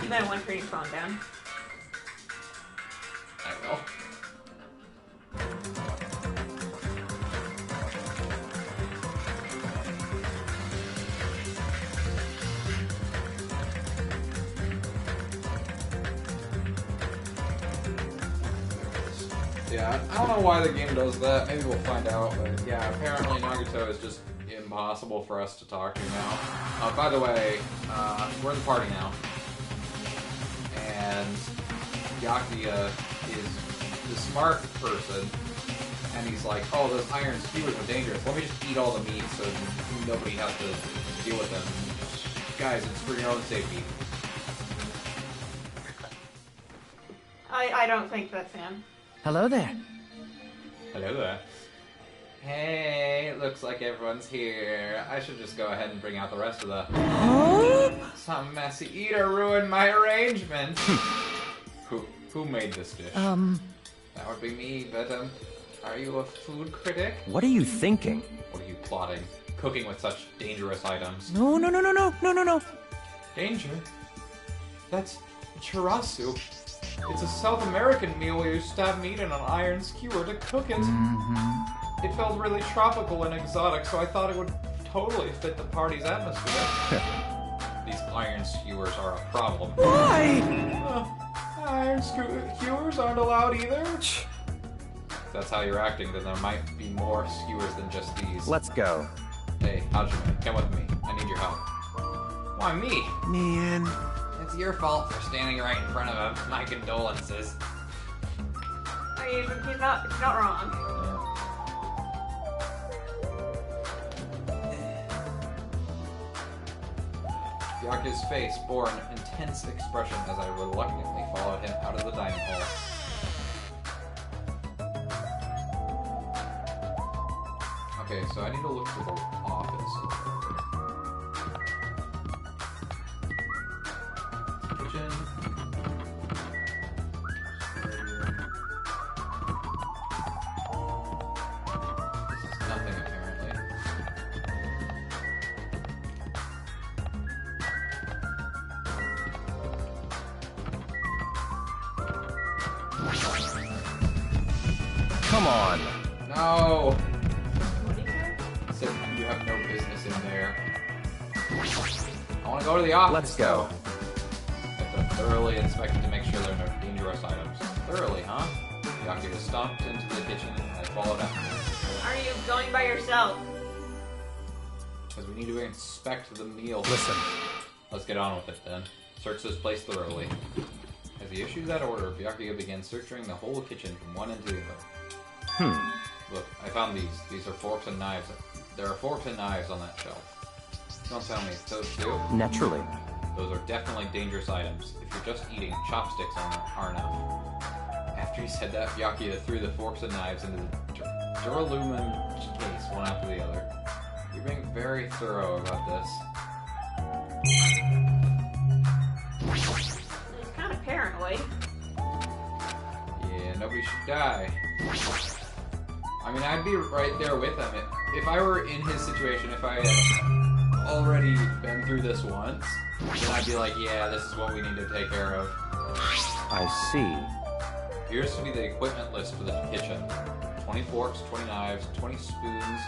You might want to turn your phone down. I will. Yeah, I don't know why the game does that. Maybe we'll find out. But yeah, apparently Nagato is just impossible for us to talk to now. By the way, we're in the party now. And Byakuya is the smart person. And he's like, oh, those iron skewers are dangerous. Let me just eat all the meat so nobody has to deal with them. Guys, it's for your own safety. I don't think that's him. Hello there. Hello there. Hey, it looks like everyone's here. I should just go ahead and bring out the rest of the... Huh? Some messy eater ruined my arrangement. Who made this dish? That would be me, but, are you a food critic? What are you thinking? What are you plotting? Cooking with such dangerous items. No. Danger? That's churrasco. It's a South American meal where you stab meat in an iron skewer to cook it. Mm-hmm. It felt really tropical and exotic, so I thought it would totally fit the party's atmosphere. These iron skewers are a problem. Why? Iron skewers aren't allowed either? If that's how you're acting, then there might be more skewers than just these. Let's go. Hey, Hajime, come with me. I need your help. Why me? Man. It's your fault for standing right in front of him. My condolences. I mean, he's not wrong. Byakuya's face bore an intense expression as I reluctantly followed him out of the dining hall. Okay, so I need to look for the office. Kitchen. This is nothing, apparently. Come on. No! It said you have no business in there. I want to go to the office. Let's go. I have to thoroughly inspect it to make sure there are no dangerous items. Thoroughly, huh? Byakuya stomped into the kitchen and I followed after. Are you going by yourself? Because we need to inspect the meal. Listen. Let's get on with it then. Search this place thoroughly. As he issued that order, Byakuya began searching the whole kitchen from one end to the other. Look, I found these. These are forks and knives. There are forks and knives on that shelf. Don't tell me it's those too? Naturally. Those are definitely dangerous items. If you're just eating, chopsticks are enough. After he said that, Byakuya threw the forks and knives into the duralumin case, one after the other. You're being very thorough about this. He's kind of paranoid. Yeah, nobody should die. I mean, I'd be right there with him. If I were in his situation, if I had already been through this once, then I'd be like, yeah, this is what we need to take care of. I see. Here's to be the equipment list for the kitchen. 20 forks, 20 knives, 20 spoons,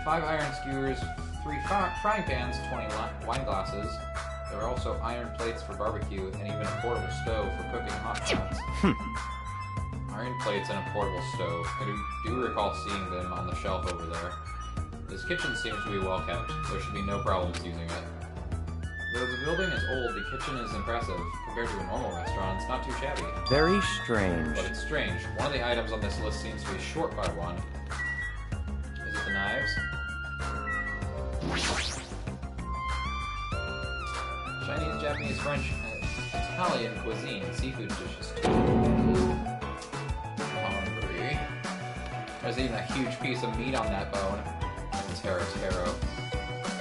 5 iron skewers, 3 frying pans, 20 wine glasses. There are also iron plates for barbecue, and even a portable stove for cooking hot pots. Iron plates and a portable stove. I do recall seeing them on the shelf over there. This kitchen seems to be well kept. There should be no problems using it. Though the building is old, the kitchen is impressive. Compared to a normal restaurant, it's not too shabby. Very strange. But it's strange. One of the items on this list seems to be short by one. Is it the knives? Chinese, Japanese, French, and Italian cuisine. Seafood dishes too. Hungry. There's even a huge piece of meat on that bone. Taro.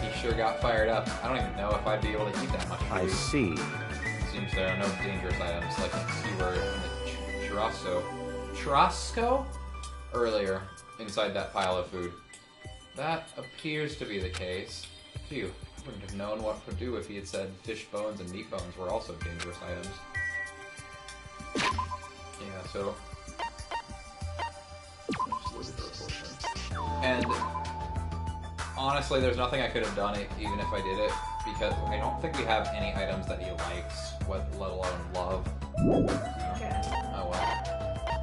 He sure got fired up. I don't even know if I'd be able to eat that much food. I see. Seems there are no dangerous items like the skewer and the churrasco earlier inside that pile of food. That appears to be the case. Phew. Wouldn't have known what to do if he had said fish bones and meat bones were also dangerous items. Yeah, so... And honestly, there's nothing I could have done even if I did it, because I don't think we have any items that he likes, let alone love. Okay. Oh well.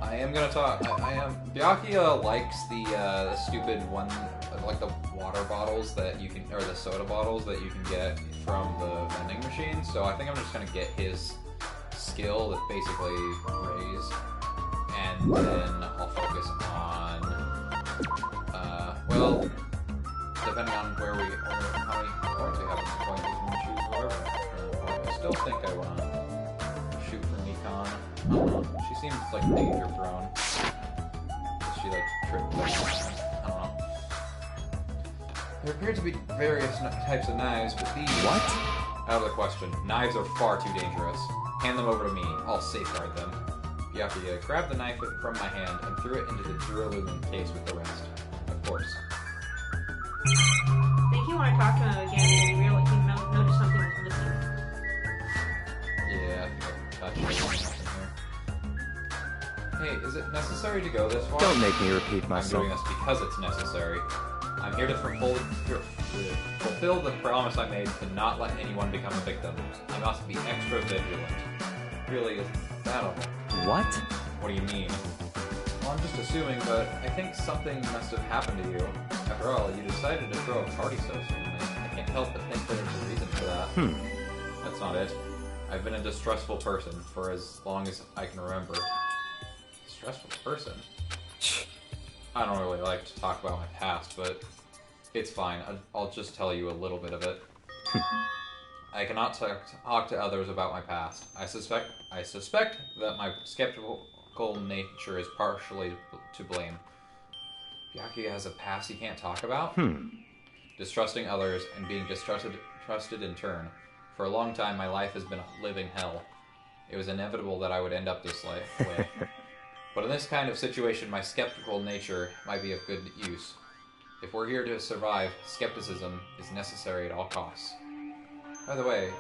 I am gonna talk. Byakuya likes the stupid one, like the water bottles that you can, or the soda bottles that you can get from the vending machine. So I think I'm just gonna get his skill that's basically raise, and then I'll focus on, well, depending on where we, or how many points we have at the point, we can choose wherever. I still think I wanna shoot for Nikon. She seems like danger prone. She like tripped things. I don't know. There appear to be various types of knives, but these... What? Out of the question. Knives are far too dangerous. Hand them over to me. I'll safeguard them. Byakuya grabbed the knife from my hand and threw it into the Duralumin case with the rest. Of course. I think you want to talk to him again, and you realize you noticed something was missing. Yeah, I think I can touch something here. Hey, is it necessary to go this far? Don't make me repeat I'm myself. doing this because it's necessary. I'm here to fulfill the promise I made to not let anyone become a victim. I must be extra vigilant. Really, is that all? What? What do you mean? Well, I'm just assuming, but I think something must have happened to you. After all, you decided to throw a party so soon. I can't help but think there's a reason for that. That's not it. I've been a distrustful person for as long as I can remember. Distrustful person? I don't really like to talk about my past, but it's fine. I'll just tell you a little bit of it. I cannot talk to others about my past. I suspect that my skeptical nature is partially to blame. Byakuya has a past he can't talk about? Distrusting others and being trusted in turn. For a long time, my life has been a living hell. It was inevitable that I would end up this way. But in this kind of situation, my skeptical nature might be of good use. If we're here to survive, skepticism is necessary at all costs. By the way,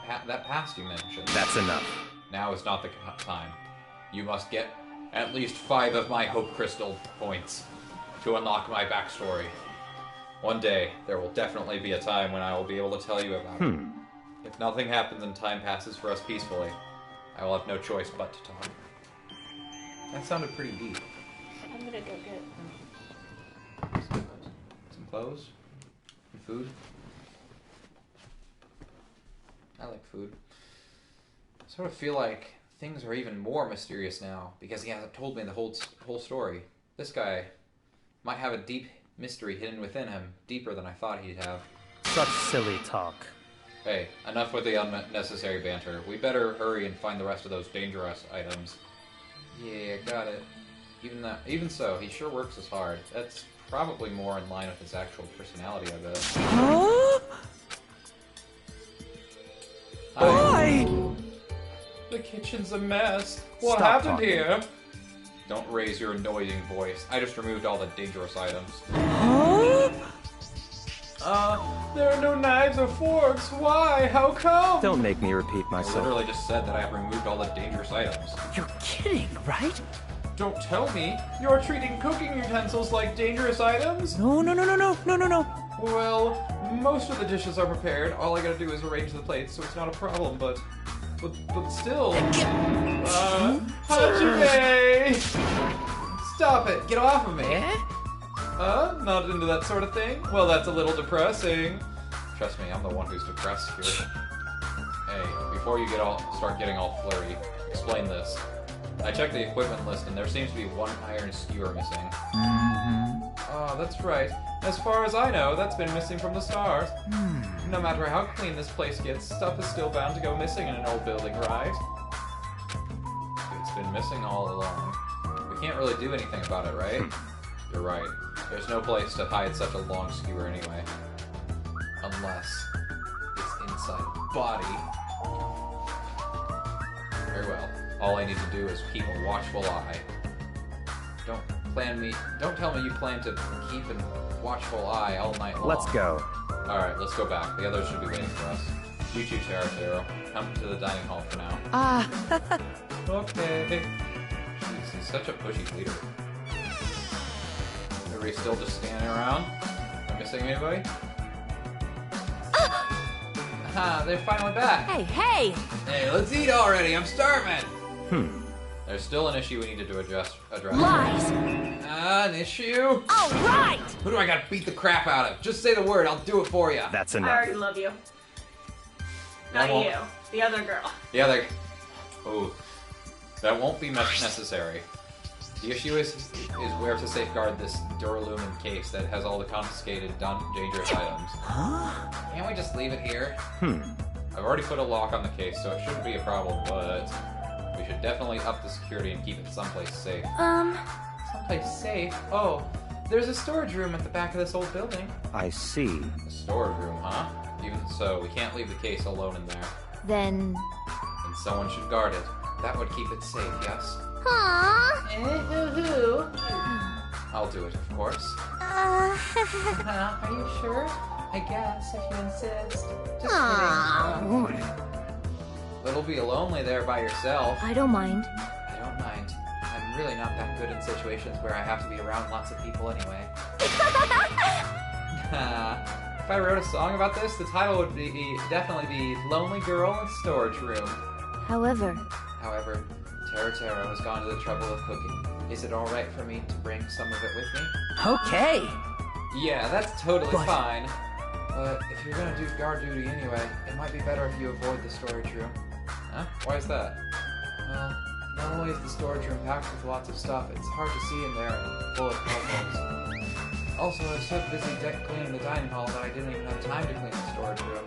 that past you mentioned... That's enough. Now is not the time. You must get at least 5 of my Hope Crystal points to unlock my backstory. One day, there will definitely be a time when I will be able to tell you about it. If nothing happens and time passes for us peacefully, I will have no choice but to talk. That sounded pretty deep. I'm gonna go get some clothes? Some food? I like food. I sort of feel like things are even more mysterious now because he hasn't told me the whole story. This guy might have a deep mystery hidden within him, deeper than I thought he'd have. Such silly talk. Hey, enough with the unnecessary banter. We better hurry and find the rest of those dangerous items. Yeah, got it. Even so, he sure works as hard. That's probably more in line with his actual personality, I bet. Huh? Why? The kitchen's a mess. What Stop happened talking. here? Don't raise your annoying voice. I just removed all the dangerous items. Huh? There are no knives or forks. Why? How come? Don't make me repeat I myself. literally just said that I have removed all the dangerous items. You're kidding, right? Don't tell me. You're treating cooking utensils like dangerous items? No. Well, most of the dishes are prepared. All I gotta do is arrange the plates, so it's not a problem, but still. Hajime! Stop it! Get off of me! Not into that sort of thing? Well, that's a little depressing. Trust me, I'm the one who's depressed here. Hey, before you start getting all flirty, explain this. I checked the equipment list and there seems to be 1 iron skewer missing. Oh, that's right. As far as I know, that's been missing from the start. No matter how clean this place gets, stuff is still bound to go missing in an old building, right? It's been missing all along. We can't really do anything about it, right? You're right. There's no place to hide such a long skewer anyway. Unless it's inside a body. Very well. All I need to do is keep a watchful eye. Don't tell me you plan to keep a watchful eye all night long. Let's go. Alright, let's go back. The others should be waiting for us. You two, Taro. Come to the dining hall for now. Okay. Jeez, he's such a pushy leader. Everybody still just standing around? Am I missing anybody? Aha, they're finally back! Hey! Hey, let's eat already! I'm starving! There's still an issue we need to address. Lies! An issue? Alright! Who do I gotta beat the crap out of? Just say the word, I'll do it for you. That's I enough. already love you. Not won't- you. The other girl. Yeah, they... Ooh. That won't be necessary. The issue is where to safeguard this Duralumin case that has all the confiscated, dangerous items. Huh? Can't we just leave it here? I've already put a lock on the case, so it shouldn't be a problem, but... we should definitely up the security and keep it someplace safe. Someplace safe? Oh, there's a storage room at the back of this old building. I see. A storage room, huh? Even so, we can't leave the case alone in there. Then... And someone should guard it. That would keep it safe, yes? I'll do it, of course. Are you sure? I guess, if you insist. Just kidding. It'll be lonely there by yourself. I don't mind. I don't mind. I'm really not that good in situations where I have to be around lots of people anyway. If I wrote a song about this, the title would definitely be Lonely Girl in Storage Room. However, Taro has gone to the trouble of cooking. Is it alright for me to bring some of it with me? Okay. Yeah, that's totally But- fine. But if you're gonna do guard duty anyway, it might be better if you avoid the storage room. Huh? Why is that? Well, not only is the storage room packed with lots of stuff, it's hard to see in there and full of puzzles. Also, I was so busy cleaning the dining hall that I didn't even have time to clean the storage room.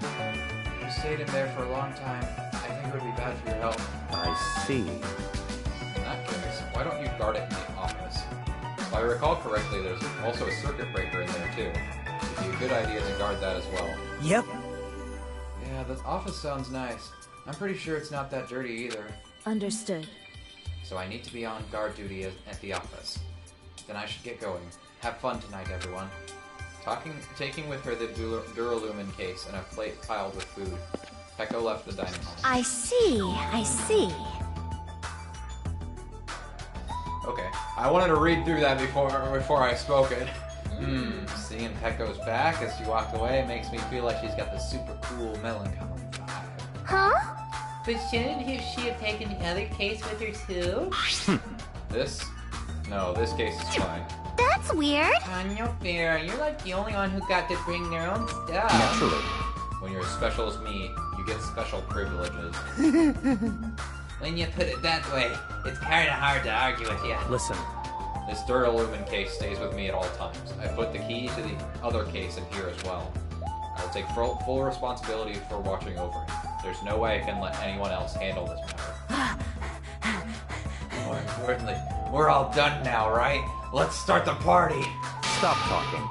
If you stayed in there for a long time, I think it would be bad for your health. I see. In that case, why don't you guard it in the office? If I recall correctly, there's also a circuit breaker in there too. It'd be a good idea to guard that as well. Yep. Yeah, the office sounds nice. I'm pretty sure it's not that dirty either. understood. So I need to be on guard duty at the office. Then I should get going. Have fun tonight, everyone. Taking with her the Duralumin case and a plate piled with food. Peko left the dining hall. I see. Okay, I wanted to read through that before I spoke it. Seeing Peko's back as she walked away makes me feel like she's got the super cool melancholy vibe. Huh? But shouldn't she have taken the other case with her too? This? No, this case is fine. That's weird. No fair. You're like the only one who got to bring their own stuff. Naturally. When you're as special as me, you get special privileges. When you put it that way, it's kinda hard to argue with you. Listen, This Duralumin case stays with me at all times. I put the key to the other case in here as well. I will take full responsibility for watching over it. There's no way I can let anyone else handle this matter. More importantly, we're all done now, right? Let's start the party! stop talking.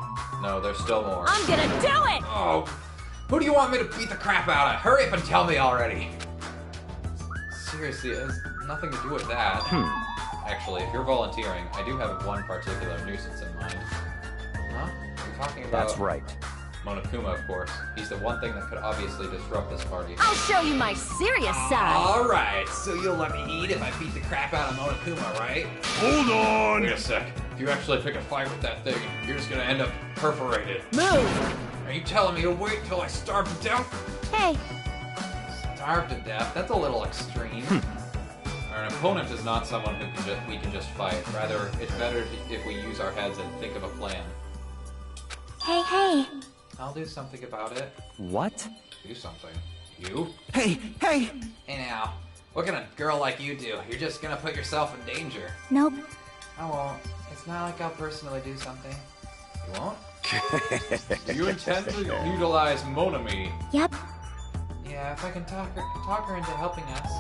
No, there's still more. I'm gonna do it! Oh, who do you want me to beat the crap out of? Hurry up and tell me already! Seriously, it has nothing to do with that. Actually, if you're volunteering, I do have one particular nuisance in mind. Huh? You're talking about... That's right. Monokuma, of course. He's the one thing that could obviously disrupt this party. I'll show you my serious side. Alright, so you'll let me eat if I beat the crap out of Monokuma, right? Hold on! Wait a sec. If you actually pick a fight with that thing, you're just gonna end up perforated. Move! Are you telling me to wait till I starve to death? Hey, Starve to death? That's a little extreme. Our opponent is not someone who we can just fight. Rather, it's better if we use our heads and think of a plan. hey. I'll do something about it. What? Do something. You? Hey! Hey now, what can a girl like you do? You're just gonna put yourself in danger. Nope. I won't. It's not like I'll personally do something. You won't? You intend to utilize Monami. Yep. Yeah, if I can talk her into helping us,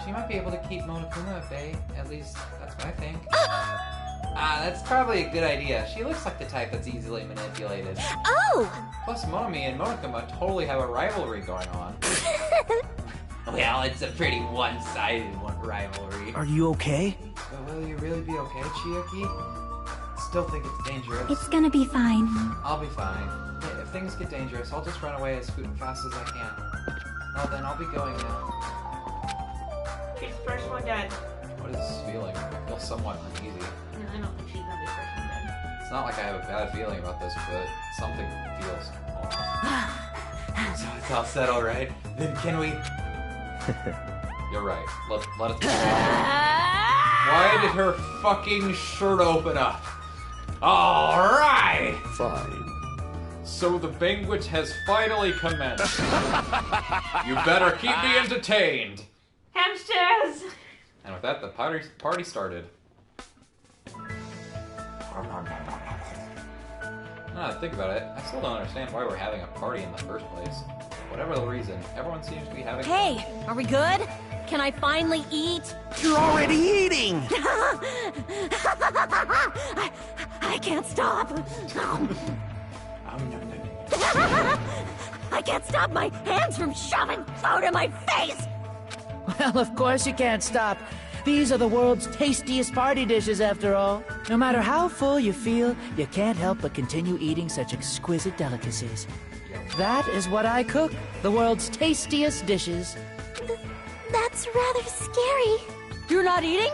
she might be able to keep Monokuma at bay. At least, that's what I think. That's probably a good idea. She looks like the type that's easily manipulated. Oh! Plus, Monami and Monokuma totally have a rivalry going on. Well, it's a pretty one-sided rivalry. Are you okay? But will you really be okay, Chiyoki? Still think it's dangerous. It's gonna be fine. I'll be fine. If things get dangerous, I'll just run away as fast as I can. Well then, I'll be going now. She's the first one dead. What is this feeling? I feel somewhat uneasy. I don't think she's gonna be the first one dead. It's not like I have a bad feeling about this, but something feels off. So it's all settled, right? Then can we... You're right. Let us... Why did her fucking shirt open up? Alright! Fine. So the banquet has finally commenced. You better keep me entertained. Hamsters! And with that, the party started. Now that I think about it, I still don't understand why we're having a party in the first place. Whatever the reason, everyone seems to be having Hey, are we good? Can I finally eat? You're already eating! I can't stop. I can't stop my hands from shoving food in my face. Well, of course you can't stop. These are the world's tastiest party dishes, after all. No matter how full you feel, you can't help but continue eating such exquisite delicacies. That is what I cook, the world's tastiest dishes. That's rather scary. You're not eating?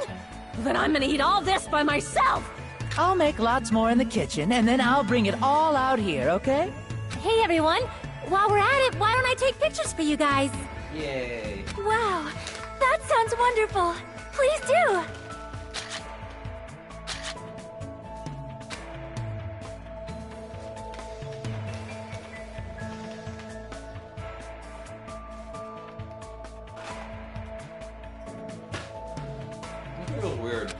Then I'm gonna eat all this by myself. I'll make lots more in the kitchen, and then I'll bring it all out here, okay? Hey, everyone. While we're at it, why don't I take pictures for you guys? Yay. Wow, that sounds wonderful. Please do. It feels weird.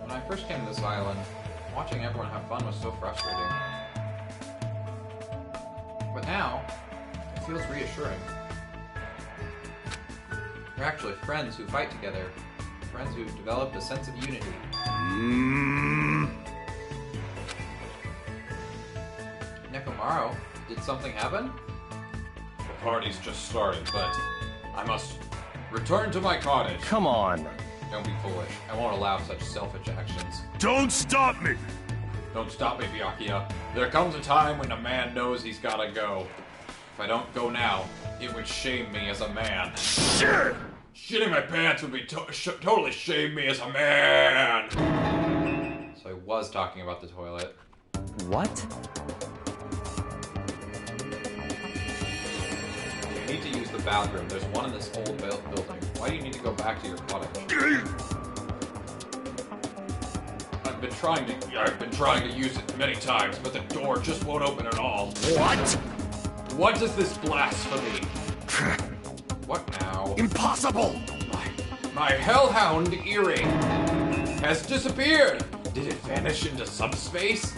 When I first came to this island, watching everyone have fun was so frustrating. But now, it feels reassuring. We're actually friends who fight together. Friends who've developed a sense of unity. Nekomaru, did something happen? The party's just started, but I must return to my cottage. Come on. Don't be foolish. I won't allow such selfish actions. Don't stop me! Don't stop me, Byakuya. There comes a time when a man knows he's gotta go. If I don't go now, it would shame me as a man. Shit! Shitting my pants would be totally shame me as a man! So I was talking about the toilet. What? You need to use the bathroom. There's one in this old building. Why do you need to go back to your cottage? I've been trying to use it many times, but the door just won't open at all. What? What is this blasphemy? What now? Impossible! My hellhound earring has disappeared! Did it vanish into subspace?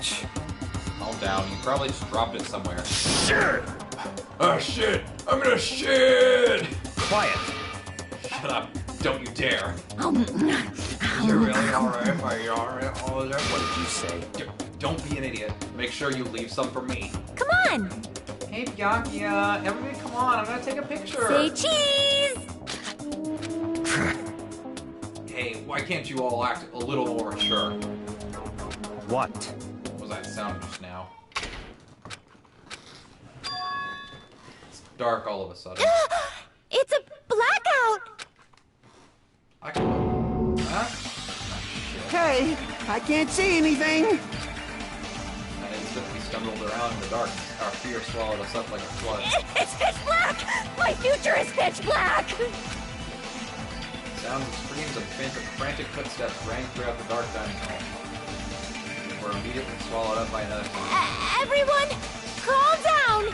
Calm down, you probably just dropped it somewhere. Shit! Oh shit! I'm gonna shit! Quiet. Shut up! Don't you dare! You're really alright? Are you alright? What did you say? Don't be an idiot. Make sure you leave some for me. Come on. Hey, Byakuya, everybody come on, I'm gonna take a picture! Say cheese. Hey, why can't you all act a little more mature? What? What was that sound just now? It's dark all of a sudden. It's a blackout. I can... Huh? Oh, shit. Hey, I can't see anything! I instantly stumbled around in the dark. Our fear swallowed us up like a flood. It's pitch black. My future is pitch black. Sounds of screams and frantic footsteps rang throughout the dark dining hall. Were immediately swallowed up by another sound. Everyone, calm down.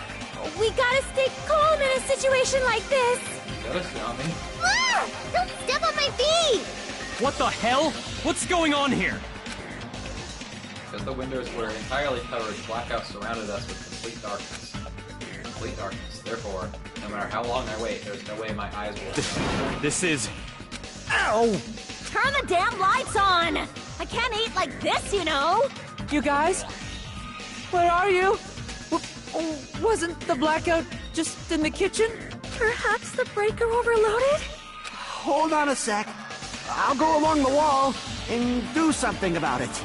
We gotta stay calm in a situation like this. You gotta stop me. Ah! Don't step on my feet. What the hell? What's going on here? Because the windows were entirely covered, blackout surrounded us with complete darkness. Complete darkness. Therefore, no matter how long I wait, there's no way my eyes will open. This is... Ow! Turn the damn lights on. I can't eat like this, you know. You guys? Where are you? Wasn't the blackout just in the kitchen? Perhaps the breaker overloaded? Hold on a sec. I'll go along the wall and do something about it.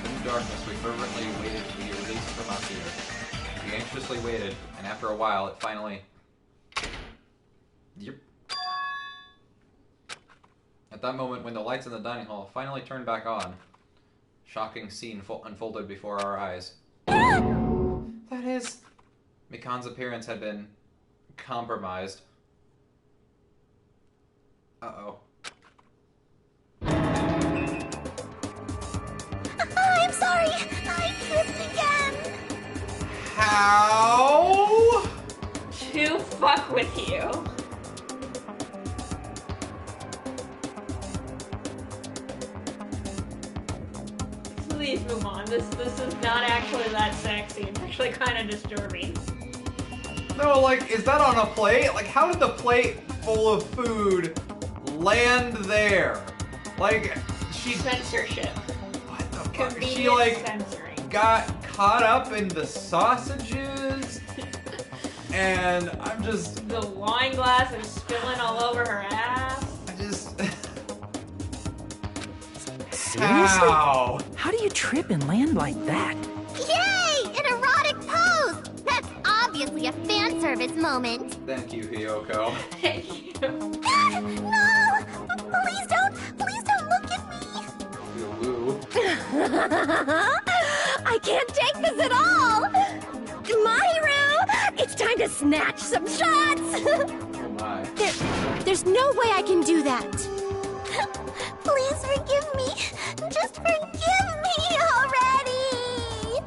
In the darkness, we fervently waited to be released from not see her. He anxiously waited, and after a while, it finally... Yep. At that moment, when the lights in the dining hall finally turned back on, shocking scene unfolded before our eyes. That is... Mikan's appearance had been compromised. Uh-oh. I'm sorry. I tripped again. How? To fuck with you. Please move on. This is not actually that sexy. It's actually kind of disturbing. No, like, is that on a plate? Like, how did the plate full of food land there? Like, she... Censorship. What the fuck? She, Convenient like, censoring. got caught up in the sausages, and I'm just... The wine glass is spilling all over her ass. I just... Seriously? How? How do you trip and land like that? Yay! An erotic pose! That's obviously a fan service moment. Thank you, Hiyoko. Thank you. No! Please don't look at me! Woo. I can't take this at all! Mahiru! It's time to snatch some shots! Oh my. There's no way I can do that. Please forgive me. Just forgive me already!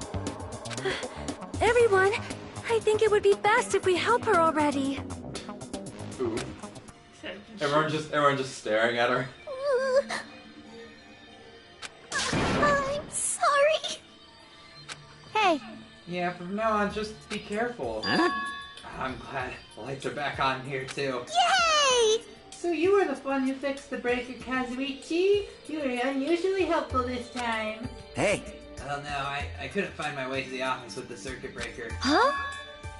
Everyone, I think it would be best if we help her already. Ooh. Everyone just staring at her. I'm sorry. Hey. Yeah, from now on, just be careful. Huh? I'm glad the lights are back on here, too. Yay! So you were the one who fixed the breaker, Kazuichi? You were unusually helpful this time. Hey, Well, no, I couldn't find my way to the office with the circuit breaker. Huh?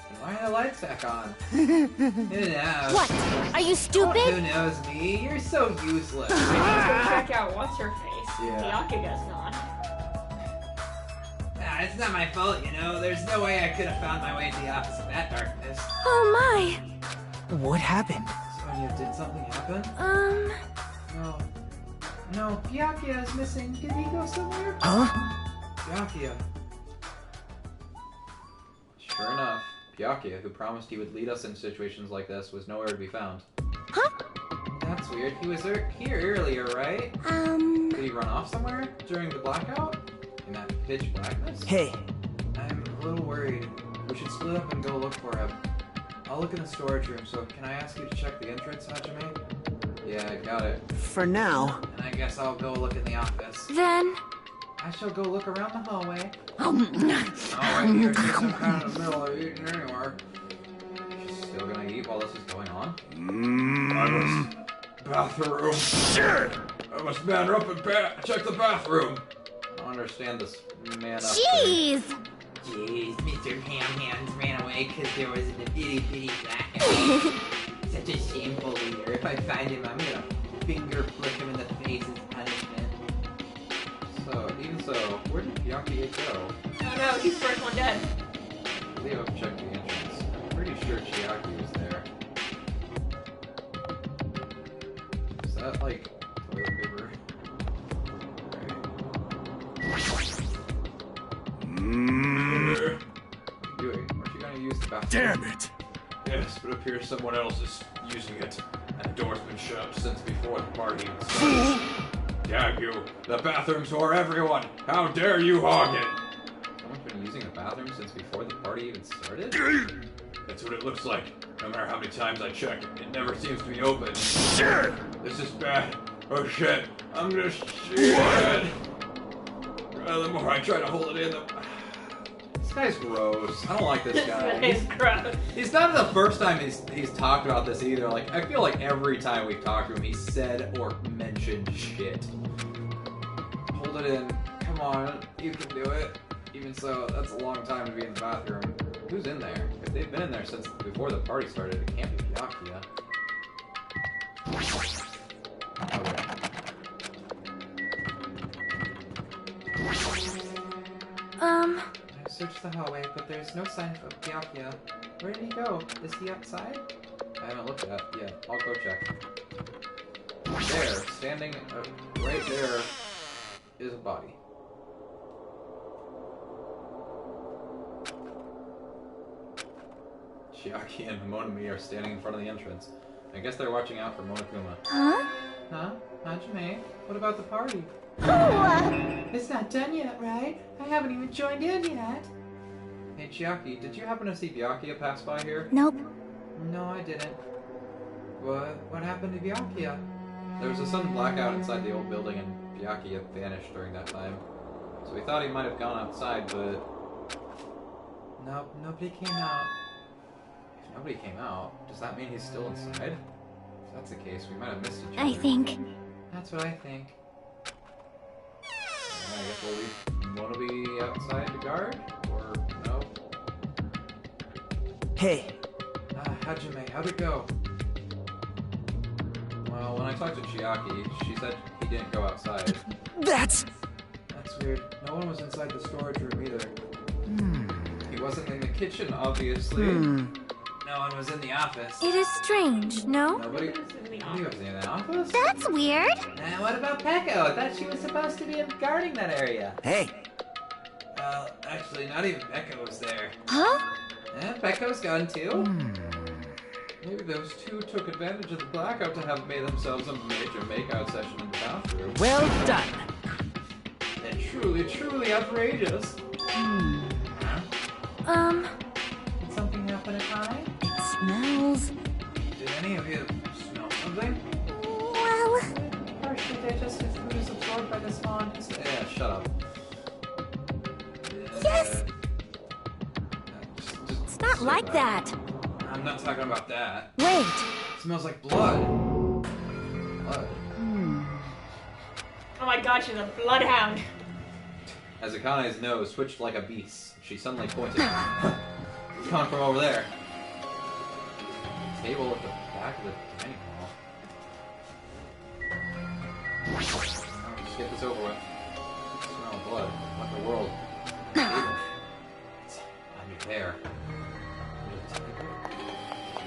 And why are the lights back on? Who knows? What? Are you Who stupid? knows me? You're so useless. I need to check out what's her face. Yeah. Byakuga's not. Nah, it's not my fault, you know. There's no way I could have found my way to the office in that darkness. Oh my. What happened? Sonia, did something happen? No, Byakuya is missing. Did he go somewhere? Huh? Byakuya. Sure enough, Byakuya, who promised he would lead us in situations like this, was nowhere to be found. Huh? That's weird. He was here earlier, right? Did he run off somewhere during the blackout? In that pitch blackness? Hey, I'm a little worried. We should split up and go look for him. I'll look in the storage room, so can I ask you to check the entrance, Hajime? Yeah, got it. for now. And I guess I'll go look in the office. Then. I shall go look around the hallway. Alright, you're just some kind of middle of eating anywhere. She's still gonna eat while this is going on? Bathroom. Sure! I must man up and check the bathroom. I don't understand this man up thing. Jeez! Jeez, Mr. Ham Hands ran away because there was an itty-bitty blackout. Such a shameful leader. If I find him, I'm gonna finger flick him in the face as punishment. So, where did Byakuya go? Oh no, he's the first one dead. Leo checked the entrance. I'm pretty sure Chiaki was there. Is that like toilet paper? What are you doing? Aren't you gonna use the bathroom? Damn it! Yes, but it appears someone else is using it. And the door's been shut since before the party even started. Damn you! The bathroom's for everyone! How dare you hog it! Someone's been using the bathroom since before the party even started? That's what it looks like. No matter how many times I check, it never seems to be open. Shit! This is bad. Oh shit! I'm gonna shit! The more I try to hold it in, the... This guy's gross. I don't like this guy. He's gross. He's not the first time he's talked about this either. Like, I feel like every time we've talked to him, he's said or mentioned shit. Hold it in. Come on, you can do it. Even so, that's a long time to be in the bathroom. Who's in there? If they've been in there since before the party started, it can't be Byakuya. Okay. I searched the hallway, but there's no sign of Byakuya. Where did he go? Is he outside? I haven't looked at it yet. I'll go check. There, standing right there, is a body. Chiaki and Monami are standing in front of the entrance. I guess they're watching out for Monokuma. Huh? Huh? Hajime? What about the party? Oh, It's not done yet, right? I haven't even joined in yet. Hey Chiaki, did you happen to see Byakuya pass by here? Nope. No, I didn't. What happened to Byakuya? There was a sudden blackout inside the old building and Byakuya vanished during that time. So we thought he might have gone outside, but... Nope, nobody came out. If nobody came out, does that mean he's still inside? If that's the case, we might have missed each other. I think. That's what I think. I guess we'll leave Monobi outside to guard? Or no? Hey, Hajime, how'd it go? Well, when I talked to Chiaki, she said he didn't go outside. that's... That's weird. No one was inside the storage room either. He wasn't in the kitchen, obviously. No one was in the office. It is strange, no? Nobody was in the office? That's weird. And what about Peko? I thought she was supposed to be guarding that area. Hey, Well, actually, not even Peko was there. Huh? Peko's gone too. Maybe those two took advantage of the blackout to have made themselves a major makeout session in the bathroom. well done. And truly outrageous. Did something happen at time? It smells. Did any of you smell something? Well, Partially digested food is absorbed by the swans. Yeah, shut up. Yes. It's not like that. I'm not talking about that. Wait. It smells like blood. Blood. Oh my gosh, she's a bloodhound. As Akane's nose switched like a beast, she suddenly pointed. It's coming from over there. Table at the back of the dining hall. Just get this over with. Smell of blood. What the world? Table. It's under there.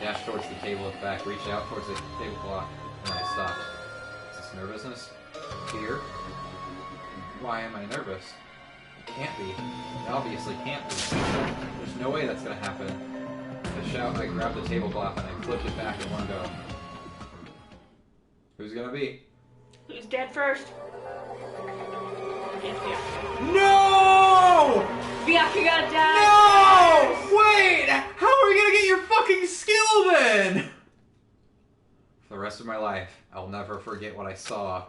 Dashed towards the table at the back, reached out towards the tablecloth, and I stopped. Is this nervousness? Fear? Why am I nervous? It can't be. It obviously can't be. There's no way that's gonna happen. With a shout, I grabbed the tablecloth and I flipped it back in one go. Who's gonna be? Who's dead first? It's Byakuya. No! Byakuya died! No! Wait! How are we gonna get your fucking skill then? For the rest of my life, I'll never forget what I saw.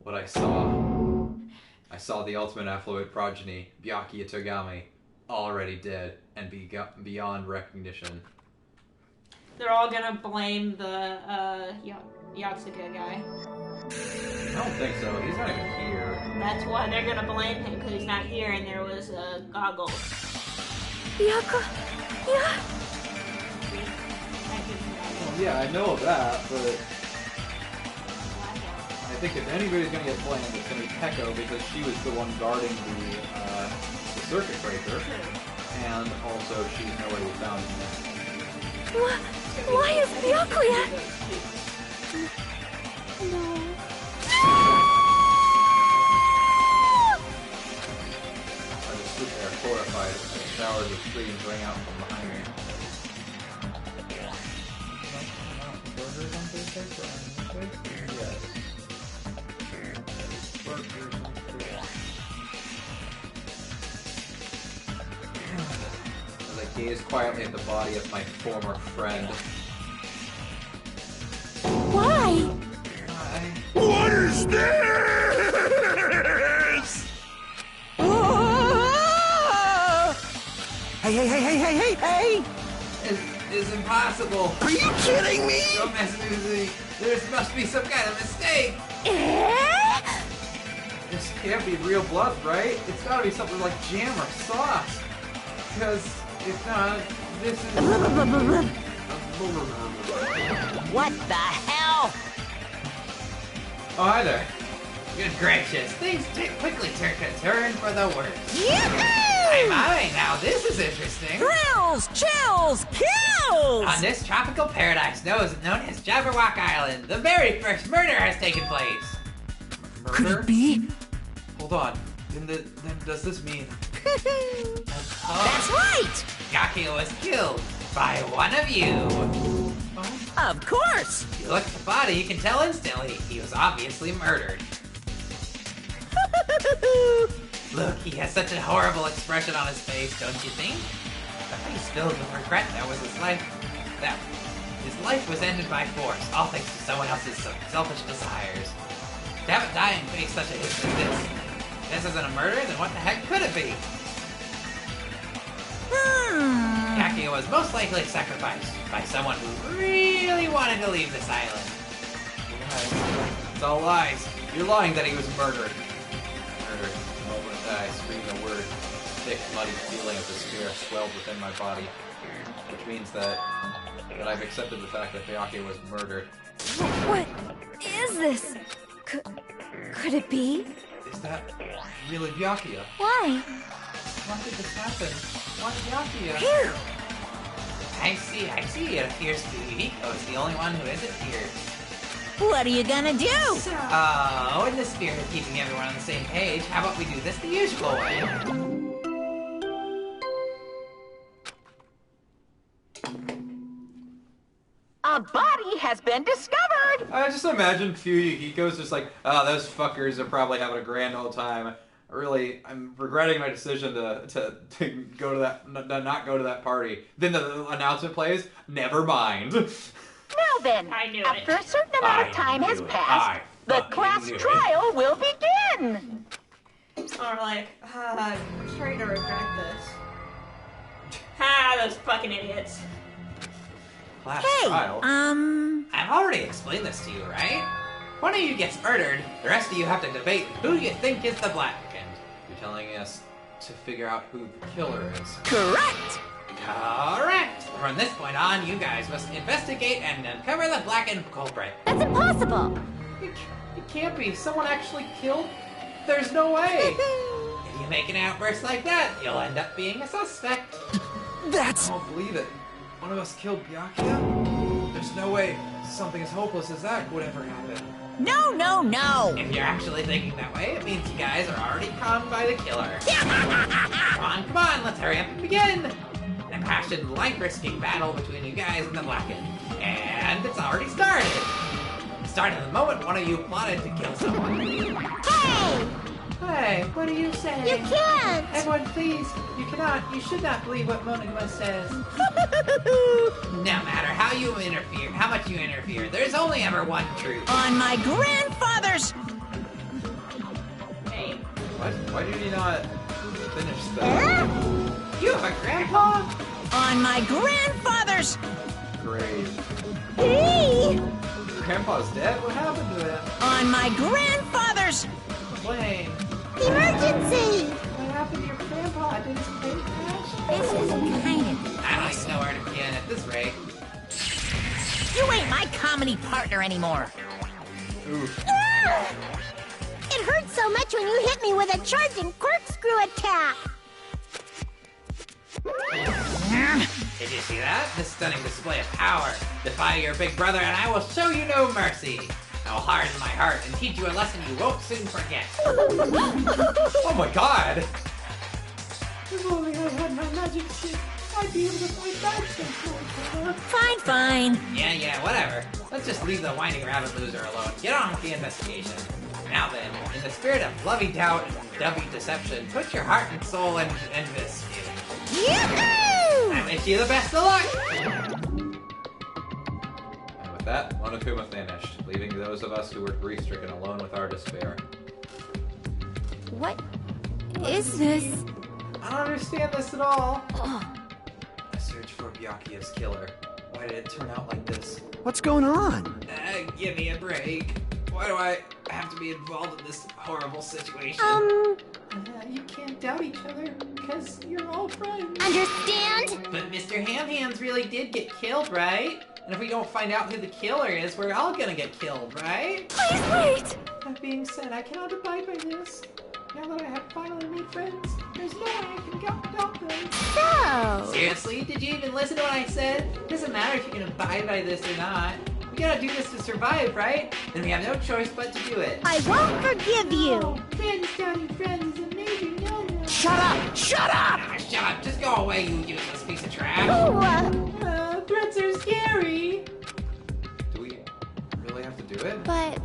What I saw. I saw the ultimate affluent progeny, Byakuya Togami, already dead and beyond recognition. They're all gonna blame the Yatsuka guy. I don't think so. He's not even here. That's why they're gonna blame him, because he's not here and there was goggles. Byakuya. Yeah. Well, yeah, I know that, but I think if anybody's gonna get blamed, it's gonna be Peko because she was the one guarding the circuit breaker, and also she's nowhere to be found. Why is Byakuya? No. I just stood there horrified as showers of screams rang out from behind me. Burgers on Thursday? Yes. Burgers on Thursday. As I gazed quietly at the body of my former friend. Why? What is this? Hey! It's impossible. Are you kidding me? Don't mess with me. There must be some kind of mistake. This can't be real blood, right? It's gotta be something like jam or sauce. Because if not, this is... What the hell? Oh, hi there. Good gracious. Things quickly took a turn for the worse. Yoo-hoo! My, now this is interesting. Thrills, chills, kills! On this tropical paradise known as Jabberwock Island, the very first murder has taken place. Could Murder? it be? Hold on. Then does this mean... That's right! Byakuya was killed by one of you. Of course! If you look at the body, you can tell instantly he was obviously murdered. Look, he has such a horrible expression on his face, don't you think? The face filled with regret that was his life. That his life was ended by force, all thanks to someone else's selfish desires. To have a dying face such a hit as this. If this isn't a murder, then what the heck could it be? Byakuya was most likely sacrificed by someone who really wanted to leave this island. It's all lies. You're lying that he was murdered. Murdered. The moment I screamed the word, a thick, muddy feeling of despair swelled within my body. Which means that I've accepted the fact that Byakuya was murdered. What is this? Could it be? Is that really Byakuya? Why? Why did this happen? Why Byakuya? Phew! I see. It appears Yukiko is the only one who isn't here. What are you gonna do? So, in the spirit of keeping everyone on the same page, how about we do this the usual way? A body has been discovered! I just imagine Yukiko's just like, oh, those fuckers are probably having a grand old time. Really, I'm regretting my decision to go to that, not go to that party. Then the announcement plays, never mind. Now then, I knew after it. a certain amount of time has passed, the class trial will begin! Or like, I'm starting to regret this. Those fucking idiots. Class Hey, trial? I've already explained this to you, right? One of you gets murdered, the rest of you have to debate who you think is the blackened. You're telling us to figure out who the killer is. Correct! Correct! From this point on, you guys must investigate and uncover the blackened culprit. That's impossible! It can't be. Someone actually killed? There's no way! If you make an outburst like that, you'll end up being a suspect. That's... I don't believe it. One of us killed Byakuya? There's no way something as hopeless as that would ever happen. No, no, no! If you're actually thinking that way, it means you guys are already conned by the killer. Come on, let's hurry up and begin! An impassioned, life-risking battle between you guys and the blackened. And it's already started! It started the moment one of you plotted to kill someone. Hey! Hey, what do you say? You can't! Everyone, please, you cannot, you should not believe what Monogama says. No matter how much you interfere, there's only ever one truth. On my grandfather's... Hey. What? Why did he not finish that? You have a grandpa? On my grandfather's... Great. Hey! Grandpa's dead? What happened to him? On my grandfather's... Wayne, Emergency! what happened to your grandpa? Did his plane crash? This is kind of... I don't even know where to begin at this rate. You ain't my comedy partner anymore. Oof. Ah! It hurt so much when you hit me with a charging corkscrew attack! Did you see that? This stunning display of power. Defy your big brother and I will show you no mercy. I will harden my heart and teach you a lesson you won't soon forget. Oh my god! If only I had my magic stick, I'd be able to fight back Fine, fine. Yeah, whatever. Let's just leave the whining rabbit loser alone. Get on with the investigation. Now then, in the spirit of lovey doubt and dubby deception, put your heart and soul into this. Yoo-hoo! I wish you the best of luck! And with that, Monokuma vanished, leaving those of us who were grief-stricken alone with our despair. What is this? I don't understand this at all. A search for Byakuya's killer. Why did it turn out like this? What's going on? Give me a break. Why do I have to be involved in this horrible situation? You can't doubt each other, because you're all friends. Understand? But Mr. Ham Hands really did get killed, right? And if we don't find out who the killer is, we're all gonna get killed, right? Please wait! That being said, I cannot abide by this. Now that I have finally made friends, there's no way I can go without them. So... Seriously? Did you even listen to what I said? Doesn't matter if you can abide by this or not. We gotta do this to survive, right? Then we have no choice but to do it. I won't forgive you. Oh, friends doubting friends is a major no-no. Shut up! Shut up! Ah, shut up. Just go away, you useless piece of trash. Oh, Threats are scary. Do we really have to do it? but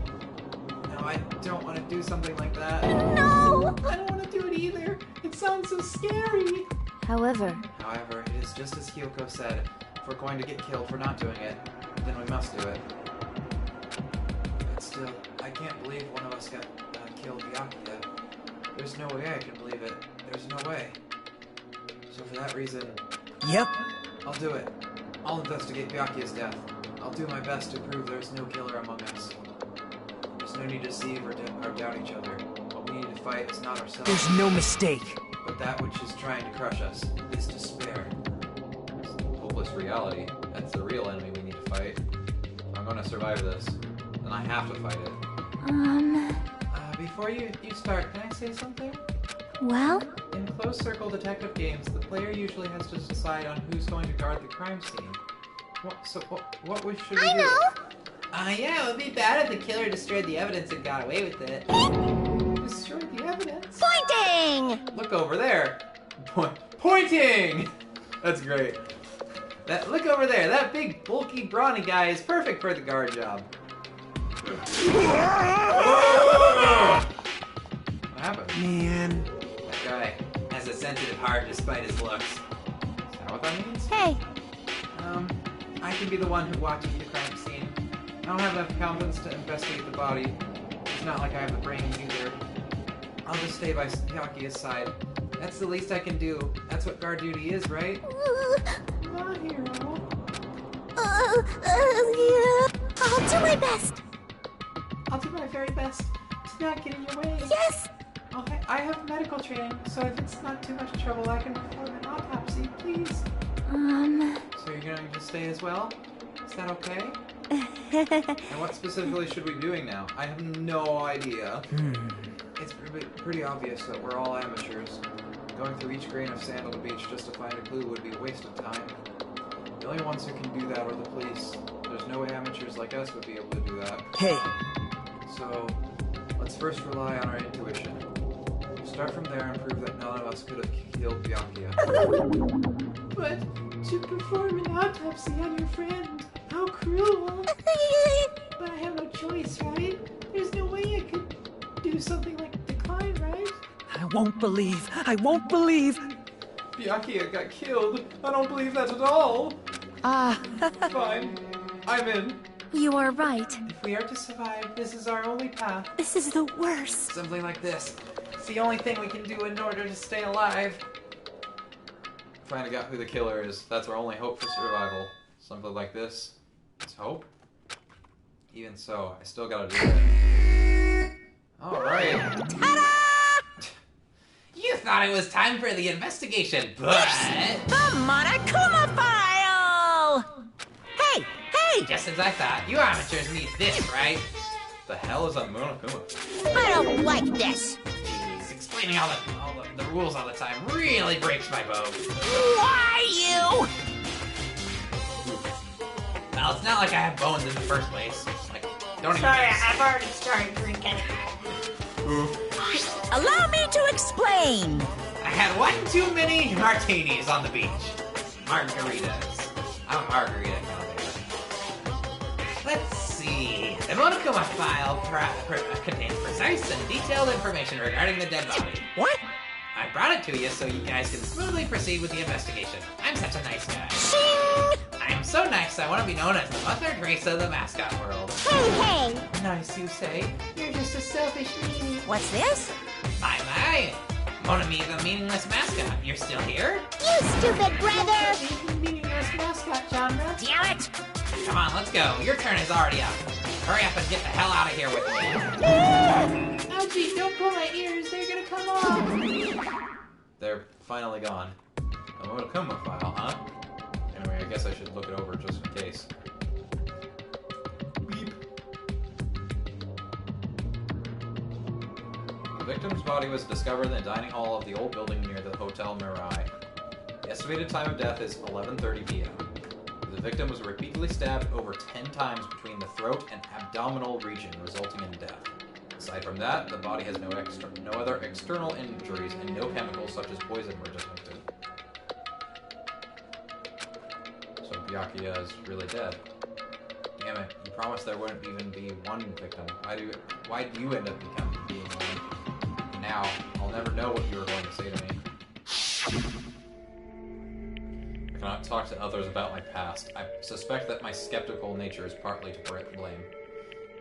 No, I don't want to do something like that. no. I don't want to do it either. It sounds so scary. However, However, it is just as Kyoko said. If we're going to get killed for not doing it, then we must do it. But still, I can't believe one of us got killed Byakuya. There's no way I can believe it. There's no way. So for that reason, yep. I'll do it. I'll investigate Byakuya's death. I'll do my best to prove there's no killer among us. There's no need to deceive or doubt each other. What we need to fight is not ourselves, There's no mistake. but that which is trying to crush us, is despair. Hopeless reality. That's the real enemy we need to fight. If I'm gonna survive this, then I have to fight it. Before you start, can I say something? Well, In closed circle detective games, the player usually has to decide on who's going to guard the crime scene. What should we do? I know. Yeah, it would be bad if the killer destroyed the evidence and got away with it. Destroyed the evidence. Pointing. Look over there. Pointing! That's great. Look over there. That big, bulky, brawny guy is perfect for the guard job. What happened? Man. That guy has a sensitive heart despite his looks. Is that what that means? Hey, I can be the one who watches the crime scene. I don't have enough confidence to investigate the body. It's not like I have the brains either. I'll just stay by Hyakuya's side. That's the least I can do. That's what guard duty is, right? My hero. yeah. I'll do my best. I'll do my very best to not get in your way. Yes. I have medical training, so if it's not too much trouble, I can perform an autopsy, please. So you're going to stay as well? Is that okay? And what specifically should we be doing now? I have no idea. It's pretty obvious that we're all amateurs. Going through each grain of sand on the beach just to find a clue would be a waste of time. The only ones who can do that are the police. There's no way amateurs like us would be able to do that. Hey, So, let's first rely on our intuition. We'll start from there and prove that none of us could have killed Byakuya. But to perform an autopsy on your friend, how cruel. But I have no choice, right? There's no way I could do something like decline, right? I won't believe. Byakuya got killed. I don't believe that at all. Fine. I'm in. You are right. If we are to survive, this is our only path. This is the worst. Something like this. It's the only thing we can do in order to stay alive. Find out who the killer is. That's our only hope for survival. Something like this. It's hope. Even so, I still gotta do it. Alright. You thought it was time for the investigation, but... The Monokuma file! Hey! Just as I thought, you amateurs need this, right? The hell is a Monokuma? I don't like this. Jeez, explaining all the rules all the time really breaks my boat. Why you? Well, it's not like I have bones in the first place. Like, don't even... Sorry, I've already started drinking. Allow me to explain! I had one too many martinis on the beach. Margaritas. I'm a margarita kind of thing. Let's see. The Monokuma file contains precise and detailed information regarding the dead body. What? I brought it to you so you guys can smoothly proceed with the investigation. I'm such a nice guy. Shing! I'm so nice I want to be known as the Mother Teresa of the mascot world. Hey! Nice, you say? You're just a selfish meanie. What's this? My. Monami, the meaningless mascot. You're still here? You stupid brother! Meaningless mascot genre. Damn it! Come on, let's go. Your turn is already up. Hurry up and get the hell out of here with me. Ouchie, don't pull my ears. They're gonna come off. They're finally gone. A Monokuma file, huh? Anyway, I guess I should look it over just in case. Beep. victim's body was discovered in the dining hall of the old building near the Hotel Mirai. The estimated time of death is 11:30 p.m. The victim was repeatedly stabbed over 10 times between the throat and abdominal region, resulting in death. Aside from that, the body has no other external injuries and no chemicals such as poison were detected. So Byakuya is really dead. Damn it, you promised there wouldn't even be one victim. Why do you end up being one? Now, I'll never know what you were going to say to me. I cannot talk to others about my past. I suspect that my skeptical nature is partly to blame.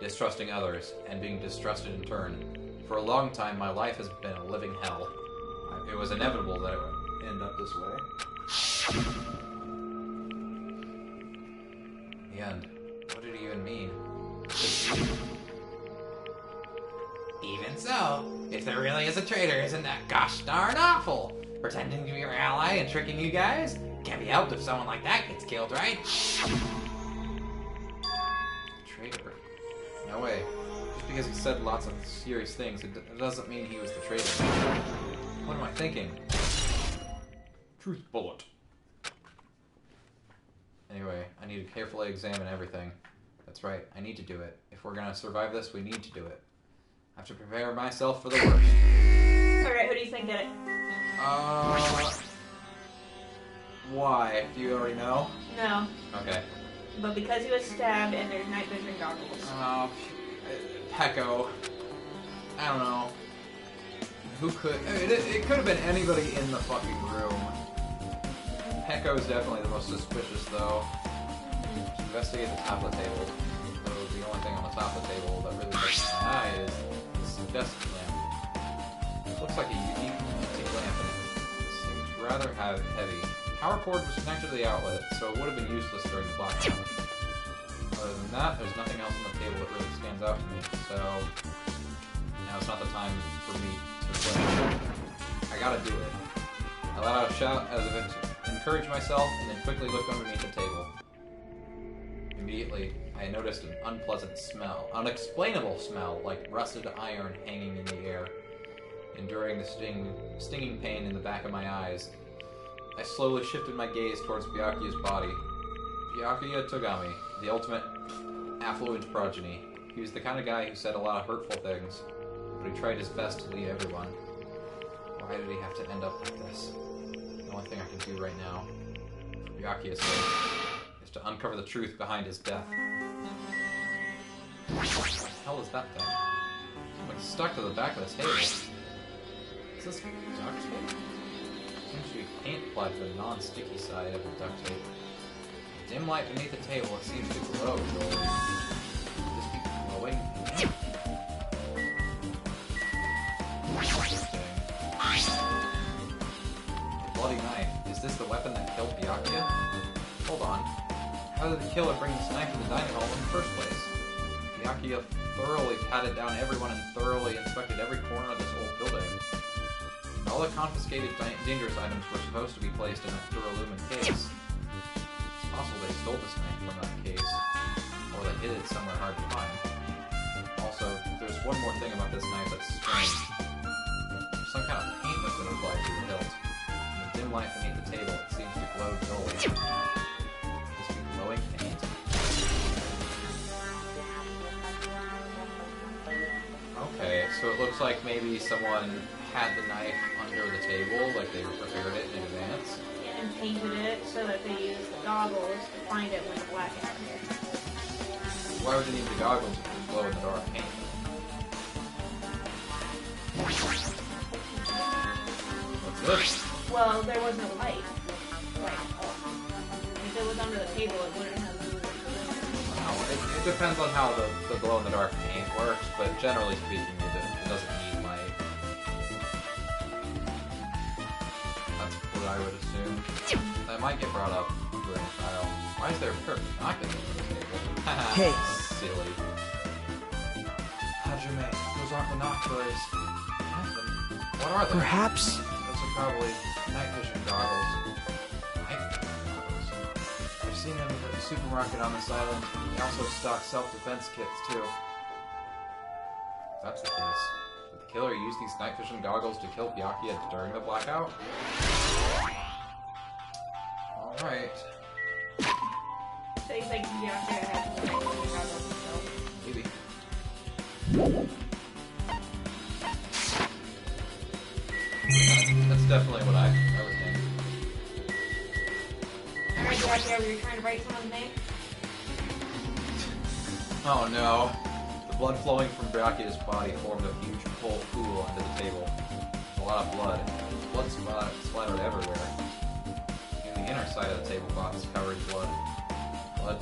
Distrusting others, and being distrusted in turn. For a long time, my life has been a living hell. It was inevitable that it would end up this way. The end. What did it even mean? Even so, if there really is a traitor, isn't that gosh darn awful? Pretending to be your ally and tricking you guys? Can't be helped if someone like that gets killed, right? Traitor? No way. Just because he said lots of serious things, it doesn't mean he was the traitor. What am I thinking? Truth bullet. Anyway, I need to carefully examine everything. That's right, I need to do it. If we're gonna survive this, we need to do it. I have to prepare myself for the worst. Alright, who do you think did it? Why? Do you already know? No. Okay. But because he was stabbed and there's night vision goggles. Pecco. I don't know. Who could... it could have been anybody in the fucking room. Pecco's definitely the most suspicious, though. Investigate the top of the table. So the only thing on the top of the table that really catches my eye is this desk lamp. It looks like a unique antique lamp, and it seems rather heavy. Power cord was connected to the outlet, so it would have been useless during the blackout. Other than that, there's nothing else on the table that really stands out to me, so now it's not the time for me to play. I gotta do it. I let out a shout as if to encourage myself, and then quickly looked underneath the table. Immediately, I noticed an unpleasant smell, unexplainable smell, like rusted iron hanging in the air. Enduring the stinging pain in the back of my eyes, I slowly shifted my gaze towards Byakuya's body. Byakuya Togami, the ultimate affluent progeny. He was the kind of guy who said a lot of hurtful things, but he tried his best to lead everyone. Why did he have to end up like this? The only thing I can do right now, for Byakuya's sake, is to uncover the truth behind his death. What the hell is that thing? It's like stuck to the back of the table. Is this duct tape? Seems to be paint applied to the non-sticky side of the duct tape. The dim light beneath the table, it seems to glow. Could this be glowing? Interesting. A bloody knife. Is this the weapon that killed Byakuya? Hold on. How did the killer bring this knife to the dining hall in the first place? Byakuya thoroughly patted down everyone and thoroughly inspected every corner of this old building. All the confiscated dangerous items were supposed to be placed in that Durolumin case. It's possible they stole this knife from that case, or they hid it somewhere hard to find. Also, there's one more thing about this knife that's strange. Some kind of paint has been applied to the hilt. In the dim light beneath the table, it seems to glow dully. Could this be glowing paint? Okay, so it looks like maybe someone had the knife under the table, like they prepared it in advance. And painted it so that they used the goggles to find it when the blackout hit. Why would they need the goggles if it was glow in the dark paint? What's this? Well, there was no light. If it was under the table, it wouldn't have moved. Well, it depends on how the glow in the dark paint works, but generally speaking, it doesn't need light. That's what I would assume. That might get brought up during trial. Why is there a pair of binoculars on the table? Hey. Silly. Hajime, those aren't binoculars. What are they? Perhaps. Those are probably night vision goggles. Night vision goggles. I've seen them at the supermarket on this island. They also stock self-defense kits, too. If that's the case. With the killer used these night vision goggles to kill Byakuya during the blackout? Alright. So you think Byakuya had some night vision goggles himself? Maybe. That's definitely what I would think. Alright, Byakuya, were you trying to write someone's name? Oh no. The blood flowing from Brachio's body formed a huge pool under the table. A lot of blood. Blood splattered everywhere. Even the inner side of the tablecloth is covered in blood. Blood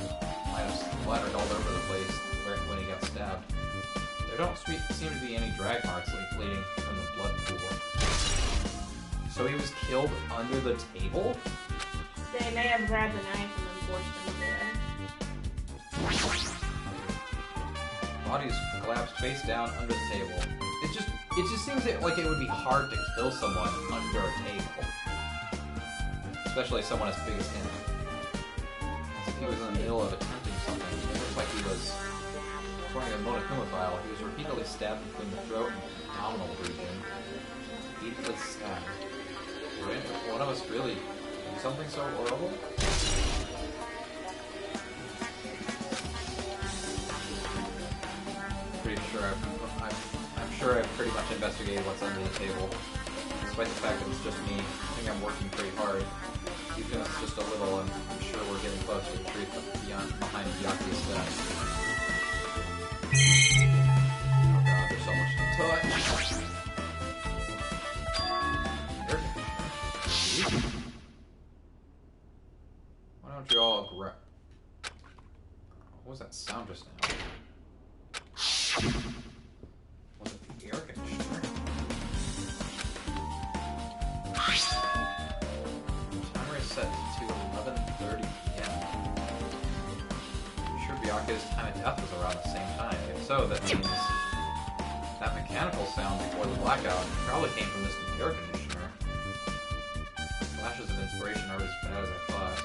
might have splattered all over the place when he got stabbed. There don't seem to be any drag marks leading from the blood pool. So he was killed under the table? They may have grabbed the knife and then forced him over there. Bodies collapsed face down under the table. It just seems like it would be hard to kill someone under a table. Especially someone as big as him. As if he was in the middle of attempting something. It looks like he was, according to the Monokuma file, he was repeatedly stabbed between the throat and abdominal region. Repeatedly stabbed. Would one of us really do something so horrible? I'm sure I've pretty much investigated what's under the table. Despite the fact that it's just me, I think I'm working pretty hard. Even if it's just a little, I'm sure we're getting close to the truth behind Byakuya's death. Oh god, there's so much to touch. Why don't you all grab... What was that sound just now? Was it the air conditioner? Timer is set to 11:30 p.m. I'm sure Byakuya's time of death was around the same time. If so, that means that mechanical sound before the blackout probably came from this air conditioner. Flashes of inspiration aren't as bad as I thought.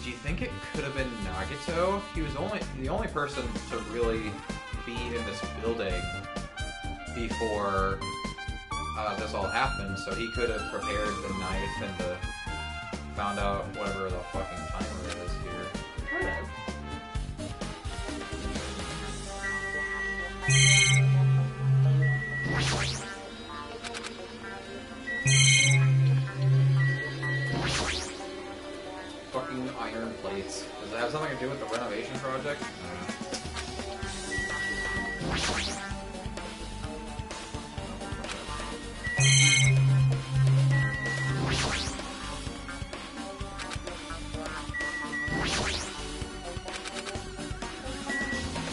Do you think it could have been Nagito? He was the only person to really be in this building before this all happened, so he could have prepared the knife and found out whatever the fucking timer is here. Could have. Fucking iron plates. Does that have something to do with the renovation project?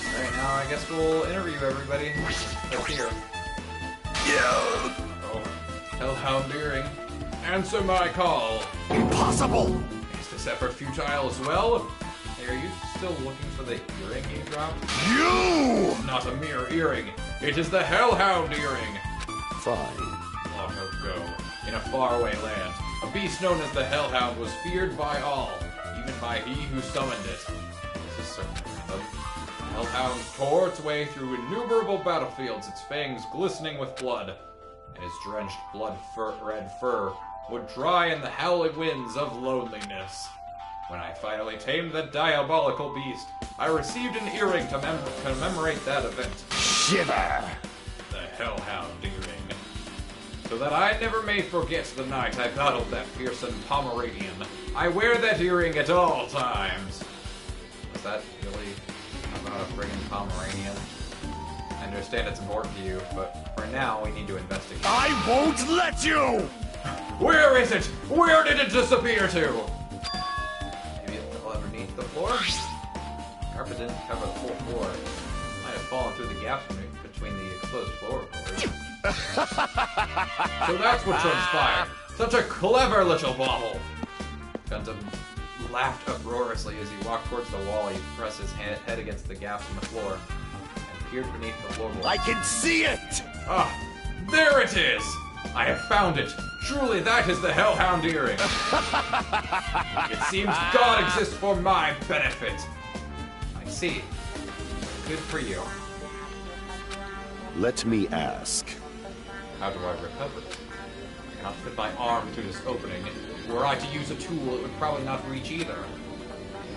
Alright, now I guess we'll interview everybody that's here. Yeah. Oh, Hellhound Earring. Answer my call. Impossible. Is this effort futile as well? Hey, are you still looking for the earring you dropped? You! Not a mere earring. It is the Hellhound Earring. Fine. Long ago, in a faraway land, a beast known as the Hellhound was feared by all, even by he who summoned it. This is certainly random. The Hellhound tore its way through innumerable battlefields, its fangs glistening with blood, and his drenched blood-red fur would dry in the howling winds of loneliness. When I finally tamed the diabolical beast, I received an earring to commemorate that event. Shiver. The Hellhound Earring. So that I never may forget the night I battled that fearsome Pomeranian. I wear that earring at all times. Was that really about a friggin' Pomeranian? I understand it's important to you, but for now we need to investigate. I won't let you! Where is it? Where did it disappear to? Maybe it fell underneath the floor? The carpet didn't cover the full floor. It might have fallen through the gaps between the exposed floorboards. So that's what transpired. Such a clever little bauble. Gundam laughed uproariously as he walked towards the wall. He pressed his head against the gaps in the floor and peered beneath the floorboards. I can see it! Ah, there it is! I have found it. Truly, that is the Hellhound Earring. It seems God exists for my benefit. I see. Good for you. Let me ask. How do I recover? I cannot fit my arm through this opening. Were I to use a tool, it would probably not reach either.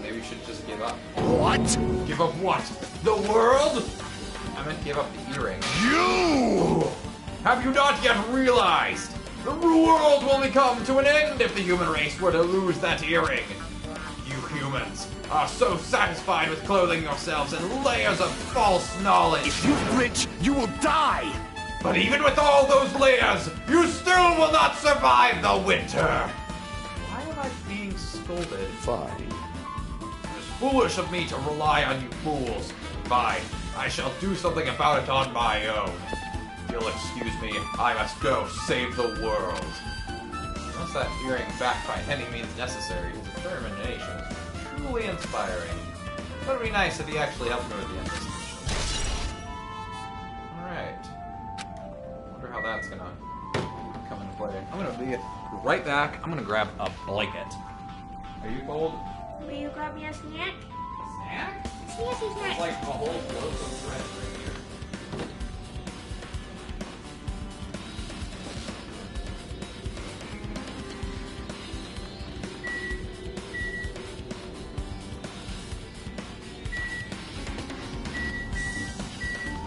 Maybe we should just give up. What? Give up what? The world? I meant give up the earring. You! Have you not yet realized? The world will come to an end if the human race were to lose that earring. You humans are so satisfied with clothing yourselves in layers of false knowledge. If you flinch, you will die! But even with all those layers, you still will not survive the winter. Why am I being scolded? Fine. It is foolish of me to rely on you fools. Fine, I shall do something about it on my own. If you'll excuse me, I must go save the world. Once that earring back by any means necessary, his determination is truly inspiring. But it would be nice if he actually helped me with the end of this mission. Alright. Wonder how that's gonna come into play. I'm gonna be right back. I'm gonna grab a blanket. Are you cold? Will you grab me a snack? A snack? Snacky It's snack. like a whole loaf of bread right here.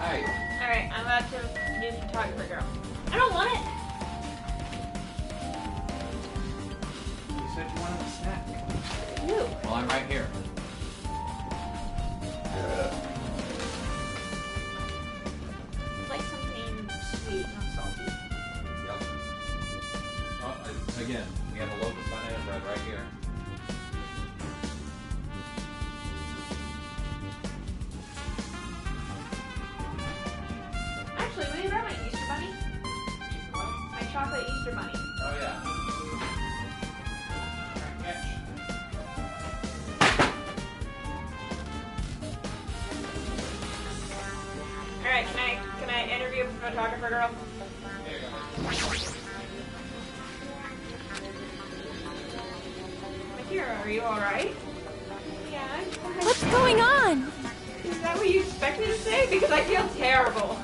Hey. Alright, I'm about to do photographer girl. I don't want it! You said you wanted a snack. You. Well, I'm right here. Like something sweet, not salty. Yep. Oh, again, we have a loaf of banana bread right here. Actually, will you grab my Easter bunny? My chocolate Easter bunny. Oh, yeah. Alright, can I interview a photographer girl? There you go. Akira, are you alright? Yeah, I'm fine. What's going on? Is that what you expect me to say? Because I feel terrible.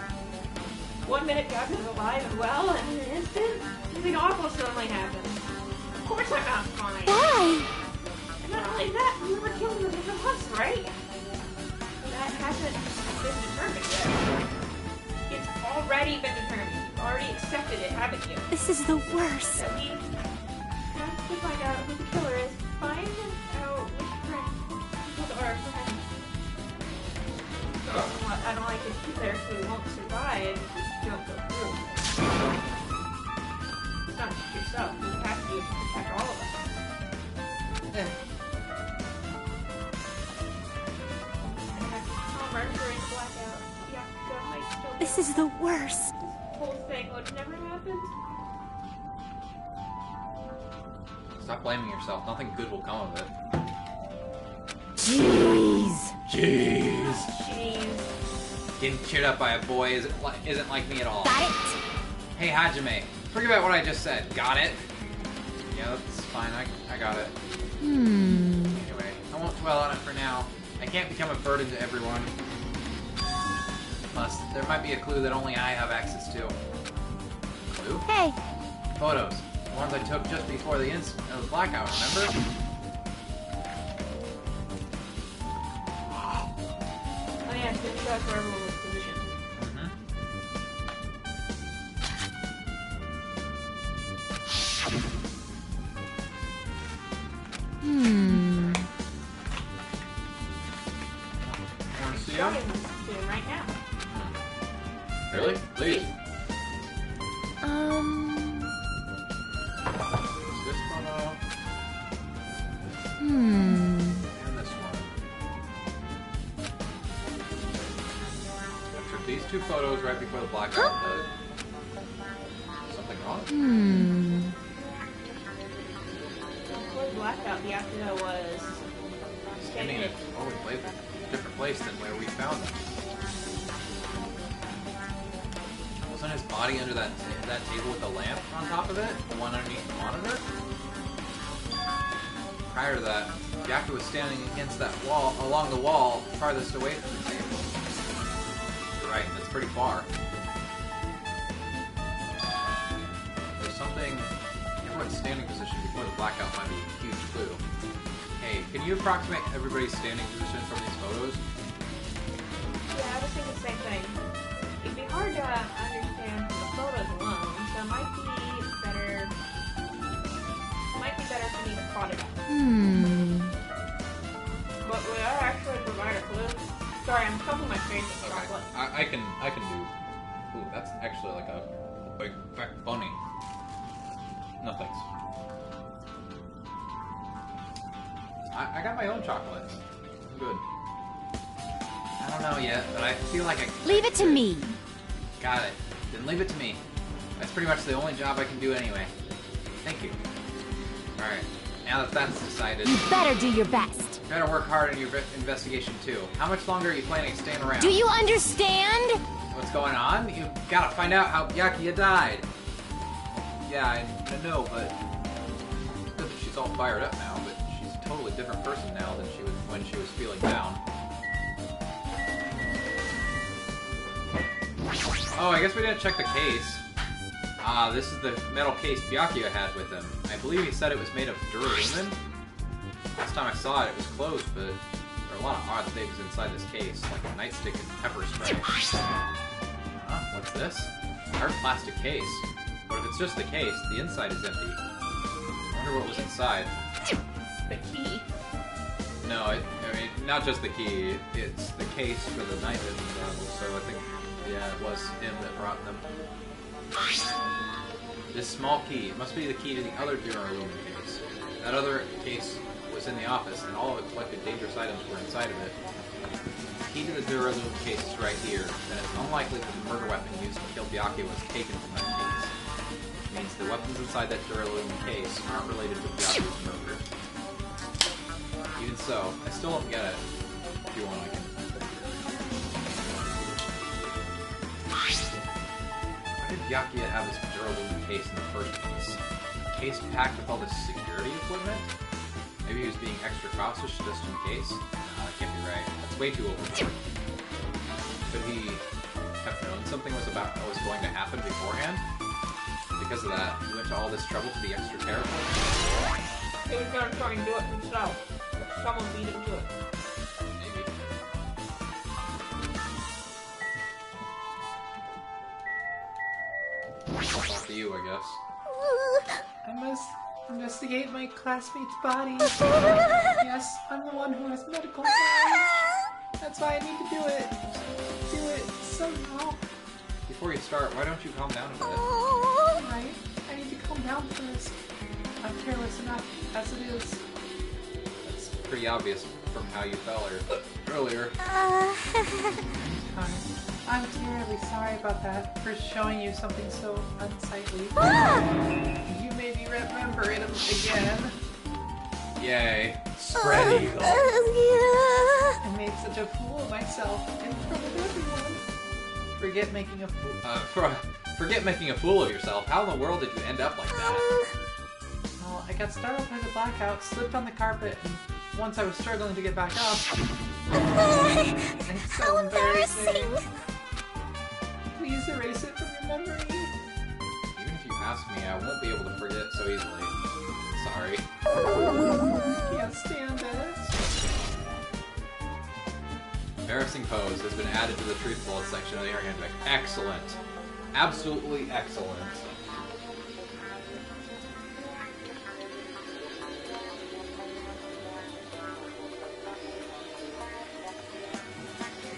1 minute God is alive and well, and in an instant, something awful suddenly happens. Of course I'm not fine. Why? And not only that, you were killed with a bus, right? That hasn't been determined yet. It's already been determined. You've already accepted it, haven't you? This is the worst. That means you have to find out who the killer is. Find out which friend killed our friend. I don't like it either, so we won't survive if you don't go through. It's not just yourself. You have to protect all of us. I have to tell Mercury in blackout. Yakuza might still be This is the worst. this whole thing would never happen. Stop blaming yourself. Nothing good will come of it. Jeez. Jeez. Getting cheered up by a boy isn't like me at all. Got it? Hey, Hajime. Forget about what I just said. Got it? Yeah, that's fine. I got it. Anyway, I won't dwell on it for now. I can't become a burden to everyone. Plus, there might be a clue that only I have access to. Clue? Hey, Photos. The ones I took just before the blackout, remember? Oh yeah, it's gonna show us where everyone was positioned. Want to see Show them? him to him right now. Really? Please. There's this photo and this one. I took these two photos right before the blackout. Something wrong? Before the blackout, the Yakuza was Standing in a totally different place than where we found them. Wasn't his body under that table with the lamp on top of it? The one underneath the monitor? Prior to that, Yaku was standing against that wall, along the wall, farthest away from the table. That's pretty far. There's something... Everyone's standing position before the blackout might be a huge clue. Hey, can you approximate everybody's standing position from these photos? Yeah, I was thinking the same thing. It'd be hard to understand from the photos alone, so it might be better... for me to plot it out. But would that actually provide a clue? Sorry, I'm stuffing my face with chocolate. I can do... Ooh, that's actually like a big fat bunny. No thanks. I got my own chocolate. I'm good. I don't know yet, but I feel like I... Leave it to me. Got it. Then leave it to me. That's pretty much the only job I can do anyway. Thank you. Alright, now that that's decided... You better do your best. You better work hard on your investigation too. How much longer are you planning to stand around? Do you understand? What's going on? You gotta find out how Byakuya died. Yeah, I know, but... She's all fired up now, but she's a totally different person now than she was when she was feeling down. Oh, I guess we didn't check the case. Ah, this is the metal case Byakuya had with him. I believe he said it was made of duralumin. Last time I saw it, it was closed, but there are a lot of odd things inside this case, like a nightstick and pepper spray. Huh? What's this? Hard plastic case. But if it's just the case, the inside is empty. I wonder what was inside. The key. No, I mean, not just the key. It's the case for the knife and so I think, yeah, it was him that brought them. This small key, it must be the key to the other duralumin case. That other case was in the office, and all of the collected dangerous items were inside of it. The key to the duralumin case is right here, and it's unlikely that the murder weapon used to kill Byakuya was taken from that case. It means the weapons inside that duralumin case aren't related to Byakuy's murder. Even so, I still don't get it. If you want, I can... Why did Byakuya have this duralumin case in the first place? A case packed with all this security equipment? Maybe he was being extra cautious just in case? No, that can't be right. That's way too overboard. Could he have known something was going to happen beforehand? Because of that, he went to all this trouble to be extra careful? He was gonna try and do it himself. Someone beat him to it. Maybe. Up to you, I guess. I must investigate my classmate's body. Yes, I'm the one who has medical knowledge. That's why I need to do it. Do it somehow. Before you start, why don't you calm down a bit? Right? I need to calm down first. I'm careless enough as it is. That's pretty obvious from how you fell earlier. I'm terribly sorry about that, for showing you something so unsightly. You made me remember it again. Yay. Spread eagle. I made such a fool of myself in front of everyone. Forget making a fool. Forget making a fool of yourself. How in the world did you end up like that? Well, I got startled by the blackout, slipped on the carpet, and once I was struggling to get back up. It's so embarrassing. Please erase it from your memory. Even if you ask me, I won't be able to forget so easily. Sorry. Can't stand it. Embarrassing pose has been added to the truth bullet section of the handbook. Excellent. Absolutely excellent.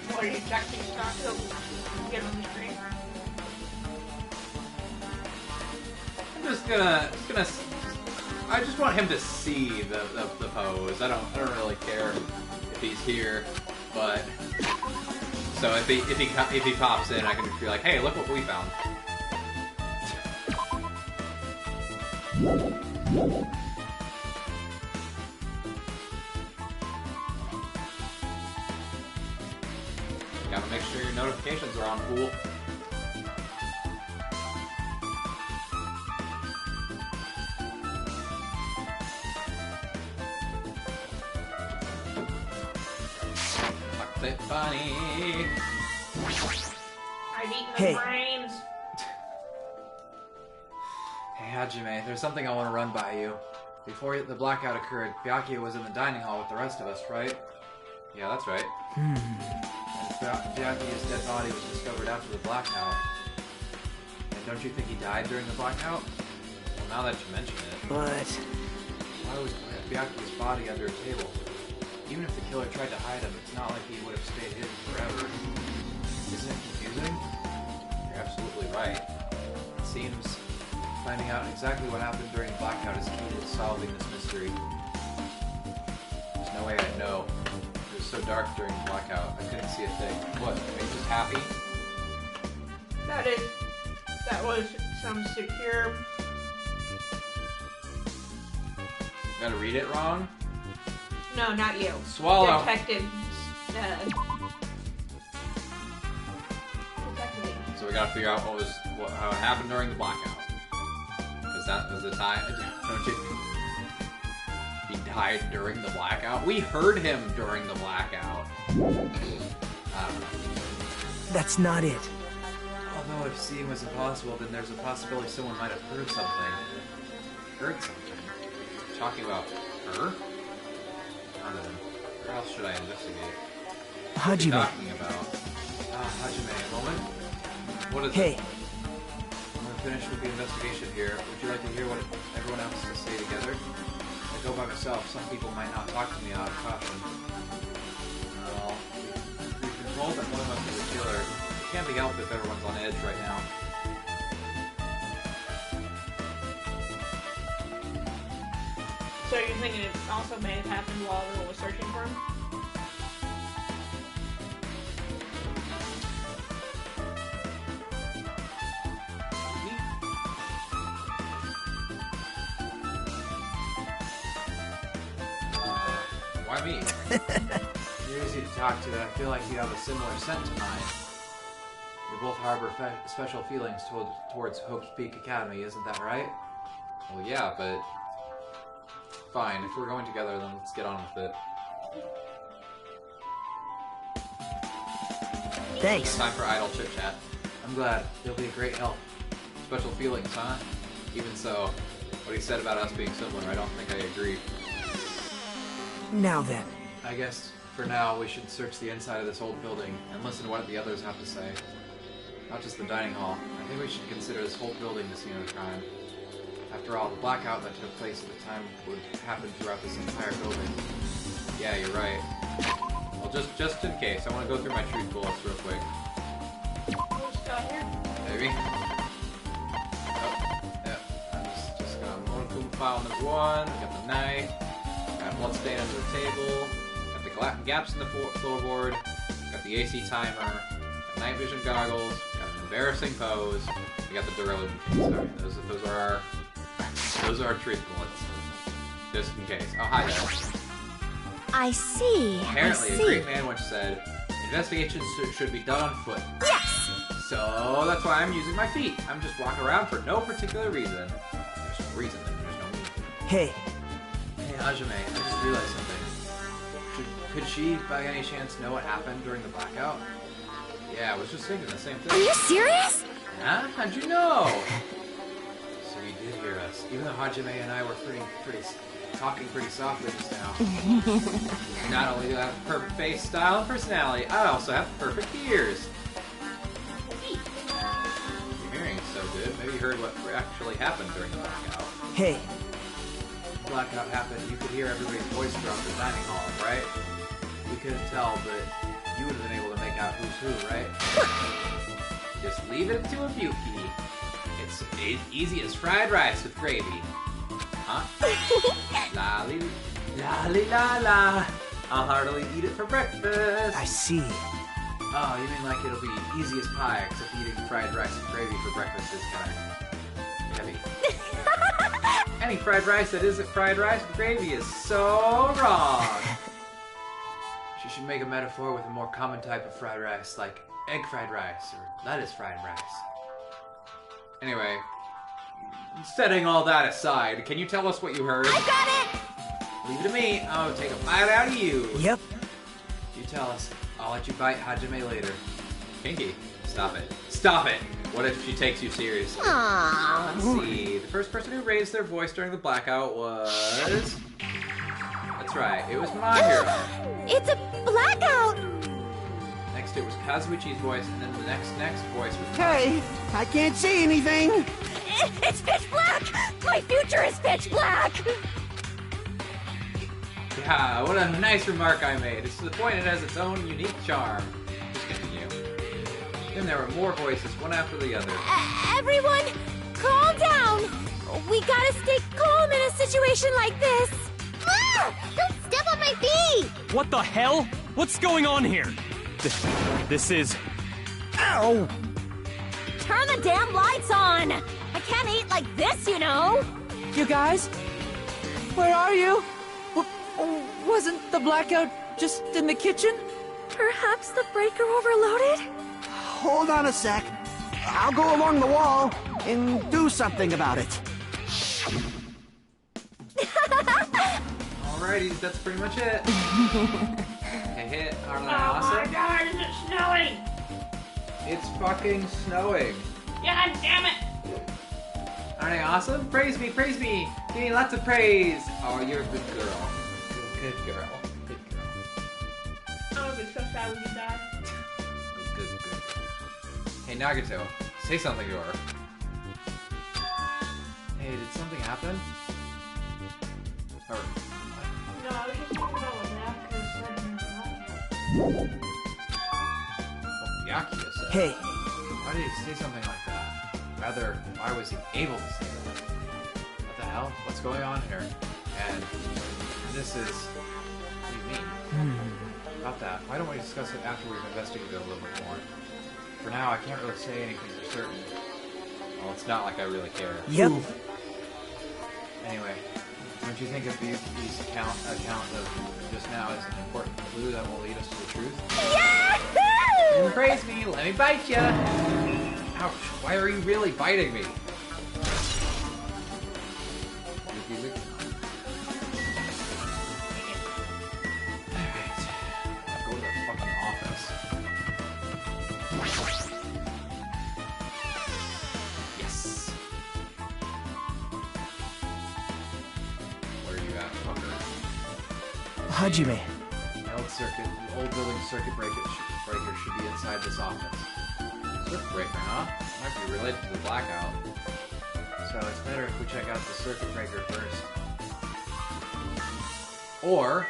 What are you checking stuff so get on the screen? I'm just gonna I just want him to see the pose. I don't really care if he's here, but so if he pops in, I can just be like, hey, look what we found. Gotta make sure your notifications are on, fool. Chocolate bunny. Hey. brains. Hey, Hajime, there's something I want to run by you. Before the blackout occurred, Byakuya was in the dining hall with the rest of us, right? Yeah, that's right. And Byakuya's dead body was discovered after the blackout. And don't you think he died during the blackout? Well, now that you mention it. But... Why was Byakuya's body under a table? Even if the killer tried to hide him, it's not like he would have stayed hidden forever. Isn't it confusing? You're absolutely right. It seems finding out exactly what happened during the blackout is key to solving this mystery. There's no way I'd know. It was so dark during the blackout, I couldn't see a thing. What, are you just happy? That was some secure... Gotta read it wrong? No, not you. Swallow. Detective. So we gotta figure out how it happened during the blackout. Because that was the time. Don't you? He died during the blackout? We heard him during the blackout. I don't know. that's not it. Although if seeing was impossible, then there's a possibility someone might have heard something. Heard something? Talking about her? I don't know. Where else should I investigate? What are you Hajime. talking about? Hajime, a moment? What is Hey. it? I'm gonna finish with the investigation here. Would you like to hear what everyone else has to say together? I go by myself. Some people might not talk to me out of caution. Well, we've been told that one of us is a killer. It can't be helped if everyone's on edge right now. So you're thinking it also may have happened while everyone was searching for him? Why me? You're easy to talk to, and I feel like you have a similar scent to mine. We both harbor special feelings towards Hope's Peak Academy, isn't that right? Well, yeah, but... Fine, if we're going together, then let's get on with it. Thanks. It's time for idle chit-chat. I'm glad. You'll be a great help. Special feelings, huh? Even so, what he said about us being similar, I don't think I agree. Now then. I guess, for now, we should search the inside of this old building and listen to what the others have to say. Not just the dining hall. I think we should consider this whole building the scene of the crime. After all, the blackout that took place at the time would happen throughout this entire building. Yeah, you're right. Well, just in case, I want to go through my truth bullets real quick. Who's got here? Maybe. Oh, yeah. I'm just gonna Monokuma file number 1. We got the knife. Got blood stain under the table. Got the gaps in the floorboard. Got the AC timer. Got night vision goggles. Got an embarrassing pose. We got the Duraludin case. Sorry, those are our truth bullets. Just in case. Oh, hi there. I see. Apparently, a great man once said, investigations should be done on foot. Yes! So that's why I'm using my feet. I'm just walking around for no particular reason. There's no reason, then there's no meaning. Hey. Hey, Hajime, I just realized something. Could she, by any chance, know what happened during the blackout? Yeah, I was just thinking the same thing. Are you serious? Huh? How'd you know? So you did hear us. Even though Hajime and I were talking pretty softly just now. Not only do I have the perfect face, style, and personality, I also have the perfect ears. Your hearing is so good. Maybe you heard what actually happened during the blackout. Hey. Blackout happened, you could hear everybody's voice throughout the dining hall, right? We couldn't tell, but you would have been able to make out who's who, right? Just leave it to a beauty. It's easy as fried rice with gravy. Huh? La. I'll heartily eat it for breakfast. I see. Oh, you mean like it'll be easy as pie, except eating fried rice with gravy for breakfast is kind of heavy. Any fried rice that isn't fried rice with gravy is so wrong. She should make a metaphor with a more common type of fried rice, like egg fried rice or lettuce fried rice. Anyway, setting all that aside, can you tell us what you heard? I got it! Leave it to me. I'll take a bite out of you. Yep. You tell us. I'll let you bite Hajime later. Kinky. Stop it. Stop it! What if she takes you seriously? Aww. Let's see. The first person who raised their voice during the blackout was... That's right, it was my hero. It's a blackout! Next it was Kazuichi's voice, and then the next voice was mine. Hey, I can't see anything. It's pitch black! My future is pitch black! Yeah, what a nice remark I made. It's to the point it has its own unique charm. Just continue. Then there were more voices, one after the other. Everyone, calm down! We gotta stay calm in a situation like this. Ah! Don't step on my feet! What the hell? What's going on here? This is... Ow! Turn the damn lights on! I can't eat like this, you know! You guys? Where are you? Wasn't the blackout just in the kitchen? Perhaps the breaker overloaded? Hold on a sec. I'll go along the wall and do something about it. Alrighty, that's pretty much it. Hit Oh Arlen my Awesome. god, is it snowing? It's fucking snowing. God damn it! Aren't I awesome? Praise me, praise me! Give me lots of praise! Oh, you're a good girl. Good girl. Good girl. I'm gonna be so sad when you die. Good. Hey, Nagato, say something to her. Hey, did something happen? Or... No, I was just thinking about what Yakuza said in his life. Yakuza said. Hey, Why did he say something like that? Rather, why was he able to say that? What the hell? What's going on here? And this is... What do you mean? About that. Why don't we discuss it after we've investigated it a little bit more? For now, I can't really say anything for certain. Well, it's not like I really care. yep. Anyway, don't you think if these account of just now is an important clue that will lead us to the truth? Yahoo! Praise me, let me bite ya! Ouch, why are you really biting me? Alright, I'll go to the fucking office. Yes! Where are you at, fucker? Hajime. The old building circuit breaker should be inside this office. Circuit breaker, huh? Might be related to the blackout. So it's better if we check out the circuit breaker first. Or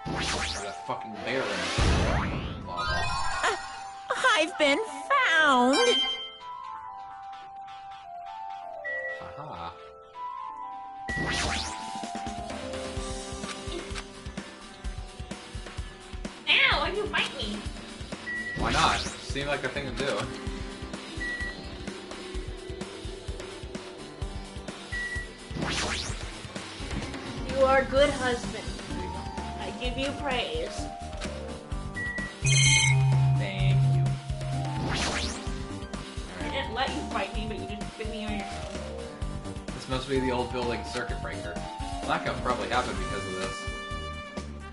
that fucking bear in it. Blah, blah. I've been found! Haha. Ow, why'd you bite me? Why not? Seemed like a thing to do. You are a good husband. I give you praise. Thank you. I didn't let you fight me, but you just bit me on your toe. This must be the old building circuit breaker. Blackout probably happened because of this.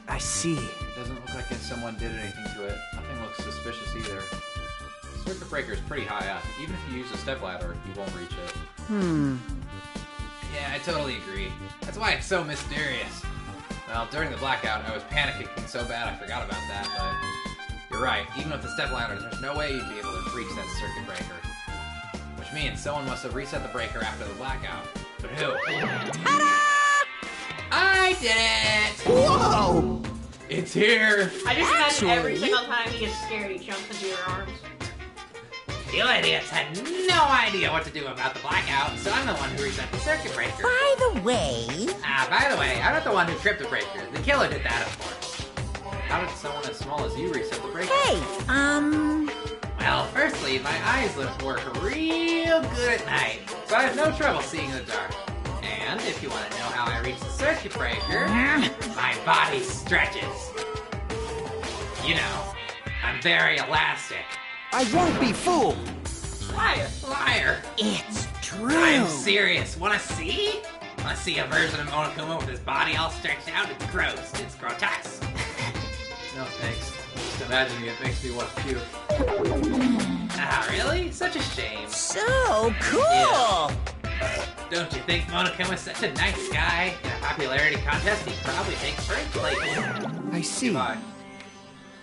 I see. It doesn't look like someone did anything to it. Nothing looks suspicious either. The circuit breaker is pretty high up. Even if you use a stepladder, you won't reach it. Yeah, I totally agree. That's why it's so mysterious. Well, during the blackout, I was panicking so bad I forgot about that, but you're right. Even with the stepladder, there's no way you'd be able to reach that circuit breaker. Which means someone must have reset the breaker after the blackout. But who? Ta-da! I did it! Whoa! It's here! I just imagine every single time he gets scared, he jumps into your arms. You idiots had no idea what to do about the blackout, so I'm the one who reset the circuit breaker. By the way... By the way, I'm not the one who tripped the breaker. The killer did that, of course. How did someone as small as you reset the breaker? Hey, Well, firstly, my eyes work real good at night, so I have no trouble seeing in the dark. And if you want to know how I reach the circuit breaker, my body stretches. You know, I'm very elastic. I won't be fooled. Liar. it's true. I'm serious. Wanna see? Wanna see a version of Monokuma with his body all stretched out? It's gross. It's grotesque. No thanks. Just imagining it makes me want to puke. Ah, really? Such a shame. So cool! Yeah. Don't you think Monokuma is such a nice guy? In a popularity contest, he'd probably take first place. I see. Goodbye.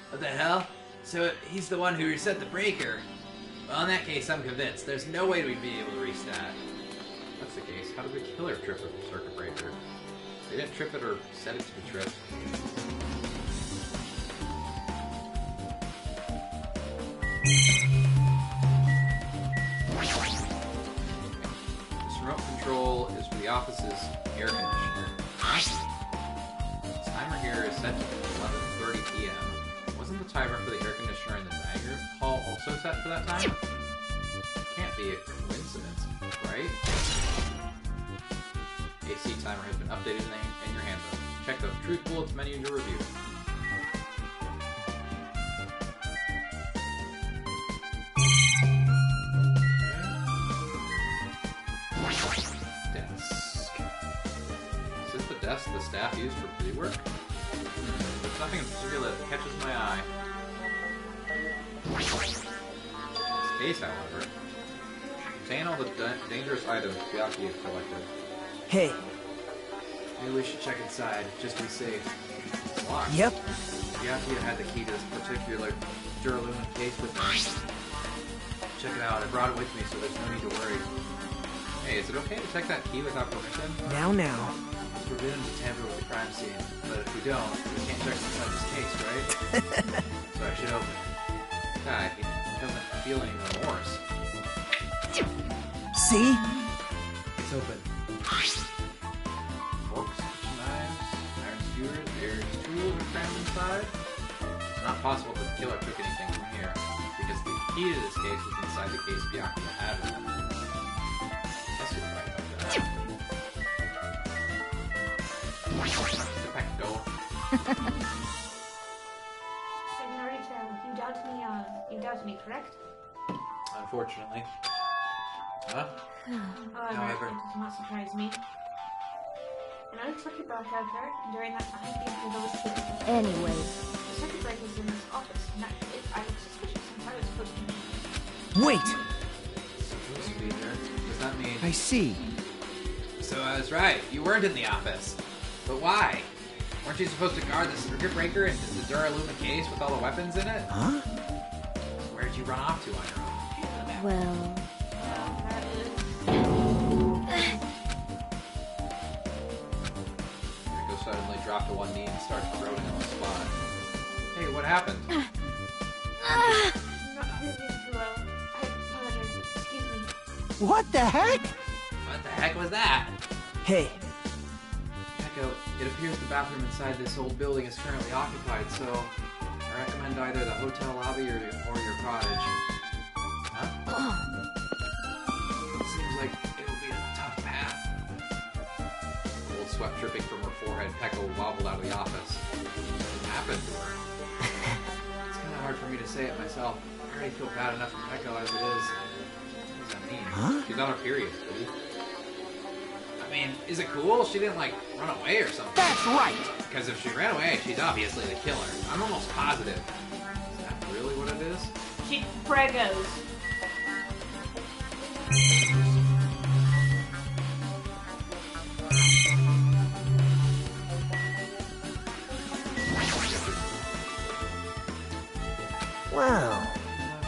What the hell? So he's the one who reset the breaker. Well, in that case, I'm convinced. There's no way we'd be able to reach that. If that's the case, how did the killer trip the circuit breaker? They didn't trip it or set it to be tripped. This remote control is for the office's air conditioner. The timer here is set to 11:30 p.m. Wasn't the timer for the air conditioner in the dining hall also set for that time? Can't be a coincidence, right? AC timer has been updated in your handbook. Check the Truth Bullets menu to review. Desk. Is this the desk the staff used for pre-work? There's nothing in particular that catches my eye. This case, however, contain all the dangerous items Byakuya has collected. Hey. Maybe we should check inside, just to be safe. It's locked. Yep. Byakuya had the key to this particular duralumin case with him. Check it out. I brought it with me, so there's no need to worry. Hey, is it okay to take that key without permission? Now. It's forbidden to tamper with the crime scene, but if we don't, we can't check inside this case, right? So I should open it. God, he doesn't feel any remorse. See? It's open. Forks, kitchen knives, iron skewers, various tools are crammed inside. It's not possible that the killer took anything from here, because the key to this case was inside the case Byakuya had with him. Guess you're right about that. Sit back, go. Senorita, you doubt me, correct? Unfortunately. Huh? However, However. it does not surprise me. An unexpected blackout occurred, and during that time, Byakuya was killed. Anyway, The circuit breaker was in this office, and I was suspicious since I was supposed to be. Wait! Supposed to be there. Does that mean... I see. So I was right. You weren't in the office. But why? Weren't you supposed to guard the circuit breaker and the duralumin case with all the weapons in it? Huh? Where'd you run off to on your own? well, That is... Rico suddenly dropped to one knee and started groaning on the spot. Hey, what happened? I'm not feeling too well. I apologize. Excuse me. What the heck? What the heck was that? Hey. Echo, it appears the bathroom inside this old building is currently occupied, so I recommend either the hotel lobby or your cottage. Huh? It seems like it will be a tough path. Cold sweat dripping from her forehead, Pekka wobbled out of the office. What happened to her? It's kind of hard for me to say it myself. I already feel bad enough for Echo as it is. What does that mean? Huh? She's on her period, dude. I mean, is it cool? She didn't, like, run away or something. That's right! Because if she ran away, she's obviously the killer. I'm almost positive. Is that really what it is? She pregos. Wow.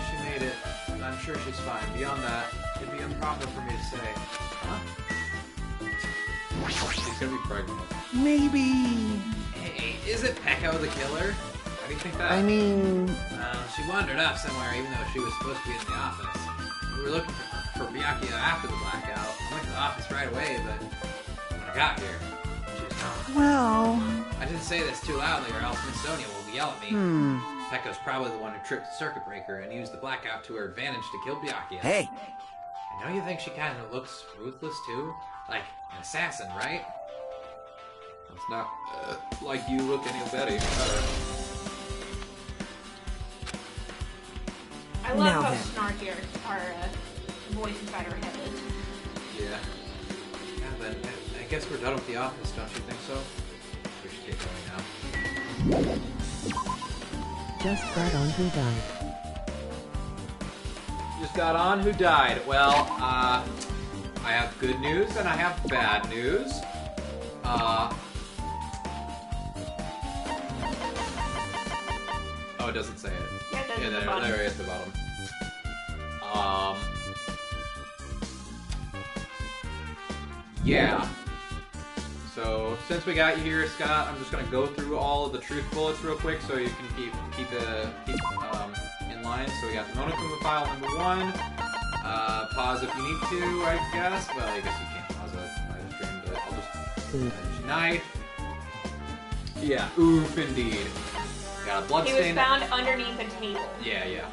She made it. I'm sure she's fine. Beyond that, it'd be improper for me to say. Huh? She's gonna be pregnant. Maybe... Hey, is it Pecco the killer? How do you think that? I mean... She wandered off somewhere even though she was supposed to be in the office. We were looking for Byakuya after the blackout. I went to the office right away, but when I got here, she was gone. Well... I didn't say this too loudly or else Miss Sonia will yell at me. Pecco's probably the one who tripped the circuit breaker and used the blackout to her advantage to kill Byakuya. Hey! I know you think she kind of looks ruthless too? Like an assassin, right? It's not like you look any better. I love Now how then. snarky our voice inside our head is. Yeah. Yeah, then I guess we're done with the office, don't you think so? We should get going now. Just got on who died. Just got on who died. Well, I have good news and I have bad news. Oh, it doesn't say it. Yeah, it does at the there, bottom. there it is at the bottom. Yeah. So since we got you here, Scott, I'm just gonna go through all of the truth bullets real quick, so you can keep in line. So we got the Monokuma file number 1. Pause if you need to, I guess. Well, I guess you can't pause it by the stream, but I'll just knife. Yeah, oof indeed. Got a bloodstain. He was found underneath a table. Yeah.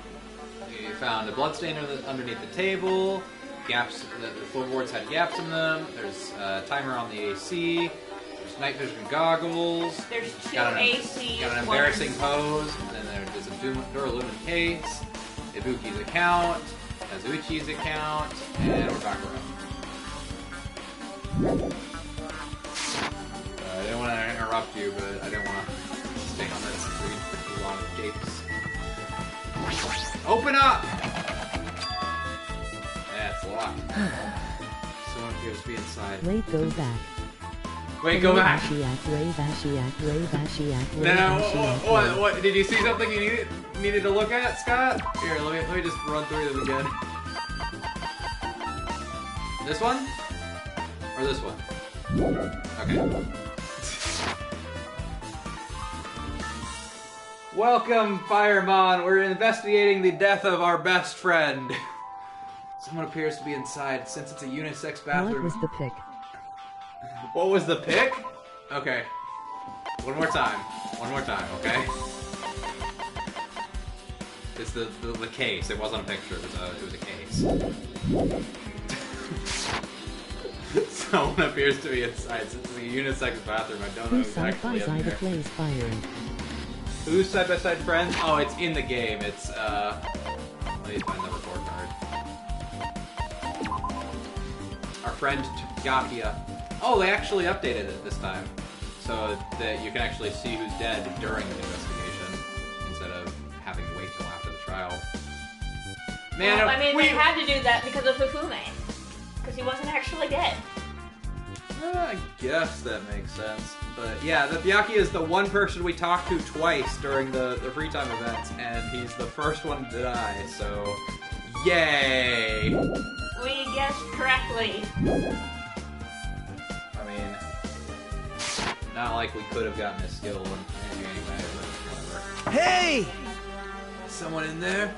We found a bloodstain underneath the table. Gaps. The floorboards had gaps in them. There's a timer on the AC. There's night vision goggles. There's 2 got an ACs. embarrassing pose. And then there's a Duralumin case. Ibuki's account. Kazuichi's account. And we're back around. I didn't want to interrupt you, but I didn't want to stay on that screen for too long. Gapes. Open up! That's locked. Someone appears to be inside. Wait, go back. Wait, go back! Ray Vashiak. No, what? Did you see something you needed to look at, Scott? Here, let me just run through them again. This one? Or this one? Okay. Welcome, Fireman. We're investigating the death of our best friend. Someone appears to be inside. Since it's a unisex bathroom. What was the pick? What was the pick? Okay. One more time, okay? It's the case. It wasn't a picture. It was a case. Someone appears to be inside. Since it's a unisex bathroom, I don't know Who's exactly. side by side plays firing? Who's side by side friends? Oh, it's in the game. It's let me find the report card. Our friend Yakia. Oh, they actually updated it this time, so that you can actually see who's dead during the investigation instead of having to wait till after the trial. Man, well, I mean, they had to do that because of Fufume, because he wasn't actually dead. I guess that makes sense. But yeah, the Yakia is the one person we talked to twice during the free time events, and he's the first one to die, so yay! We guessed correctly. I mean, not like we could have gotten a skill anyway, but whatever. Hey! Someone in there?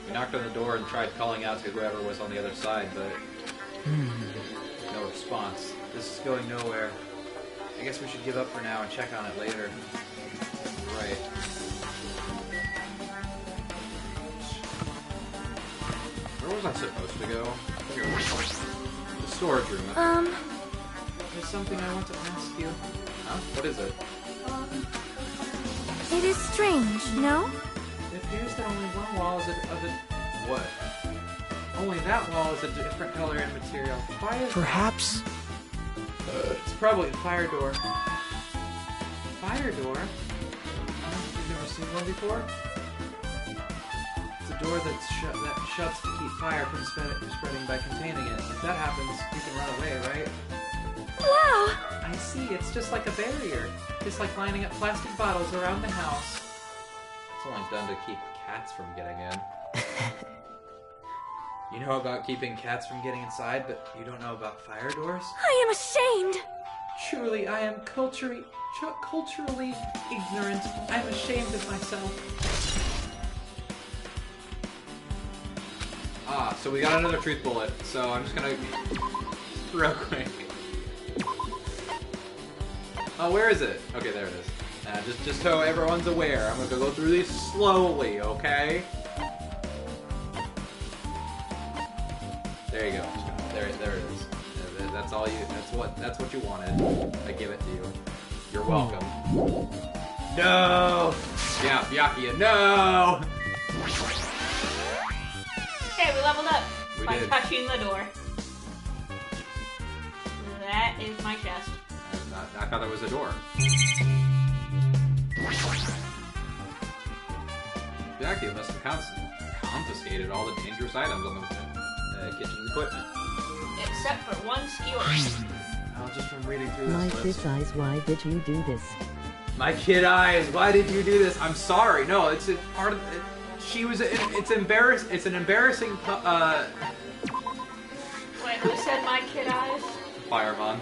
We knocked on the door and tried calling out to whoever was on the other side, but no response. This is going nowhere. I guess we should give up for now and check on it later. Right. Where was I supposed to go? Here. The storage room. There's something I want to ask you. Huh? What is it? It is strange, no? It appears that only one wall is what? Only that wall is a different color and material. Why is Perhaps. It's probably a fire door. Fire door? You've never seen one before? It's a door that shuts to keep fire from spreading by containing it. If that happens, you can run away, right? Wow! I see. It's just like a barrier. Just like lining up plastic bottles around the house. It's only done to keep cats from getting in. You know about keeping cats from getting inside, but you don't know about fire doors? I am ashamed! Truly, I am culturally ignorant. I'm ashamed of myself. Ah, so we got another truth bullet, so I'm just gonna... real quick. Oh, where is it? Okay, there it is. Just so everyone's aware, I'm gonna go through these slowly, okay? There you go. There it is. That's all you. That's what you wanted. I give it to you. You're welcome. No. Yeah, Byakuya. No. Okay, we leveled up by did. touching the door. That is my chest. I thought that was a door. Jackie must have confiscated all the dangerous items on the kitchen equipment. Except for one skewer. Oh, just from reading through My this kid list. eyes, why did you do this? My kid eyes, why did you do this? I'm sorry. No, it's a part of it. She was. It's embarrassing. It's an embarrassing. Wait, who said my kid eyes? Fireman.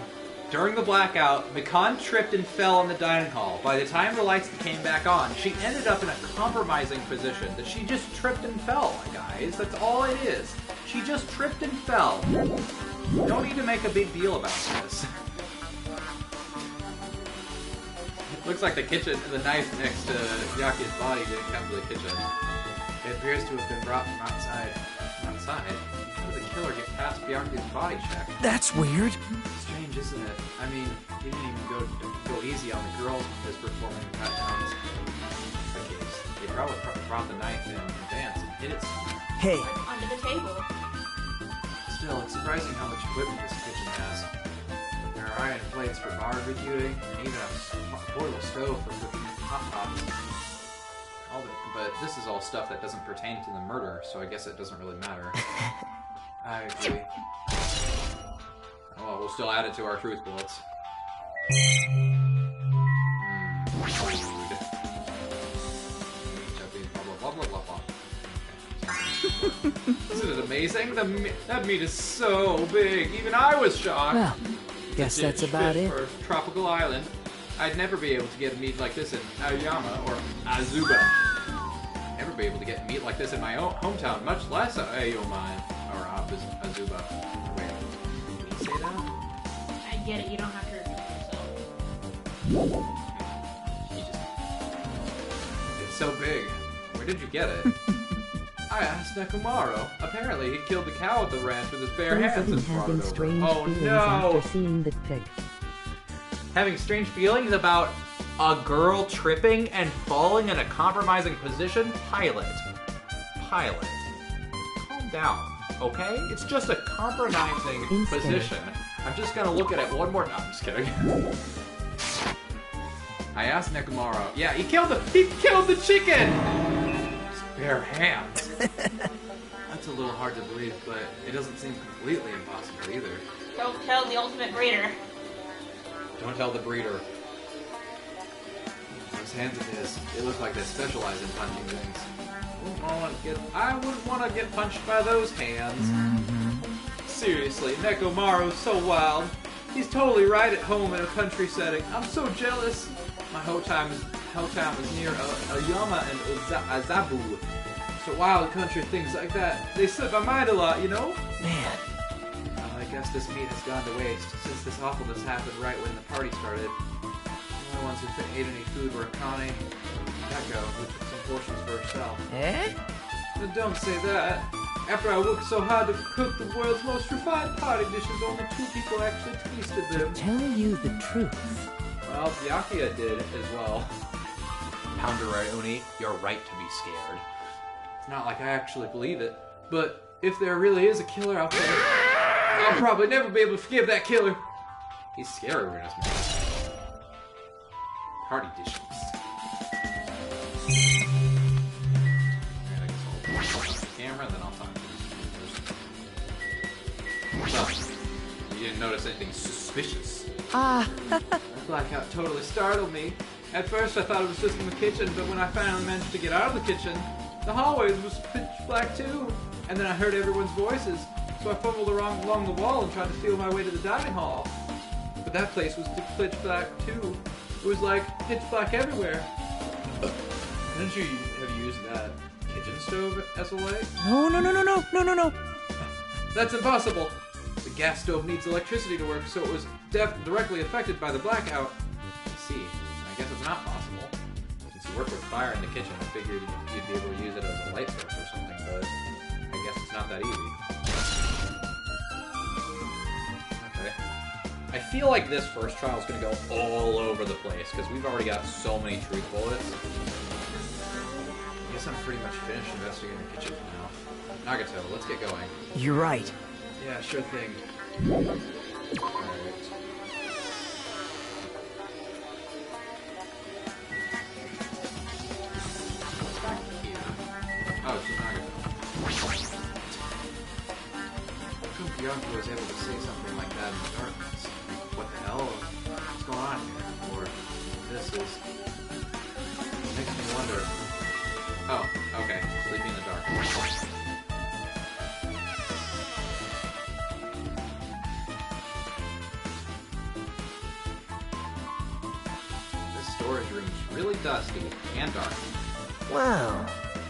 During the blackout, Mikan tripped and fell in the dining hall. By the time the lights came back on, she ended up in a compromising position. That she just tripped and fell, guys. That's all it is. She just tripped and fell. Don't need to make a big deal about this. Looks like the kitchen, the knife next to Yaki's body didn't come to the kitchen. It appears to have been brought from outside. From outside? How did the killer get past Byaku's body check? That's weird. Strange, isn't it? I mean, he didn't even go easy on the girls with his performing cut-downs. They probably brought the knife in advance and hid it somewhere. Hey, Under the table. Still, it's surprising how much equipment this kitchen has. There are iron plates for barbecuing, and even a portable stove for cooking hot pots. But this is all stuff that doesn't pertain to the murder, so I guess it doesn't really matter. I agree. Well, we'll still add it to our truth bullets. Blah, blah, blah, blah. Isn't it amazing? That meat is so big. Even I was shocked. well, guess that's about it. For a tropical island, I'd never be able to get meat like this in Aoyama or Azuba. Never be able to get meat like this in my own hometown, much less Aoyama or Azuba. Wait, did he say that? I get it, you don't have to repeat yourself. It's so big. Where did you get it? I asked Nekomaru. Apparently, he killed the cow at the ranch with his bare hands and brought having it over. strange Oh feelings no! after seeing the pic. Having strange feelings about a girl tripping and falling in a compromising position? Pilot. Calm down, okay? It's just a compromising position. I'm just gonna look at it one more time. I'm just kidding. I asked Nekomaru. Yeah, he killed the chicken! His bare hands. That's a little hard to believe, but it doesn't seem completely impossible either. Don't tell the ultimate breeder. Don't tell the breeder. Those hands of his, they look like they specialize in punching things. I wouldn't want to get punched by those hands. Seriously, Nekomaru's so wild. He's totally right at home in a country setting. I'm so jealous. My hometown is near Aoyama and Azabu. So wild country things like that, they slip my mind a lot, you know? Man, Well, I guess this meat has gone to waste since this awfulness happened right when the party started. The only ones who ate any food were Akane and Neko, who took some portions for herself. eh? But don't say that. After I worked so hard to cook the world's most refined party dishes, only 2 people actually tasted them. Tell you the truth. Well, Byakuya did as well. Pounder Oni, you're right to be scared. It's not like I actually believe it, but if there really is a killer out there, I'll probably never be able to forgive that killer. He's scary when it's me. Party dishes. Alright, I guess I'll talk to the camera and then I'll talk to this person. So, you didn't notice anything suspicious? The blackout totally startled me. At first I thought it was just in the kitchen, but when I finally managed to get out of the kitchen, the hallways was pitch black too. And then I heard everyone's voices, so I fumbled along the wall and tried to feel my way to the dining hall. But that place was pitch black too. It was like pitch black everywhere. Didn't you have used that kitchen stove as a light? No. That's impossible. The gas stove needs electricity to work, so it was directly affected by the blackout. I see. I guess it's not possible. Since you work with fire in the kitchen, I figured you'd be able to use it as a light source or something, but I guess it's not that easy. Okay. I feel like this first trial is going to go all over the place, because we've already got so many truth bullets. I guess I'm pretty much finished investigating the kitchen for now. Nagato, let's get going. You're right. Yeah, sure thing. Alright. Back here. drunk who was able to say something like that in the darkness. What the hell? What's going on here? Or this is... makes me wonder. Oh, okay. Sleeping in the dark. This storage room is really dusty and dark. Well,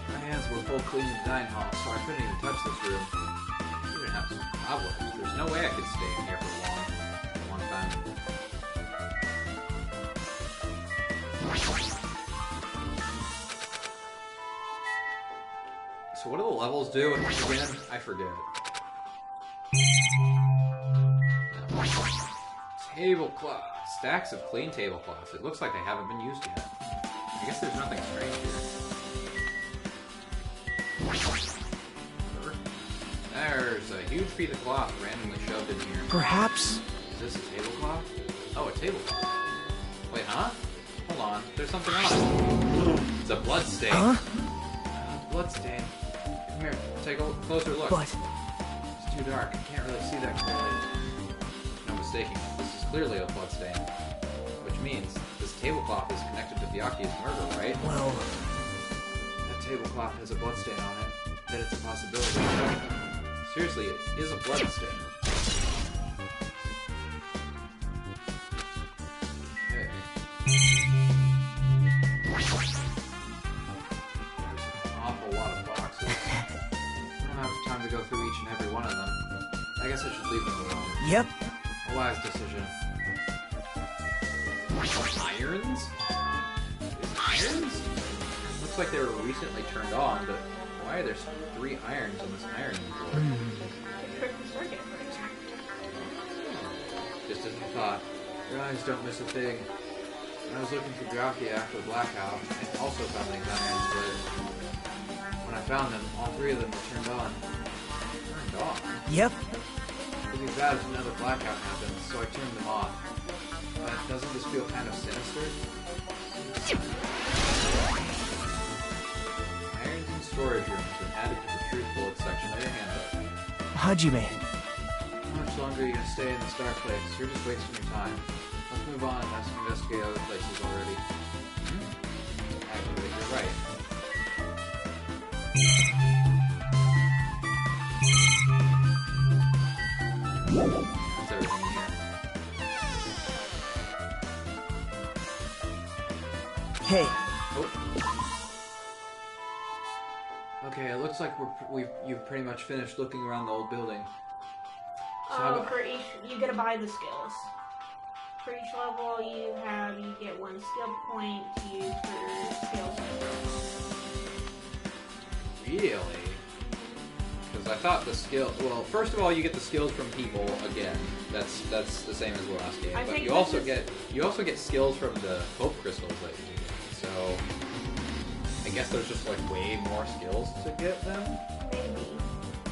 My hands were full cleaning the dining hall, so I couldn't even touch this room. Even have some cobwebs. There's no way I could stay in here for a long time. So what do the levels do again? I forget. Tablecloth. Stacks of clean tablecloths. It looks like they haven't been used yet. I guess there's nothing strange here. There's a huge piece of cloth randomly shoved in here. perhaps. Is this a tablecloth? Oh, a tablecloth. Wait, huh? Hold on. There's something on it. It's a blood stain. Huh? Blood stain. Come here. Take a closer look. But It's too dark. I can't really see that clearly. No mistaking. This is clearly a blood stain. Which means this tablecloth is connected to Byakuya's murder, right? well, That tablecloth has a blood stain on it. Then it's a possibility. Seriously, it is a blood stain. Okay. There's an awful lot of boxes. I don't have time to go through each and every one of them. I guess I should leave them alone. yep. A wise decision. Irons? Is irons? Looks like they were recently turned on, but why are there 3 irons on this ironing board? Trick the circuit, for example. Just as I thought. Your eyes don't miss a thing. When I was looking for Byakuya after the blackout, I also found these irons, but when I found them, all 3 of them were turned on. Turned on? Yep. It would be bad if another blackout happens, so I turned them off. But doesn't this feel kind of sinister? Irons in storage rooms have been added to the truth bullet section of your handbook. Hajime. How much longer are you gonna stay in this dark place? You're just wasting your time. Let's move on and let's investigate other places already. Actually, you're right. That's everything in here. Hey, Oh. Okay, it looks like you've pretty much finished looking around the old building. So how Oh, about- for each, you gotta buy the skills. For each level, you get 1 skill point to use for skills. Really? Because I thought the skill. Well, first of all, you get the skills from people again. That's the same as the last game. I But think you also get skills from the hope crystals that you get. So I guess there's just like way more skills to get them. Maybe.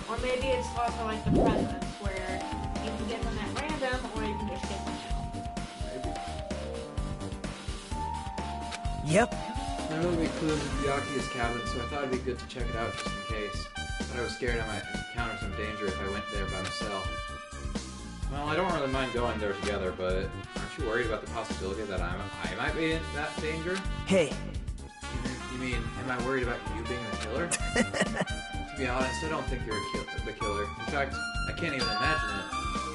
Or maybe it's also like the presents, where you can get them at random, or you can just get them now. Maybe. yep. There will be clues in Byakuya's cabin, so I thought it'd be good to check it out just in case. But I was scared I might encounter some danger if I went there by myself. Well, I don't really mind going there together, but aren't you worried about the possibility that I might be in that danger? Hey, You mean, am I worried about you being the killer? To be honest, I don't think you're the killer. In fact, I can't even imagine it.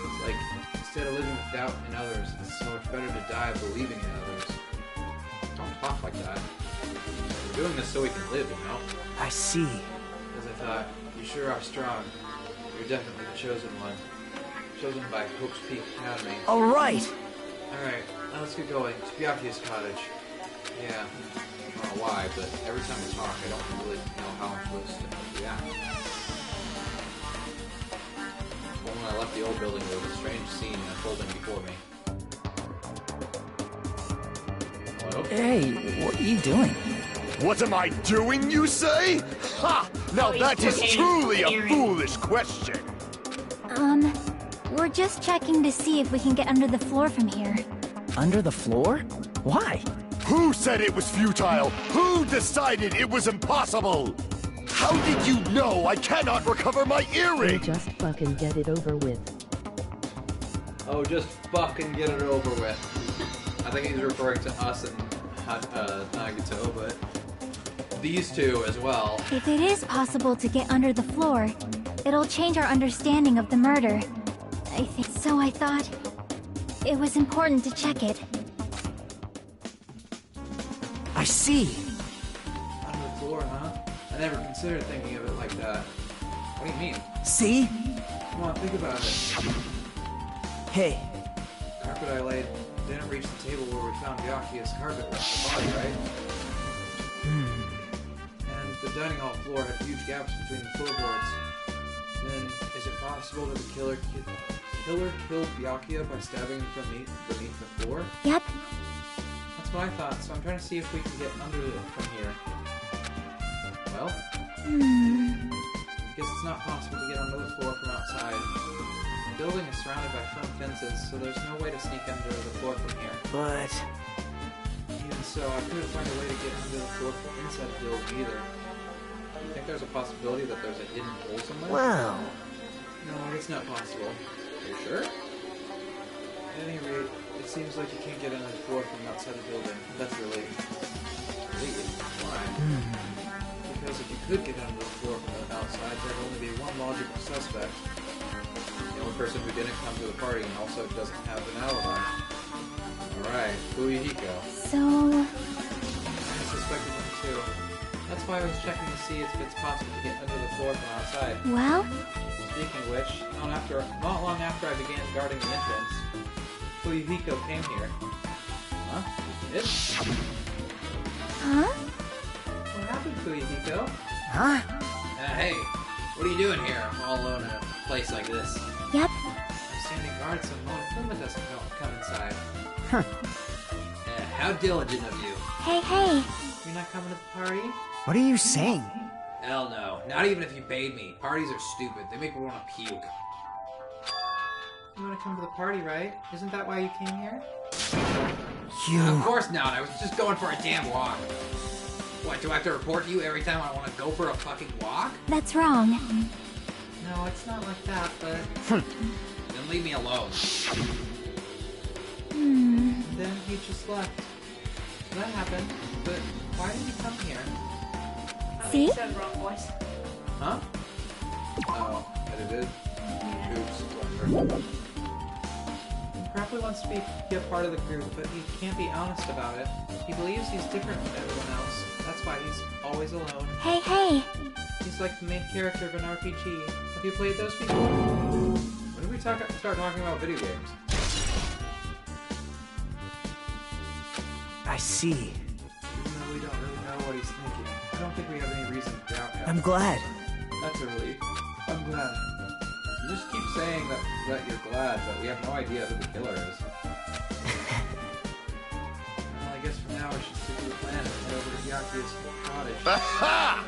It's like, instead of living with doubt in others, it's so much better to die believing in others. Don't talk like that. We're doing this so we can live, you know? I see. As I thought, you sure are strong. You're definitely the chosen one. Chosen by Hope's Peak Academy. All right. Alright, now let's get going. To Byakuya's cottage. Yeah, I don't know why, but every time we talk, I don't really know how I'm supposed to react. Well, when I left the old building, there was a strange scene unfolding before me. Hello? Hey, what are you doing? What am I doing, you say? Ha! Now he's that is looking truly a scary. foolish question. We're just checking to see if we can get under the floor from here. Under the floor? Why? Who said it was futile? Who decided it was impossible? How did you know I cannot recover my earring? Just fucking get it over with. Oh, just fucking get it over with. I think he's referring to us and Nagato, but these two as well. If it is possible to get under the floor, it'll change our understanding of the murder. I think so. I thought it was important to check it. I see. Under the floor, huh? I never considered thinking of it like that. What do you mean? See? Come on, think about it. Hey, Carpet I laid didn't reach the table where we found Byakuya's carpet with the body, right? And the dining hall floor had huge gaps between the floorboards. Then, is it possible that the killer killed Byakuya by stabbing him from beneath the floor? Yep. That's what I thought, so I'm trying to see if we can get under it from here. Well, I guess it's not possible to get under the floor from outside. The building is surrounded by foam fences, so there's no way to sneak under the floor from here. but... Even so, I couldn't find a way to get under the floor from inside the building either. Do you think there's a possibility that there's a hidden hole somewhere? Well... No, it's not possible. Are you sure? At any rate, it seems like you can't get under the floor from outside the building. That's relief. Relief? Why? Because if you could get under the floor from the outside, there'd only be one logical suspect. The only person who didn't come to the party and also doesn't have an alibi. Alright, Fuyuhiko. So... I suspected him too. That's why I was checking to see if it's possible to get under the floor from outside. well? Speaking of which, not long after I began guarding the entrance, Fuyuhiko came here. Huh? It? Huh? What happened, Fuyuhiko? Huh? Hey, what are you doing here all alone in a place like this? Yep. I'm standing guard so Monokuma doesn't come inside. How diligent of you. Hey, hey. You're not coming to the party? What are you saying? Hell no. Not even if you paid me. Parties are stupid. They make me want to puke. You want to come to the party, right? Isn't that why you came here? Of course not. I was just going for a damn walk. What, do I have to report to you every time I want to go for a fucking walk? That's wrong. No, it's not like that, but... Then leave me alone. And then he just left. That happened, but why did he come here? See? You said wrong voice. Huh? Oh, edited. Oops. He probably wants to be a part of the group, but he can't be honest about it. He believes he's different from everyone else. That's why he's always alone. Hey, hey. He's like the main character of an RPG. Have you played those before? When did we start talking about video games? I see. Even though we don't really know what he's thinking, I don't think we have any reason to doubt him. I'm glad. That's a relief. I'm glad. You just keep saying that you're glad, but we have no idea who the killer is. Well, I guess for now we should stick to the plan and head over to Byakuya's cottage.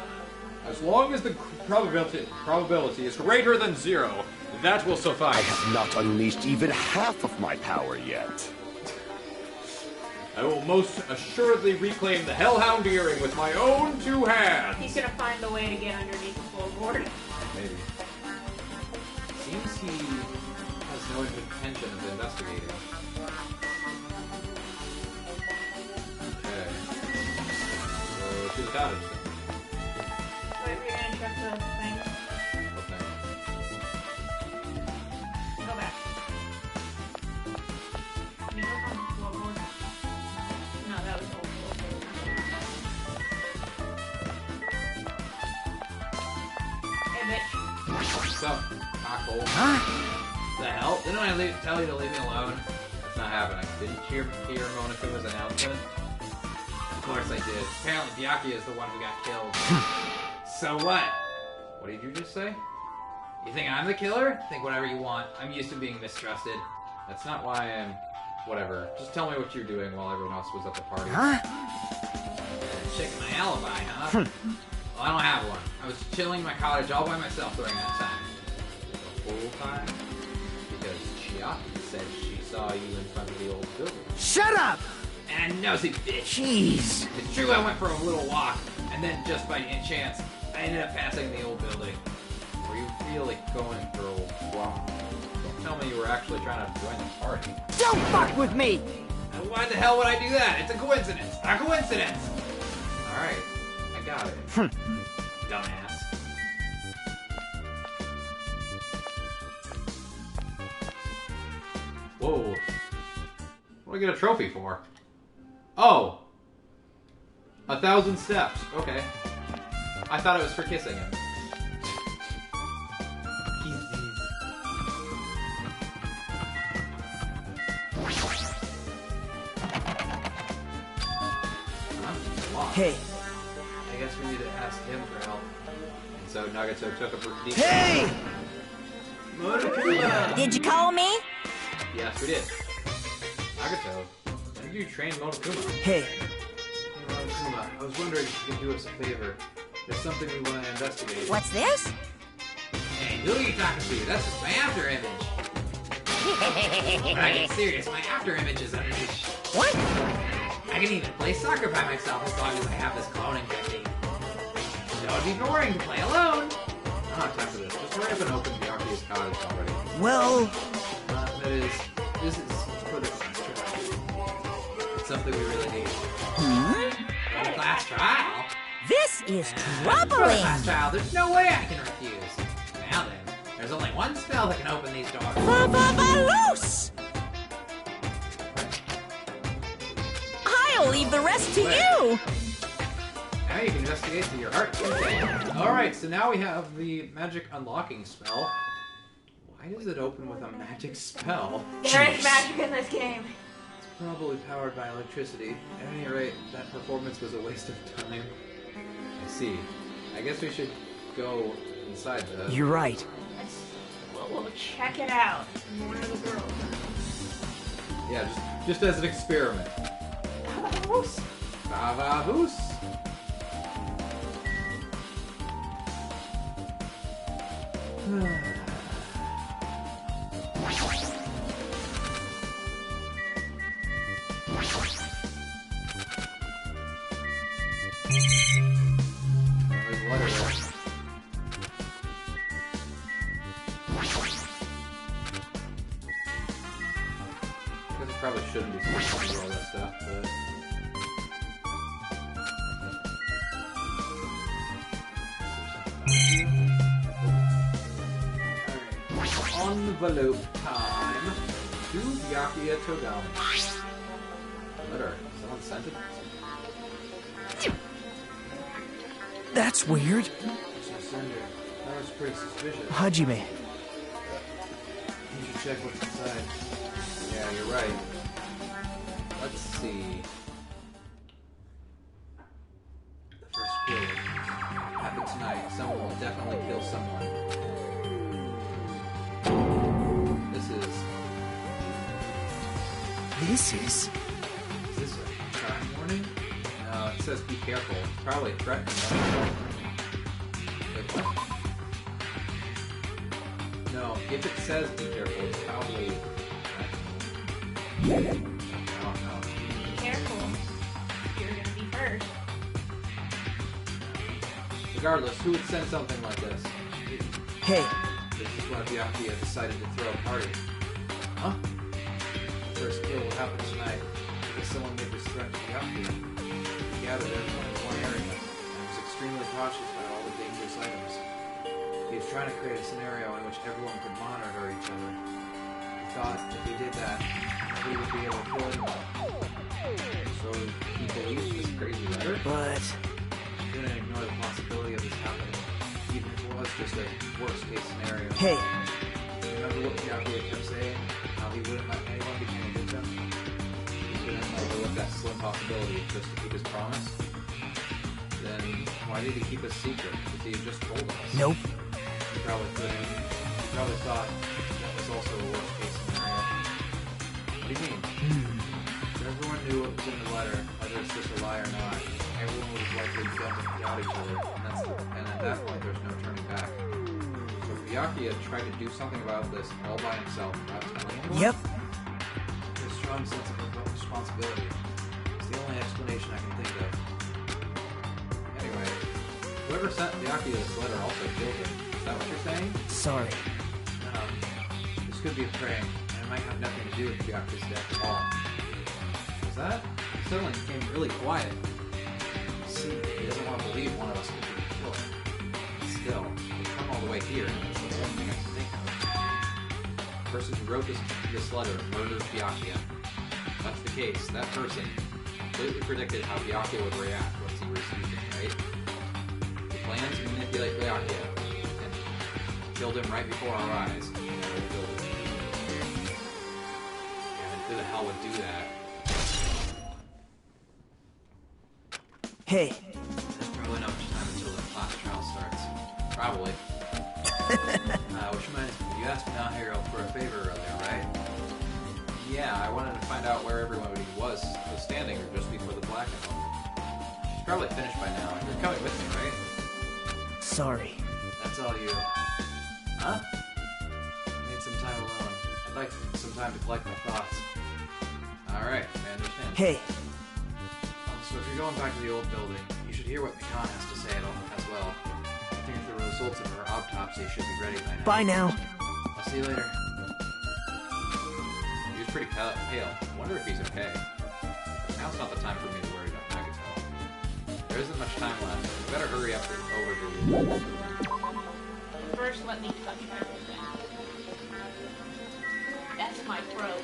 As long as the probability is greater than 0, that will I suffice. have not unleashed even half of my power yet. I will most assuredly reclaim the Hellhound earring with my own 2 hands. He's gonna find the way to get underneath the floorboard. Maybe. Seems he has no intention of investigating. Okay. So, to the cottage then. Wait, we're gonna check the thing. What thing? Go back. Can you look on the floorboard? No, that was old floorboard. Hey, bitch. What's up, cockhole? Huh? The hell? Didn't I tell you to leave me alone? That's not happening. Didn't you hear Monokuma's announcement? Of course I did. Apparently Byakuya is the one who got killed. So what? What did you just say? You think I'm the killer? Think whatever you want. I'm used to being mistrusted. That's not why I'm... Whatever. Just tell me what you're doing while everyone else was at the party. Huh? Checking my alibi, huh? Well, I don't have one. I was chilling in my cottage all by myself during that time. The whole time? Because Chiaki said she saw you in front of the old building. Shut up! And nosy bitch. Jeez. It's true I went for a little walk, and then just by chance, I ended up passing the old building. Were you really going for a while? Don't tell me you were actually trying to join the party. Don't fuck with me! Why the hell would I do that? It's a coincidence. A coincidence! Alright, I got it. Dumbass. Whoa. What do I get a trophy for? Oh! 1,000 steps. Okay. I thought it was for kissing him. Hey. I guess we need to ask him for help. And so Nagato took a deep Hey! Monokuma! Did you call me? Yes, we did. Nagato, when did you train Monokuma? Hey. Hey Monokuma, I was wondering if you could do us a favor. There's something we want to investigate. What's this? Hey, who are you talking to? That's just my after image. When I get serious, my after image is unleashed. What? I can even play soccer by myself as long as I have this cloning technique. That would be boring to play alone. I don't have time for this. Just hurry up and open Byakuya's cottage already. Well... That is, this is for the class trial. It's something we really need. For the class trial? This is For the troubling. class trial, there's no way I can refuse. Now then, there's only one spell that can open these doors. Loose! I'll leave the rest to you. Now you can investigate to your heart's content. Alright, so now we have the magic unlocking spell. Why does it open with a magic spell? There is magic in this game. It's probably powered by electricity. At any rate, that performance was a waste of time. I see. I guess we should go inside the... You're right. We'll check it out. One of the girls. Yeah, just as an experiment. Vamos. Vamos. There's water there. I guess I probably shouldn't be supposed to do all that stuff, but... Alright. Envelope time. To Byakuya Togami. Letter. Someone sent it? That's weird. There's no sender. That was pretty suspicious. Hajime. You should check what's inside. Yeah, you're right. Let's see. The first kill happened tonight. Someone will definitely kill someone. This is Is this a crime warning? No, it says be careful. Probably threatening them. Wait, what? No, if it says be careful, it's probably threatening. I don't know. Be careful. You're gonna be first. Regardless, who would send something like this? Hey. This is why Byakuya decided to throw a party. Huh? The first kill will happen tonight. Because someone made this threat to Byakuya. He gathered everyone in one area, and was extremely cautious about all the dangerous items. He was trying to create a scenario in which everyone could monitor each other. He thought if he did that, nobody would be able to kill anyone. So he believed this crazy letter? But... He couldn't ignore the possibility of this happening, even if it was just a worst-case scenario. Hey. Remember what Byakuya kept saying? How he wouldn't let anyone become a victim? He couldn't overlook that slim possibility just to keep his promise? Then why did he keep a secret if he had just told us? Nope. He probably couldn't. He probably thought that was also a worst-case scenario. What do you mean? If everyone knew what was in the letter, whether it's just a lie or not, everyone would have likely jumped out each other, and at that point there's no turning back. So Byakuya tried to do something about this all by himself without telling anyone? Yep. A strong sense of responsibility. It's the only explanation I can think of. Anyway, Whoever sent Byakuya this letter also killed him. Is that what you're saying? Sorry. This could be a prank, and it might have nothing to do with Byakuya's death at all. Was that? Suddenly became really quiet. See, he doesn't want to believe one of us could be the killer. Still, we've come all the way here, and that's the only thing I can think of. The person who wrote this letter murdered Byakuya. If that's the case, that person completely predicted how Byakuya would react once he received it, right? He planned to manipulate Byakuya, and killed him right before our eyes. And who the hell would do that? Hey. Probably not much time until the class trial starts. Probably. Which reminds me, you asked me not here for a favor earlier, right? Yeah, I wanted to find out where everybody was standing or just before the blackout. She's probably finished by now. You're coming with me, right? Sorry. That's all you. Huh? I need some time alone. I'd like some time to collect my thoughts. Alright, I understand. Hey. So if you're going back to the old building, you should hear what Mikan has to say as well. I think the results of her autopsy should be ready by now. Bye now. I'll see you later. He was pretty pale. Wonder if he's okay. Now's not the time for me to worry about Nagato. There isn't much time left. We better hurry up and over to the First, let me touch everything. That's my throat.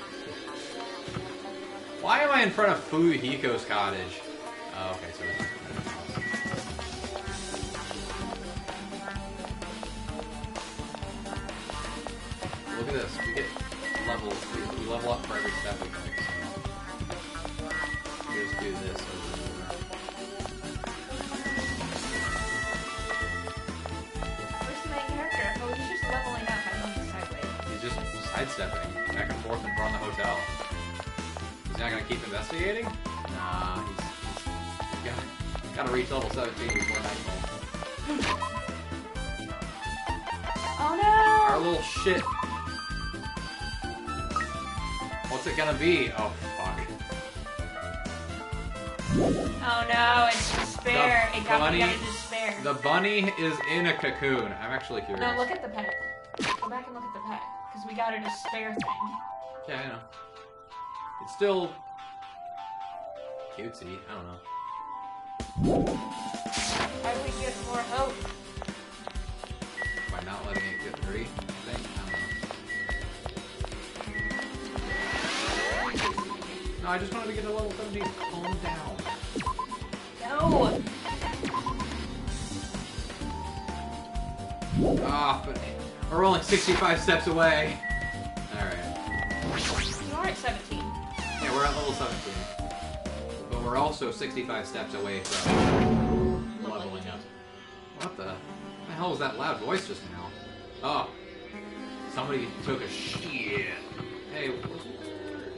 Why am I in front of Fuyuhiko's cottage? Oh, okay, so this is look at this. We get levels. We level up for every step we take. So we just do this over and over. Where's the main character? Oh, he's just leveling up. I know he's sideways. He's just sidestepping back and forth in front of the hotel. He's not gonna keep investigating? Nah, he's gotta reach level 17 before nightfall. Oh no! Our little shit. What's it gonna be? Oh fuck. Oh no, it's despair. It got me to despair. The bunny is in a cocoon. I'm actually curious. No, look at the pet. Go back and look at the pet. Because we got a despair thing. Yeah, I know. It's still cutesy. I don't know. How do we get more hope? By not letting it get free, I think. I don't know. No, I just wanted to get to level 17. Calm down. No! Ah, but we're only 65 steps away. Alright. You are at 17. Yeah, we're at level 17. But we're also 65 steps away from leveling up. What the hell was that loud voice just now? Oh. Somebody took a shit. Hey,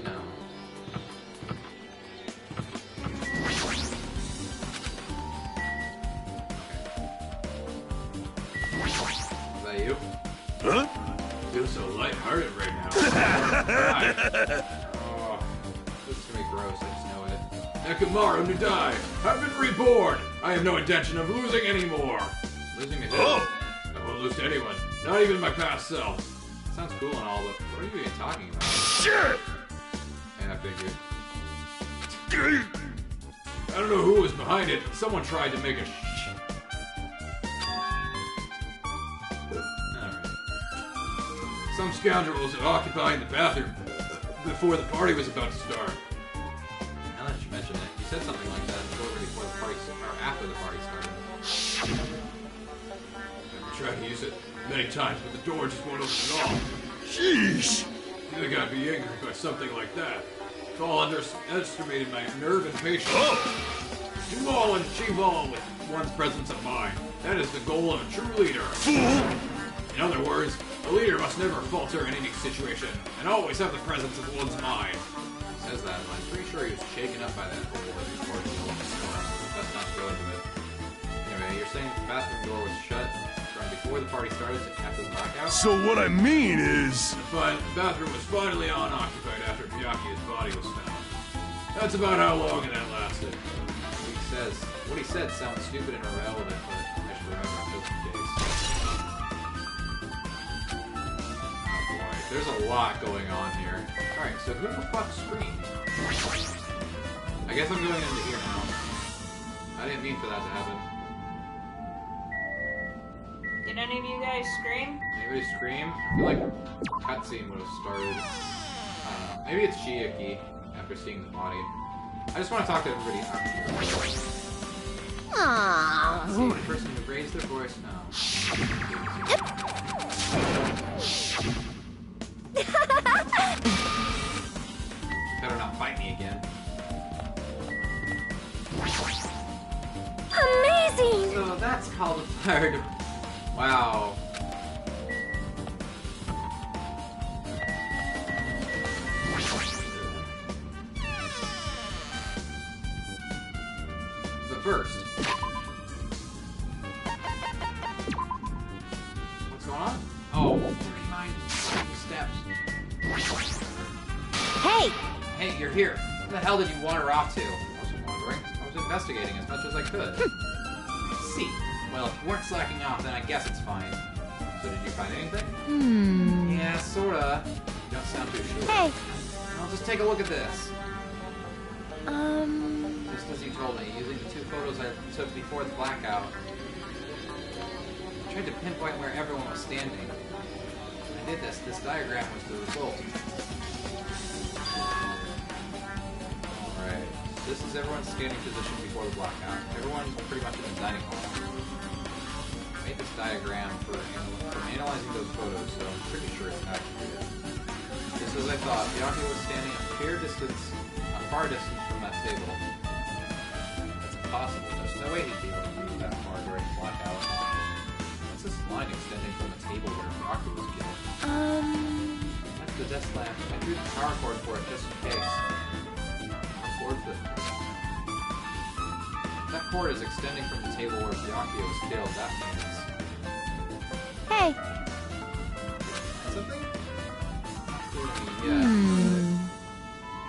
no. Is that you? Huh? Feel so lighthearted right now. Right. Oh, this is gonna be gross, I just know it. Nekomaru Nidai, I've been reborn! I have no intention of losing anymore! Losing to who? Oh. I won't lose to anyone, not even my past self. Sounds cool and all, but what are you even talking about? Shit! Yeah, I figured. I don't know who was behind it, but someone tried to make a Alright. Some scoundrels had occupied the bathroom before the party was about to start. Now that you mention it, you said something like that before the party or after the party started. I've tried to use it many times, but the door just won't open at all. Sheesh! You think I'd be angry by something like that? It's all underestimated my nerve and patience. Oh. Do all and achieve all with one's presence of mind. That is the goal of a true leader. Fool! In other words, a leader must never falter in any situation, and always have the presence of one's mind. He says that, but I'm pretty sure he was shaken up by that whole ordeal. Let's not go into it. Anyway, you're saying the bathroom door was shut from before the party started to after the blackout? So what I mean is... But the bathroom was finally unoccupied after Byakuya's body was found. That's about how long that lasted. What he said sounds stupid and irrelevant, but I should there's a lot going on here. Alright, so who the fuck screamed? I guess I'm going into here now. I didn't mean for that to happen. Did any of you guys scream? Anybody scream? I feel like a cutscene would have started. Maybe it's Chiaki after seeing the body. I just want to talk to everybody up here. Aww. See the person who raised their voice now. Better not fight me again. Amazing! So that's called a fire. Wow. But first, what's going on? Oh, 39 steps. Hey! Hey, you're here. Where the hell did you wander off to? I wasn't wandering. I was investigating as much as I could. I see. Well, if you weren't slacking off, then I guess it's fine. So did you find anything? Yeah, sorta. You don't sound too sure. Hey! I'll just take a look at this. Just as you told me, using the 2 photos I took before the blackout. I tried to pinpoint where everyone was standing. When I did this. This diagram was the result. Alright. This is everyone's standing position before the blackout. Everyone's pretty much in the dining hall. I made this diagram from analyzing those photos, so I'm pretty sure it's accurate. Just as I thought, Yaki was standing a far distance from that table. That's impossible. There's no way he'd be able to move that far during the blackout. What's this line extending from the table where Yaki was killed? That's the desk lamp. I drew the power cord for it just in case. That cord is extending from the table where Byakuya was killed. That means... Hey! Something? Yeah.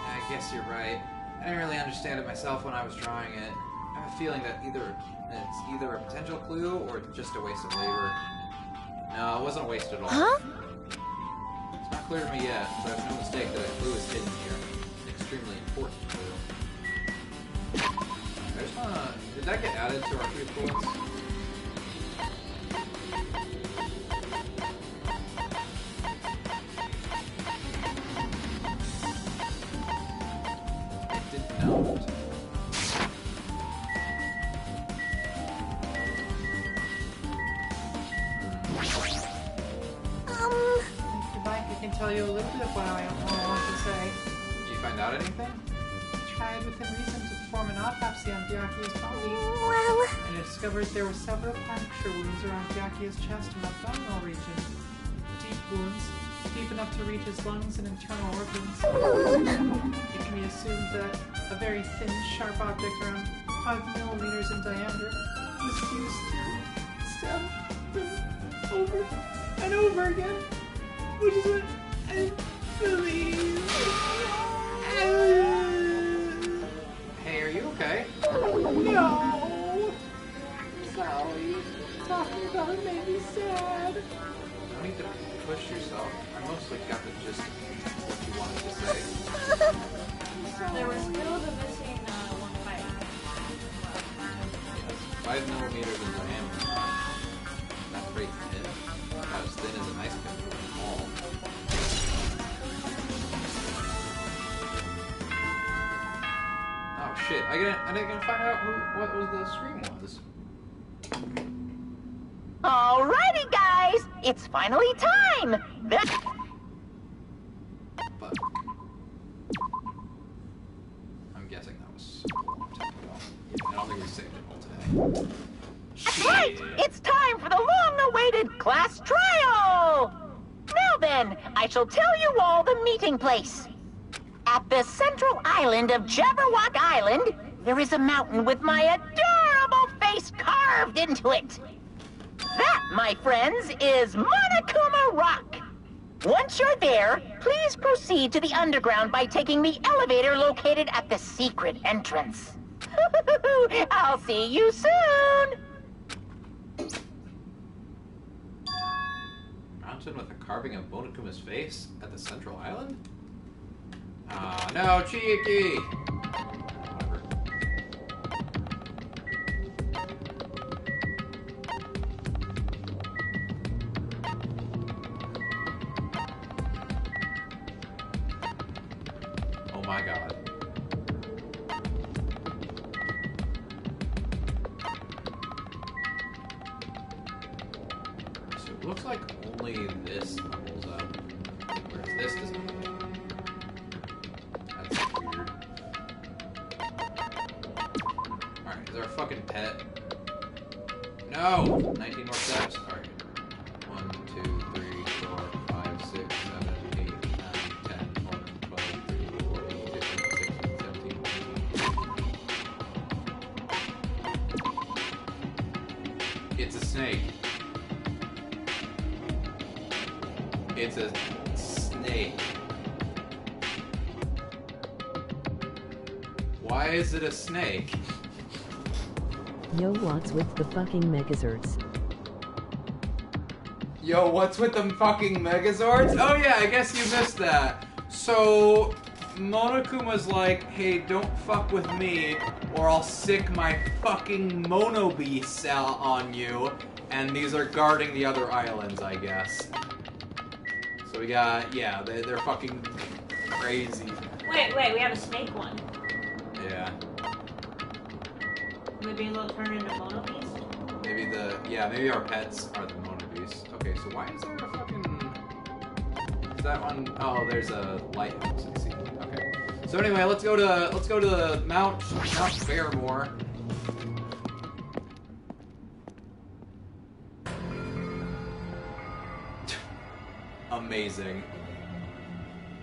I guess you're right. I didn't really understand it myself when I was drawing it. I have a feeling that it's either a potential clue or just a waste of labor. No, it wasn't a waste at all. Huh? It's not clear to me yet, but there's no mistake that a clue is hidden here. An extremely important clue. I just wanna... Did that get added to our 3 bullets? It did not. If you like, I can tell you a little bit of what I want to say. Did you find out anything? I tried within reason to perform an autopsy on Byakuya's body. Well... And I discovered there were several puncture wounds around Byakuya's chest and abdominal region. Deep wounds, deep enough to reach his lungs and internal organs. It can be assumed that a very thin, sharp object around 5 millimeters in diameter was used to stab him over and over again, which is what I believe. Hey, are you okay? No! I'm sorry. Talking about it made me sad. No need to push yourself. I mostly got the gist of what you wanted to say. There was still the missing one fight. Yes, 5 millimeters in diameter. That's pretty thin. About as thin as an ice pin from a ball. Oh shit! I didn't find out what the scream was. Alrighty, guys! It's finally time! But I'm guessing that was a long time ago. I don't think we saved it all today. That's right! It's time for the long-awaited class trial! Now then, I shall tell you all the meeting place. At the central island of Jabberwock Island, there is a mountain with my adorable face carved into it. That, my friends, is Monokuma Rock. Once you're there, please proceed to the underground by taking the elevator located at the secret entrance. I'll see you soon! Mountain mountain with a carving of Monokuma's face at the central island? Ah, no, Chiiki! Whatever. Oh my god. So it looks like only this levels up, whereas this does not. That's weird. Alright, is there a fucking pet? No! 19 more steps? Alright. 1, 2, 3, 4, 5, 6, 7, 8, 9, 10, 11, 12, 13, 14, 15, 16, 17, 18. It's a snake. It's a snake. Why is it a snake? Yo, what's with the fucking Megazords? Yo, what's with them fucking Megazords? Oh yeah, I guess you missed that. So, Monokuma's like, hey, don't fuck with me, or I'll sick my fucking Mono Beasts out on you. And these are guarding the other islands, I guess. So we got, yeah, they're fucking crazy. Wait, we have a snake one. Yeah. Would be able to turn into Mono Beast? Maybe our pets are the Mono Beasts. Okay, so why is there a fucking... Is that one? Oh, there's a lighthouse, I see. Okay. So anyway, let's go to Mount Fairmore. Amazing.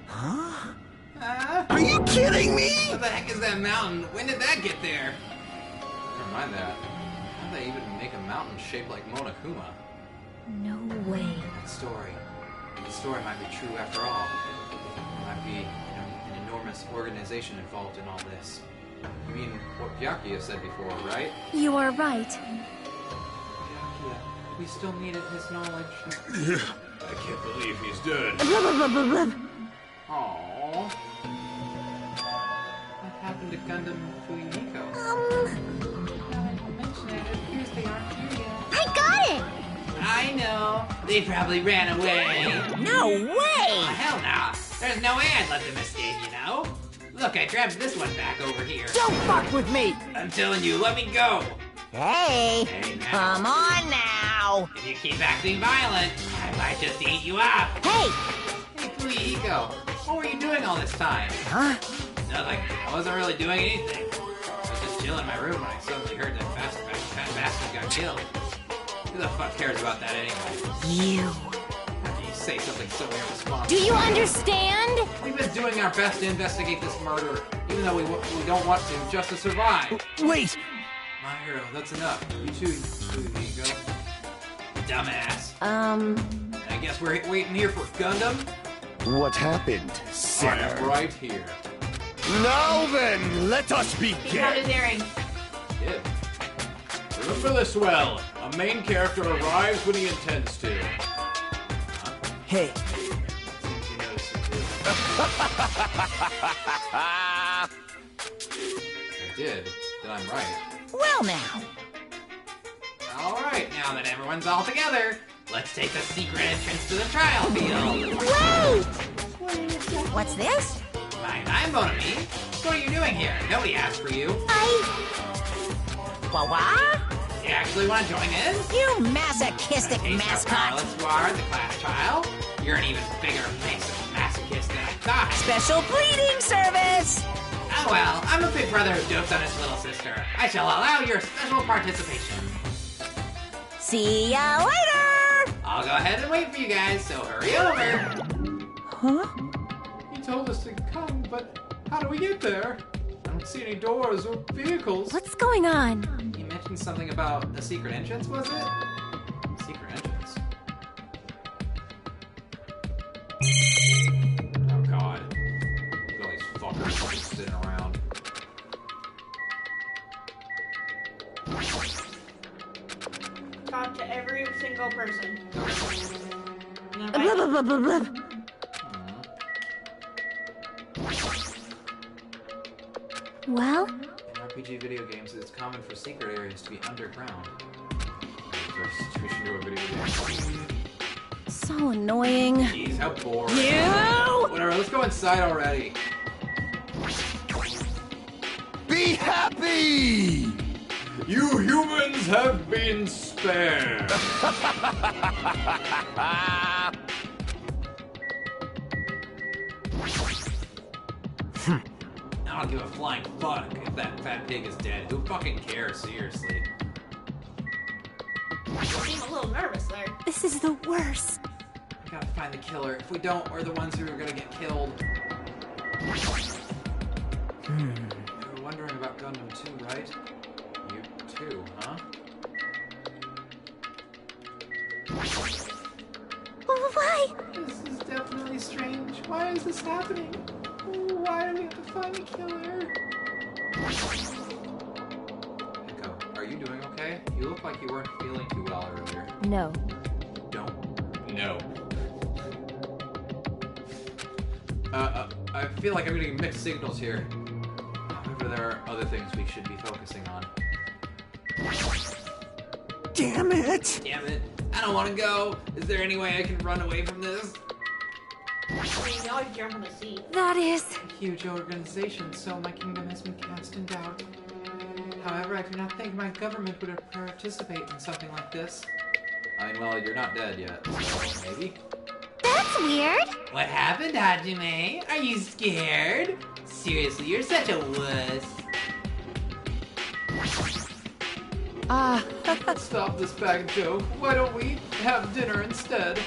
Huh? Are you kidding me? What the heck is that mountain? When did that get there? Never mind that. How did they even make a mountain shaped like Monokuma? No way. The story might be true after all. There might be, an enormous organization involved in all this. You mean what Byakuya said before, right? You are right. Byakuya, we still needed his knowledge. I can't believe he's dead. Aww. What happened to Gundam Fuyuhiko? I got it! I know. They probably ran away. No way! Oh, hell no. There's no way I'd let them escape, you know? Look, I grabbed this one back over here. Don't fuck with me! I'm telling you, let me go. Hey! Hey, now. Come on now! If you keep acting violent, I might just eat you up. Hey! Hey, Fuyuhiko, what were you doing all this time? Huh? Nothing. I wasn't really doing anything. I was just chilling in my room when I suddenly heard that fat bastard got killed. Who the fuck cares about that anyway? You. How can you say something so irresponsible? Do you understand? We've been doing our best to investigate this murder, even though we don't want to, just to survive. Wait! My hero, that's enough. You too, Fuyuhiko. Dumbass. I guess we're waiting here for Gundam? What happened, I sinner? am right here. Now then, let us He got begin. his earrings. Good. Remember this well. A main character arrives when he intends to. Hey, Seems you noticed it too. I did. Then I'm right. Well now. Alright, now that everyone's all together, let's take the secret entrance to the trial field. Wait! What's this? Fine, I'm Bonami. What are you doing here? Nobody asked for you. What? You actually want to join in? You masochistic In case our mascot! pilots are the class trial. You're an even bigger masochist than I thought. Special bleeding service! Oh well, I'm a big brother who dotes on his little sister. I shall allow your special participation. See ya later! I'll go ahead and wait for you guys, so hurry over. Huh? He told us to come, but how do we get there? I don't see any doors or vehicles. What's going on? You mentioned something about a secret entrance, was it? Secret entrance. Oh god. Look at all these fuckers sitting around. Talk to every single person. No Well? In RPG video games, it's common for secret areas to be underground. Switch into a video game. So annoying. Jeez, how boring. You! Whatever, let's go inside already. Be happy! You humans have been spared. I don't give a flying fuck if that fat pig is dead. Who fucking cares, seriously? You seem a little nervous there. This is the worst. We gotta find the killer. If we don't, we're the ones who are gonna get killed. You were wondering about Gundam 2, right? You too, huh? Why? This is definitely strange. Why is this happening? Why do we have to find the killer? Echo, are you doing okay? You look like you weren't feeling too well earlier. No. Don't. No. I feel like I'm getting mixed signals here. However, there are other things we should be focusing on. Damn it! Damn it. I don't want to go. Is there any way I can run away from this? You always jump on the seat. That is... A huge organization, so my kingdom has been cast in doubt. However, I do not think my government would participate in something like this. I mean, well, you're not dead yet, so maybe? That's weird. What happened, Hajime? Are you scared? Seriously, you're such a wuss. Let's stop this bag joke. Why don't we have dinner instead?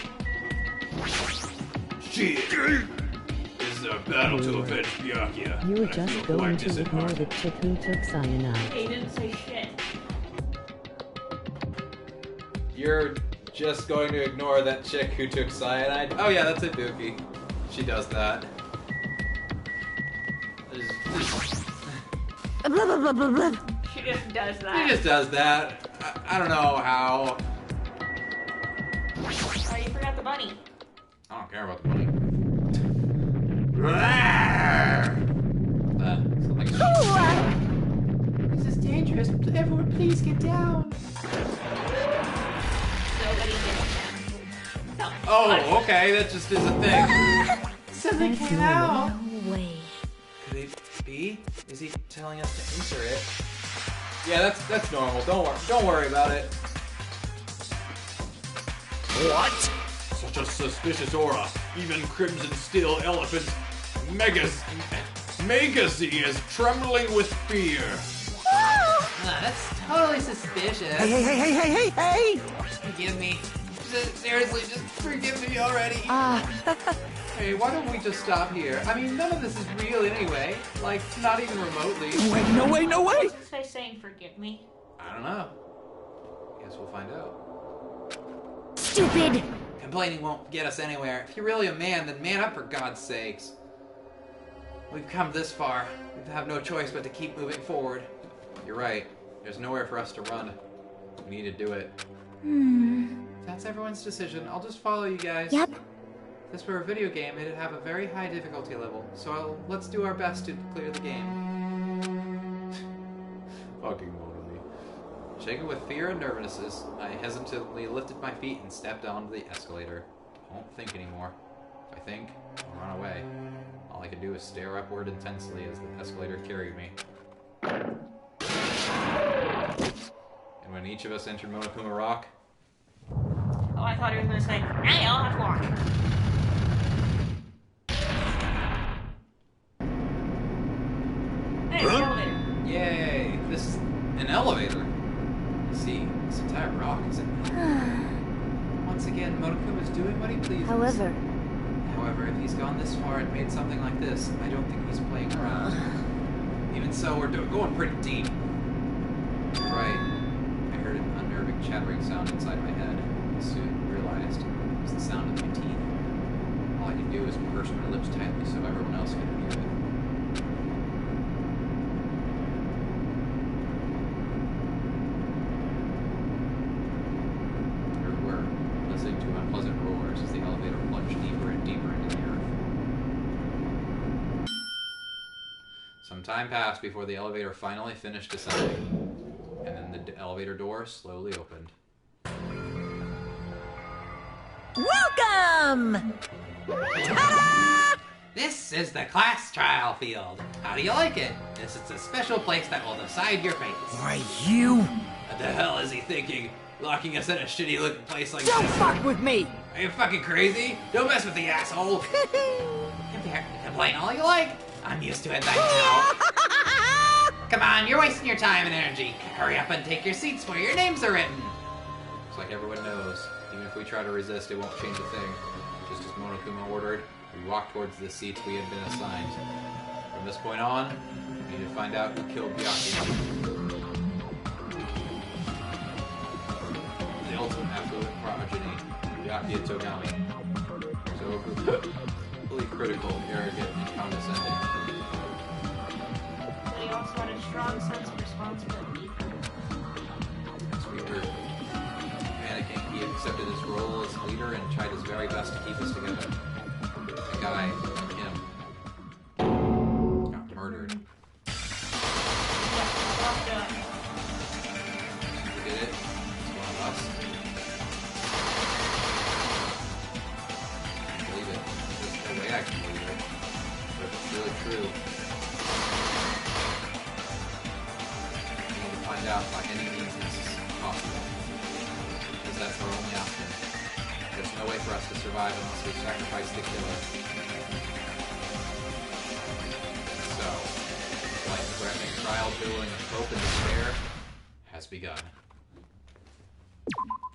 Shit! This is a battle to avenge Byakuya. You were and I just feel going quite to ignore the disheartened. chick who took cyanide. Hey, you didn't say shit. You're just going to ignore that chick who took cyanide? Oh yeah, that's a Dookie. She does that. She just does that. She just does that. I don't know how. Oh, you forgot the bunny. I don't care about the money. This is dangerous. Everyone, please get down. Nobody gets down. Oh, okay, that just is a thing. Something came out. No way. Could it be? Is he telling us to enter it? Yeah, that's normal. Don't worry about it. What? Such a suspicious aura. Even Crimson Steel Elephant Megazee is trembling with fear. That's totally suspicious. Hey! Forgive me. Seriously, just forgive me already. Hey, why don't we just stop here? I mean, none of this is real anyway. Like, not even remotely. No way! Say saying forgive me. I don't know. Guess we'll find out. Stupid. Complaining won't get us anywhere. If you're really a man, then man up for God's sakes. We've come this far. We have no choice but to keep moving forward. You're right. There's nowhere for us to run. We need to do it. That's everyone's decision. I'll just follow you guys. Yep. If this were a video game, it'd have a very high difficulty level. So let's do our best to clear the game. Fucking Motomi. Shaken with fear and nervousness, I hesitantly lifted my feet and stepped onto the escalator. I won't think anymore. If I think, I'll run away. All I could do is stare upward intensely as the escalator carried me. And when each of us entered Monokuma Rock, Oh, I thought he was gonna say, hey, I'll have to walk. Hey, it's the elevator. yay! This is an elevator. See, this entire rock is in. Once again, Motokuma's doing what he pleases. However, However, if he's gone this far and made something like this, I don't think he's playing around. Even so, we're going pretty deep. Right. I heard an unnerving chattering sound inside my head. I soon realized it was the sound of my teeth. All I could do was purse my lips tightly so everyone else could hear it. We're listening to unpleasant roars as the elevator Some time passed before the elevator finally finished descending, and then the elevator door slowly opened. Welcome! Ta-da! This is the class trial field. How do you like it? This is a special place that will decide your fate. Why, you? What the hell is he thinking? Locking us in a shitty looking place like Don't this? fuck with me! Are you fucking crazy? Don't mess with the asshole! Complain all you like. I'm used to it by now. Come on, you're wasting your time and energy. Hurry up and take your seats where your names are written. Looks like everyone knows. Even if we try to resist, it won't change a thing. Just as Monokuma ordered, we walk towards the seats we had been assigned. From this point on, we need to find out who killed Byakuya. The ultimate affluent progeny, Byakuya Togami. So overly critical, arrogant, and condescending. But he also had a strong sense of responsibility. As we heard, panicking, he accepted his role as leader and tried his very best to keep us together. The guy, him, got murdered. Who did it? It's one of us. I believe it. There's no way I can believe it. But if it's really true, we need to find out by any means possible. Because that's our only option. There's no way for us to survive unless we sacrifice the killer. So, life-threatening trial dueling of hope and despair has begun.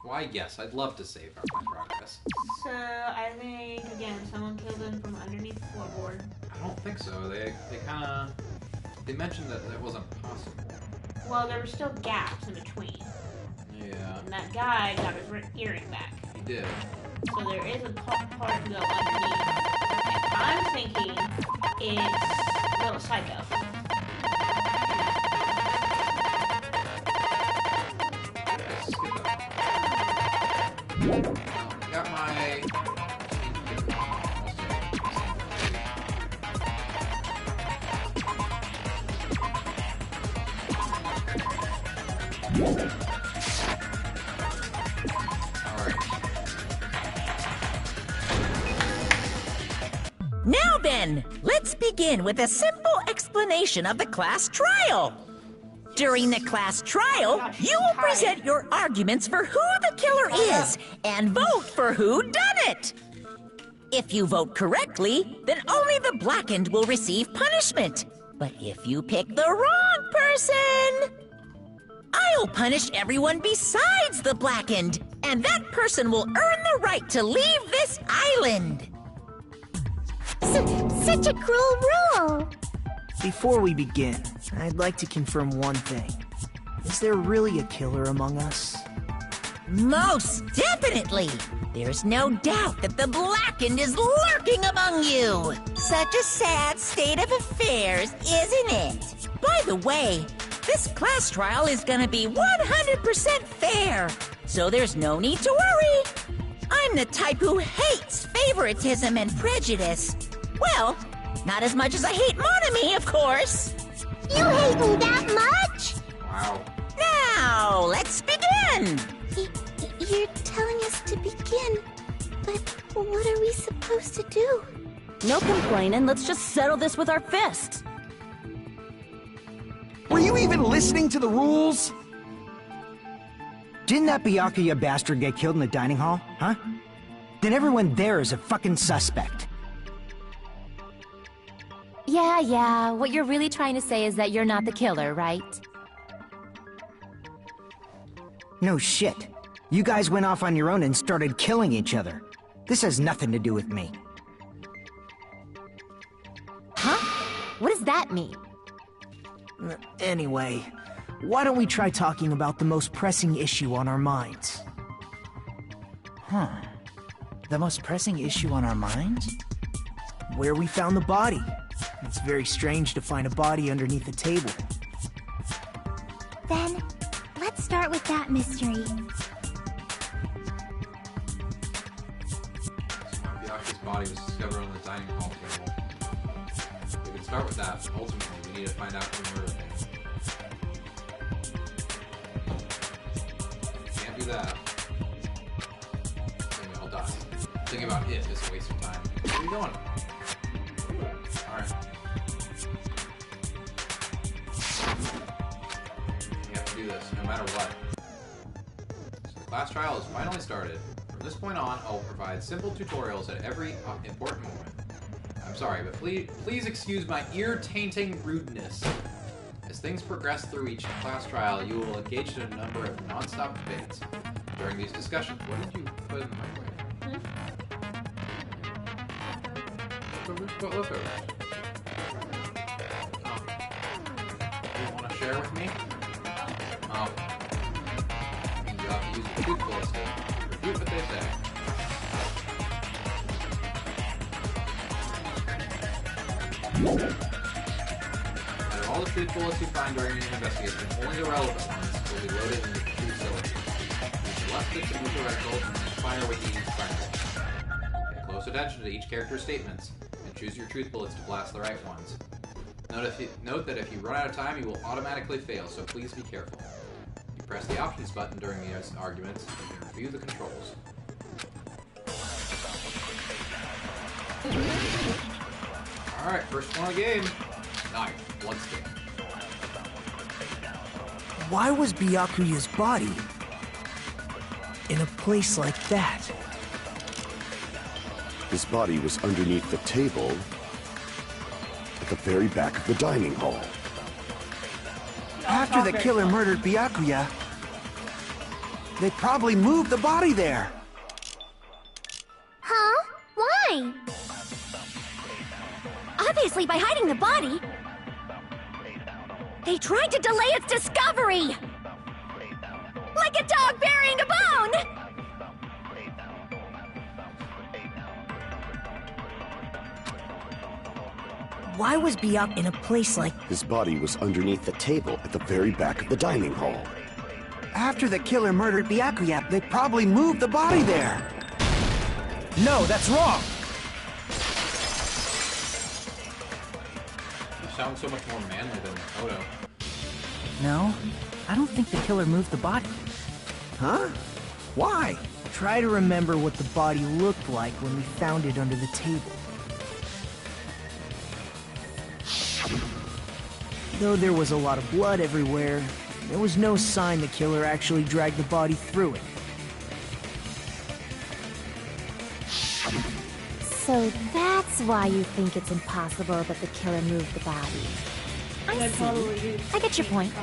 Why, yes, I'd love to save our progress. So, I think, again, someone killed him from underneath the floorboard. I don't think so. They mentioned that that wasn't possible. Well, there were still gaps in between. Yeah. And that guy got his earring back. He did. So there is a part to go underneath. And I'm thinking it's Little Psycho. Got my... Now then, let's begin with a simple explanation of the class trial. During the class trial, you will present your arguments for who the killer is and vote for who done it. If you vote correctly, then only the blackened will receive punishment. But if you pick the wrong person, I'll punish everyone besides the blackened, and that person will earn the right to leave this island. Such a cruel rule! Before we begin, I'd like to confirm one thing. Is there really a killer among us? Most definitely! There's no doubt that the blackened is lurking among you! Such a sad state of affairs, isn't it? By the way, this class trial is gonna be 100% fair, so there's no need to worry. I'm the type who hates favoritism and prejudice. Well, not as much as I hate Monami, of course. You hate me that much? Wow. Now, let's begin! You're telling us to begin, but what are we supposed to do? No complaining, let's just settle this with our fists. Were you even listening to the rules? Didn't that Byakuya bastard get killed in the dining hall, huh? Then everyone there is a fucking suspect. Yeah, what you're really trying to say is that you're not the killer, right? No shit. You guys went off on your own and started killing each other. This has nothing to do with me. Huh? What does that mean? Anyway, why don't we try talking about the most pressing issue on our minds? Huh. The most pressing issue on our minds? Where we found the body. It's very strange to find a body underneath a table. Then, let's start with that mystery. Byakuya's body was discovered on the dining hall table. We could can start with that. Ultimately, we need to find out who murdered him. Can't do that. Then we all die. Thinking about it is a waste of time. Where are you going? Alright. We have to do this, no matter what. So the class trial is finally started. From this point on, I'll provide simple tutorials at every important moment. I'm sorry, but please excuse my ear-tainting rudeness. As things progress through each class trial, you will engage in a number of non-stop debates. During these discussions, what did you put in the microwave? Look over. Oh. You want to share with me? Oh. You have to use the truthfulness to refute what they say. Out of all the truth bullets you find during your investigation, only the relevant ones will be loaded in the truth cylinder. Use the left stick to move the reticle and fire with the primary. Pay close attention to each character's statements, and choose your truth bullets to blast the right ones. Note that if you run out of time, you will automatically fail, so please be careful. You press the options button during these arguments, and you can review the controls. Alright, first one of the game. Knife, bloodstain. Why was Byakuya's body in a place like that? His body was underneath the table at the very back of the dining hall. After the killer murdered Byakuya, they probably moved the body there. Huh? Why? Obviously by hiding the body. They tried to delay its discovery! Like a dog burying a bone! Why was Byakuya in a place like... His body was underneath the table at the very back of the dining hall. After the killer murdered Byakuya, they probably moved the body there. No, that's wrong! You sound so much more manly than Odo. No, I don't think the killer moved the body. Huh? Why? Try to remember what the body looked like when we found it under the table. Though there was a lot of blood everywhere, there was no sign the killer actually dragged the body through it. So that's why you think it's impossible that the killer moved the body. I see. I get your point.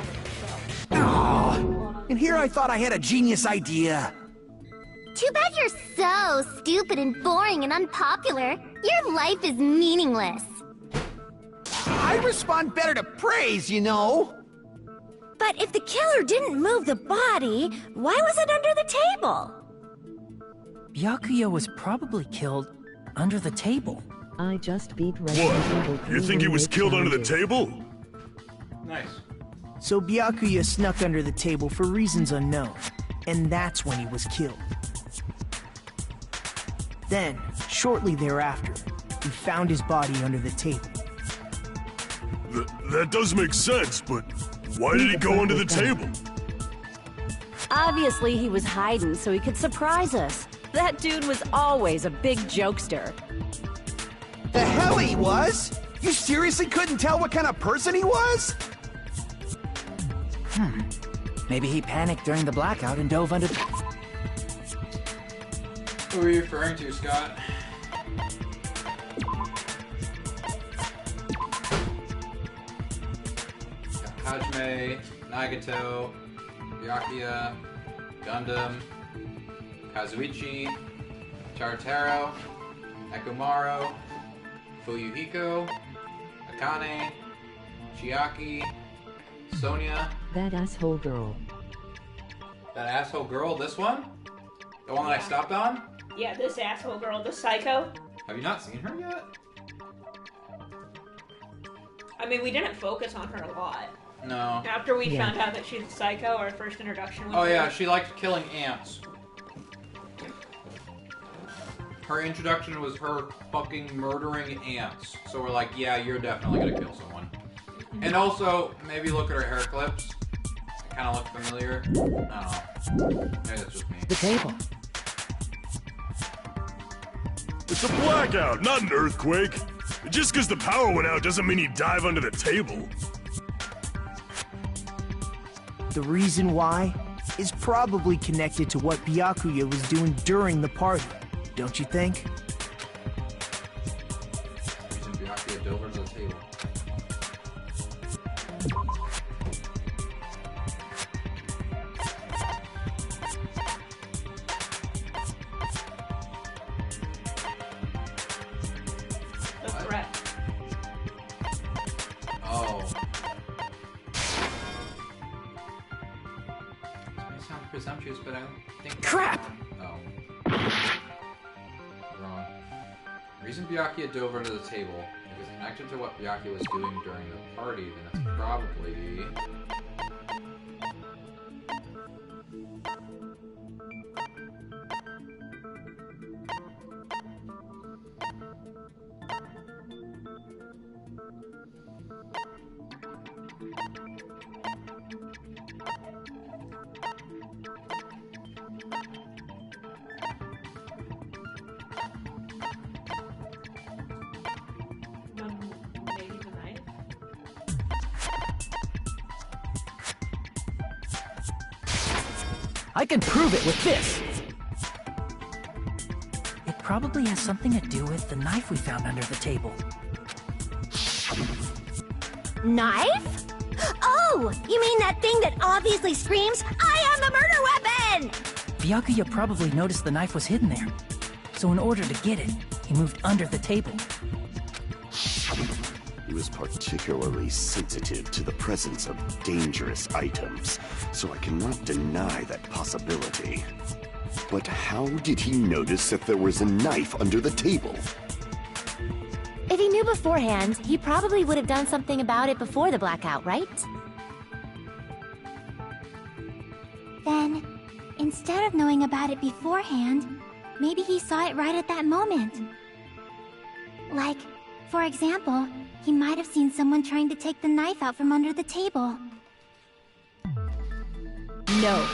Oh, and here I thought I had a genius idea. Too bad you're so stupid and boring and unpopular. Your life is meaningless. I respond better to praise, you know. But if the killer didn't move the body, why was it under the table? Byakuya was probably killed under the table. I just beat Resident Evil. What? You think he was killed under the table? Nice. So Byakuya snuck under the table for reasons unknown, and that's when he was killed. Then, shortly thereafter, we found his body under the table. That does make sense, but why did he go under the table? Obviously, he was hiding so he could surprise us. That dude was always a big jokester. The hell he was? You seriously couldn't tell what kind of person he was? Maybe he panicked during the blackout and dove under... Who are you referring to, Scott? Hajime, Nagato, Byakuya, Gundam, Kazuichi, Chartaro, Ekumaro, Fuyuhiko, Akane, Chiaki, Sonia. That asshole girl. That asshole girl, this one? The one that I stopped on? Yeah, this asshole girl, the psycho. Have you not seen her yet? I mean, we didn't focus on her a lot. No. After we found out that she's a psycho, our first introduction was... Oh yeah, she liked killing ants. her introduction was her fucking murdering ants. So we're like, yeah, you're definitely gonna kill someone. And also, maybe look at her hair clips. They kind of look familiar. I don't know. Maybe that's just me. The table. It's a blackout, not an earthquake. Just because the power went out doesn't mean you dive under the table. The reason why is probably connected to what Byakuya was doing during the party, don't you think? Reason Byakuya dove under the table. The threat. Oh. This may sound presumptuous, but I don't think. Crap! Oh. Wrong. The reason Byakuya dove under the table, if it's connected to what Byakuya was doing during the party, then it's probably. Maybe the knife. I can prove it with this! It probably has something to do with the knife we found under the table. Knife? Oh, you mean that thing that obviously screams, I am the murder weapon! Byakuya probably noticed the knife was hidden there. So in order to get it, he moved under the table. He was particularly sensitive to the presence of dangerous items, so I cannot deny that possibility. But how did he notice that there was a knife under the table? If he knew beforehand, he probably would have done something about it before the blackout, right? Then, instead of knowing about it beforehand, maybe he saw it right at that moment. Like, for example, he might have seen someone trying to take the knife out from under the table. No,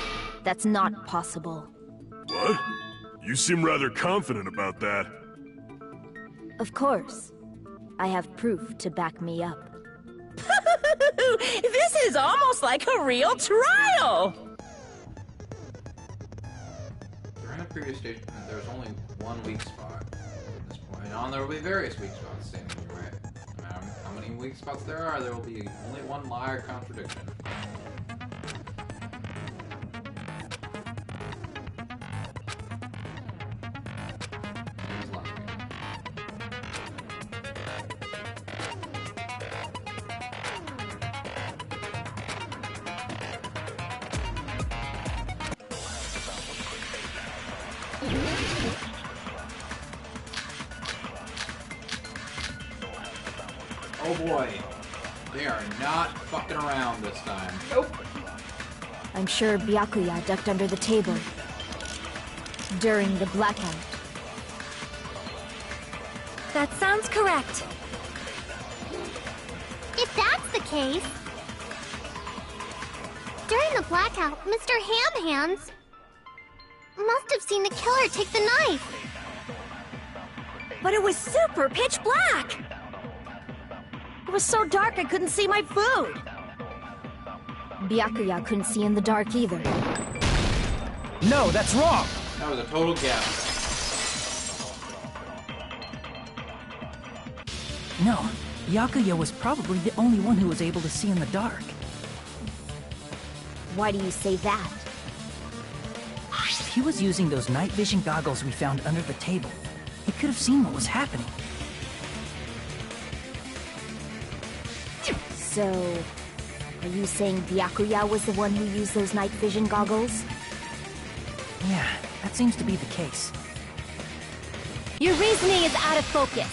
that's not possible. What? You seem rather confident about that. Of course. I have proof to back me up. This is almost like a real trial! During the previous stage, there was only one weak spot at this point. And there will be various weak spots, same way. No matter how many weak spots there will be only one lie or contradiction. Oh boy, they are not fucking around this time. Nope. I'm sure Byakuya ducked under the table during the blackout. That sounds correct. If that's the case... During the blackout, Mr. Ham Hands must have seen the killer take the knife. But it was super pitch black! It was so dark I couldn't see my food. Byakuya couldn't see in the dark either. No, that's wrong! That was a total guess. No, Byakuya was probably the only one who was able to see in the dark. Why do you say that? He was using those night vision goggles we found under the table. He could have seen what was happening. So, are you saying Byakuya was the one who used those night vision goggles? Yeah, that seems to be the case. Your reasoning is out of focus.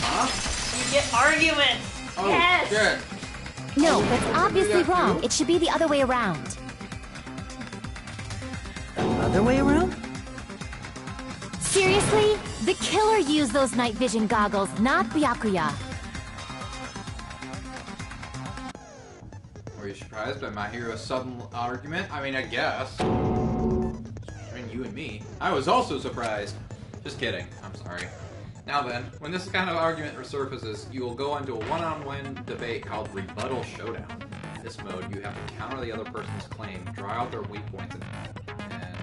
Huh? You get arguments. Oh, yes. shit. No, that's obviously wrong. It should be the other way around. The other way around? Seriously? The killer used those night vision goggles, not Byakuya. Were you surprised by my hero's sudden argument? I mean, I guess. Between you and me, I was also surprised. Just kidding. I'm sorry. Now then, when this kind of argument resurfaces, you will go into a one-on-one debate called Rebuttal Showdown. In this mode, you have to counter the other person's claim, draw out their weak points, and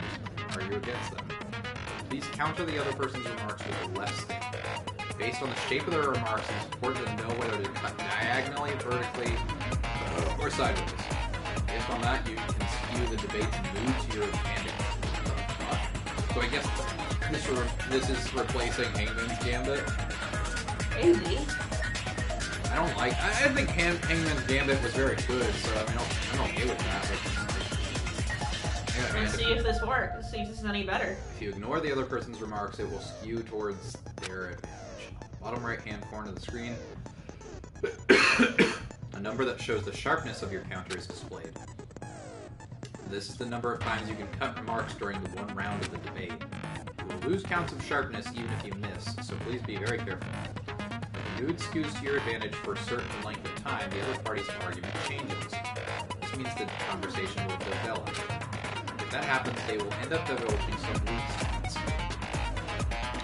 argue against them. Please counter the other person's remarks with a less statement. Based on the shape of their remarks, it's important to know whether to cut diagonally, vertically, or sideways. Based on that, you can skew the debate to move to your advantage. So I guess this is replacing Hangman's Gambit. Maybe. I think Hangman's Gambit was very good, so I mean, I'm okay with that. Let's see if this works. Let's see if this is any better. If you ignore the other person's remarks, it will skew towards their advantage. Bottom right-hand corner of the screen, a number that shows the sharpness of your counter is displayed. This is the number of times you can cut remarks during the one round of the debate. You will lose counts of sharpness even if you miss, so please be very careful. If the mood skews to your advantage for a certain length of time, the other party's argument changes. This means the conversation will develop. If that happens, they will end up developing some weak spots.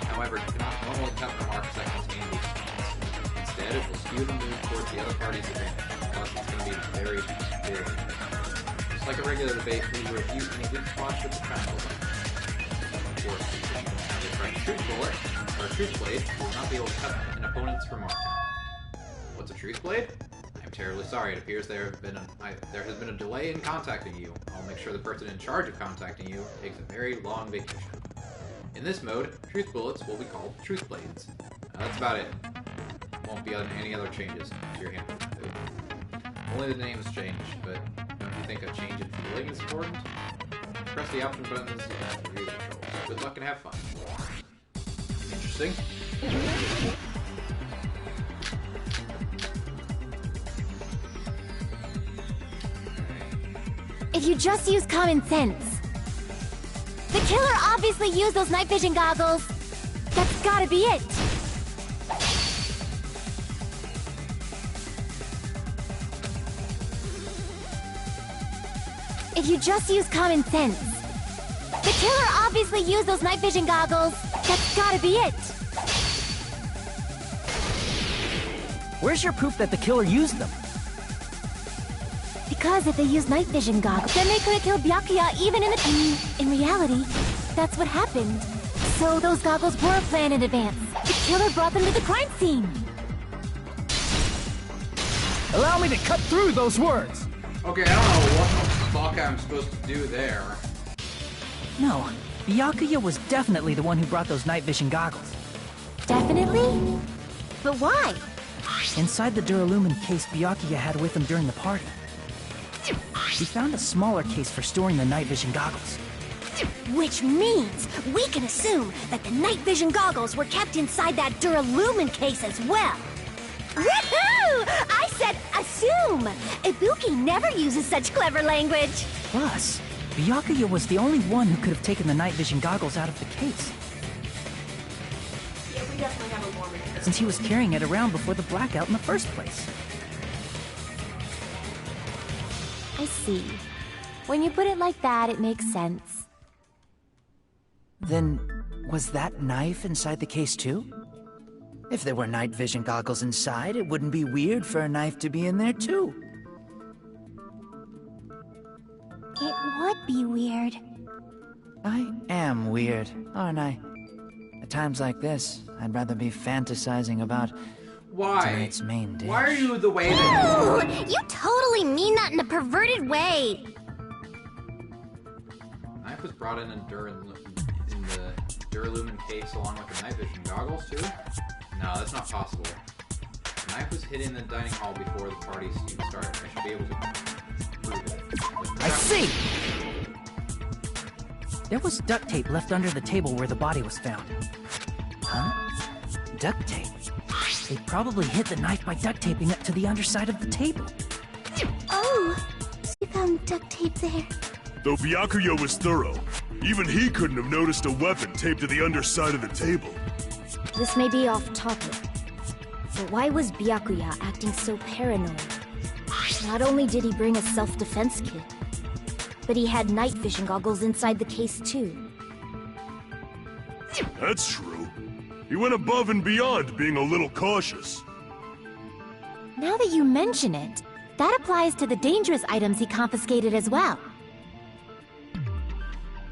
However, you cannot normally cut remarks that contain weak spots. Instead, it will skew the mood towards the other party's advantage. Thus, it's going to be very, very just like a regular debate, we review any weak spots with the triangle button. Of course, if you don't have the correct truth bullet, or truth blade, you will not be able to cut an opponent's remark. What's a truth blade? I'm terribly sorry. It appears there has been a delay in contacting you. I'll make sure the person in charge of contacting you takes a very long vacation. In this mode, truth bullets will be called truth blades. That's about it. Won't be any other changes to your handle. Only the names change, but don't you think a change in feeling is important? Press the option buttons to review the controls. Good luck and have fun. Interesting. If you just use common sense. The killer obviously used those night vision goggles. That's gotta be it. If you just use common sense. The killer obviously used those night vision goggles. That's gotta be it. Where's your proof that the killer used them? Because if they used night vision goggles, then they could have killed Byakuya even in reality, that's what happened. So those goggles were planned in advance. The killer brought them to the crime scene. Allow me to cut through those words. Okay, I don't know what the fuck I'm supposed to do there. No, Byakuya was definitely the one who brought those night vision goggles. Definitely? But why? Inside the Duralumin case Byakuya had with him during the party, he found a smaller case for storing the night vision goggles. Which means we can assume that the night vision goggles were kept inside that Duralumin case as well. Woohoo! I said assume! Ibuki never uses such clever language. Plus, Byakuya was the only one who could have taken the night vision goggles out of the case. Yeah, we definitely have a more Since he was carrying it around before the blackout in the first place. I see. When you put it like that, it makes sense. Then, was that knife inside the case too? If there were night vision goggles inside, it wouldn't be weird for a knife to be in there too. It would be weird. I am weird, aren't I? At times like this, I'd rather be fantasizing about tonight's main dish. Why are you the way that you totally mean that in a perverted way. Knife was brought in the Duralumin case along with the night vision goggles too? No, that's not possible. The knife was hidden in the dining hall before the party even started. I should be able to prove it. I see! There was duct tape left under the table where the body was found. Huh? Duct tape? They probably hid the knife by duct taping it to the underside of the table. Oh, you found duct tape there. Though Byakuya was thorough, Even he couldn't have noticed a weapon taped to the underside of the table. This may be off topic, but why was Byakuya acting so paranoid? Not only did he bring a self-defense kit, but he had night vision goggles inside the case too. That's true. He went above and beyond being a little cautious. Now that you mention it, that applies to the dangerous items he confiscated as well.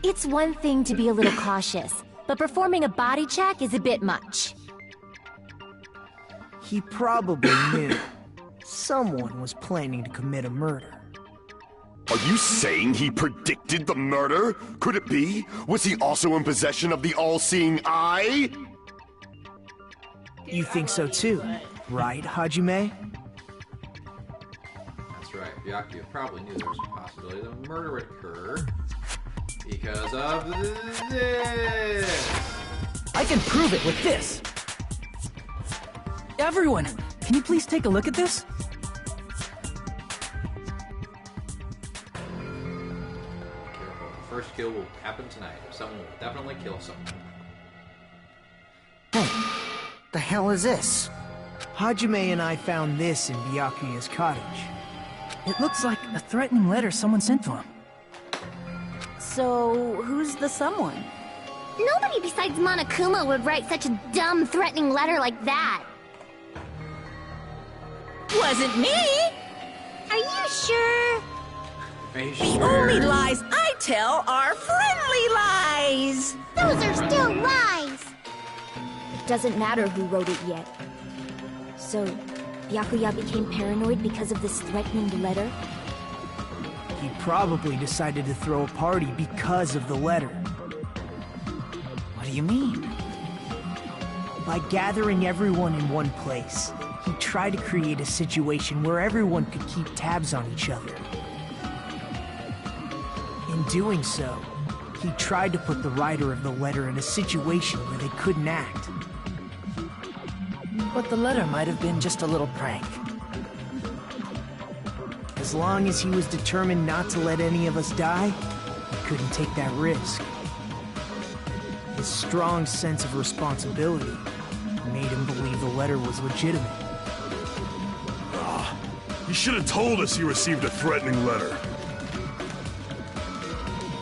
It's one thing to be a little cautious, but performing a body check is a bit much. He probably knew someone was planning to commit a murder. Are you saying he predicted the murder? Could it be? Was he also in possession of the all-seeing eye? You think so too, right, Hajime? That's right. Byakuya probably knew there was a possibility that a murder would occur because of this. I can prove it with this. Everyone, can you please take a look at this? Careful. The first kill will happen tonight. Someone will definitely kill someone. Hey, the hell is this? Hajime and I found this in Byakuya's cottage. It looks like a threatening letter someone sent to him. So, who's the someone? Nobody besides Monokuma would write such a dumb, threatening letter like that. Wasn't me! Are you sure? The only lies I tell are friendly lies! Those are still lies! It doesn't matter who wrote it yet. So, Byakuya became paranoid because of this threatening letter? He probably decided to throw a party because of the letter. What do you mean? By gathering everyone in one place, he tried to create a situation where everyone could keep tabs on each other. In doing so, he tried to put the writer of the letter in a situation where they couldn't act. But the letter might have been just a little prank. As long as he was determined not to let any of us die, he couldn't take that risk. His strong sense of responsibility made him believe the letter was legitimate. He should have told us he received a threatening letter.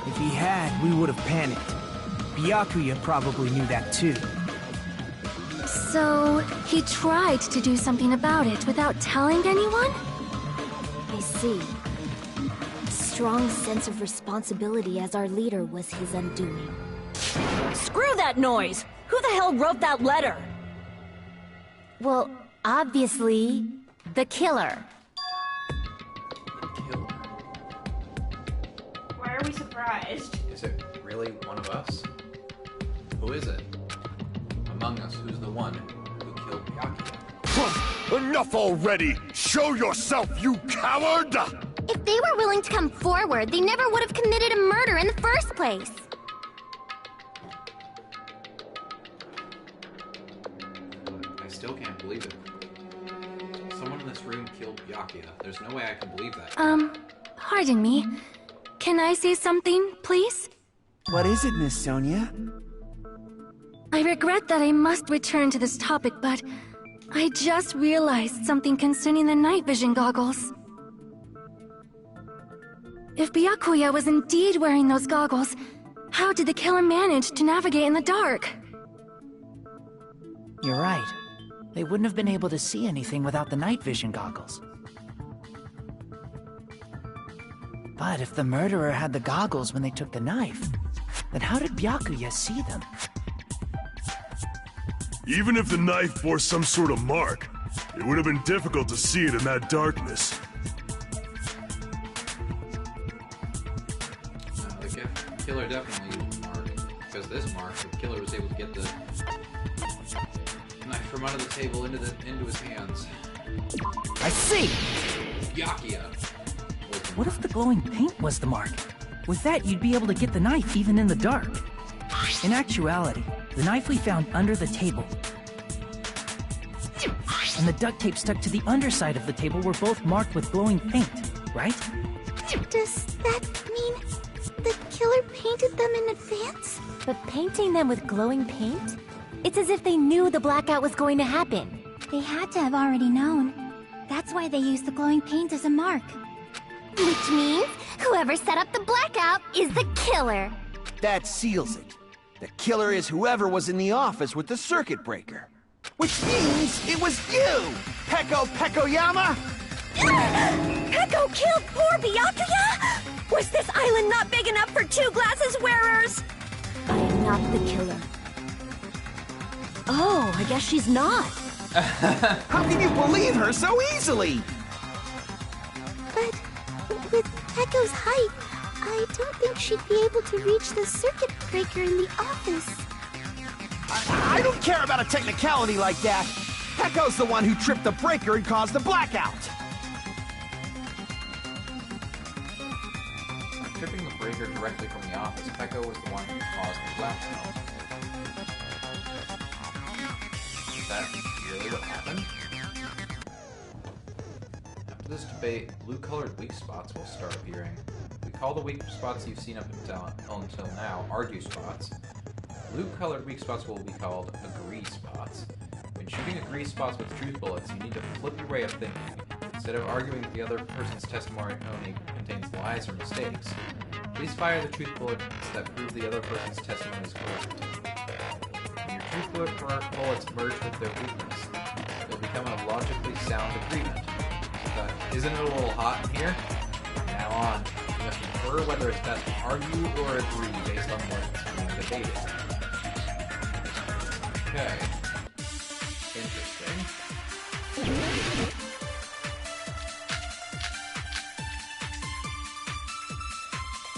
If he had, we would have panicked. Byakuya probably knew that too. So, he tried to do something about it without telling anyone? I see. A strong sense of responsibility as our leader was his undoing. Screw that noise! Who the hell wrote that letter? Well, obviously, the killer. Why are we surprised? Is it really one of us? Who is it? Among us, who's the one who killed Byakuya? Enough already! Show yourself, you coward! If they were willing to come forward, they never would have committed a murder in the first place. I still can't believe it. Someone in this room killed Byakuya. There's no way I can believe that. Pardon me. Can I say something, please? What is it, Miss Sonia? I regret that I must return to this topic, but I just realized something concerning the night vision goggles. If Byakuya was indeed wearing those goggles, how did the killer manage to navigate in the dark? You're right. They wouldn't have been able to see anything without the night vision goggles. But if the murderer had the goggles when they took the knife, then how did Byakuya see them? Even if the knife bore some sort of mark, it would have been difficult to see it in that darkness. The killer definitely used a mark. Because this mark, the killer was able to get the knife from under the table into his hands. I see! Byakuya. What if the glowing paint was the mark? With that, you'd be able to get the knife even in the dark. In actuality, the knife we found under the table and the duct tape stuck to the underside of the table were both marked with glowing paint, right? Does that mean the killer painted them in a But painting them with glowing paint? It's as if they knew the blackout was going to happen. They had to have already known. That's why they used the glowing paint as a mark. Which means whoever set up the blackout is the killer. That seals it. The killer is whoever was in the office with the circuit breaker. Which means it was you, Peko Pekoyama! Peko killed poor Byakuya? Was this island not big enough for 2 glasses wearers? I am not the killer. Oh, I guess she's not. How can you believe her so easily? But with Peko's height, I don't think she'd be able to reach the circuit breaker in the office. I don't care about a technicality like that. Peko's the one who tripped the breaker and caused the blackout. Tripping the breaker directly from the office, Peko was the one who caused the blackout. Is that really what happened? After this debate, blue-colored weak spots will start appearing. We call the weak spots you've seen up until now argue spots. Blue-colored weak spots will be called agree spots. When shooting agree spots with truth bullets, you need to flip your way of thinking. Instead of arguing that the other person's testimony only contains lies or mistakes, please fire the truth bullets that prove the other person's testimony is correct. When your truth bullets merge with their weakness, they'll become a logically sound agreement. But isn't it a little hot in here? From now on, you must infer whether it's best to argue or agree based on what's being debated. Okay. Interesting.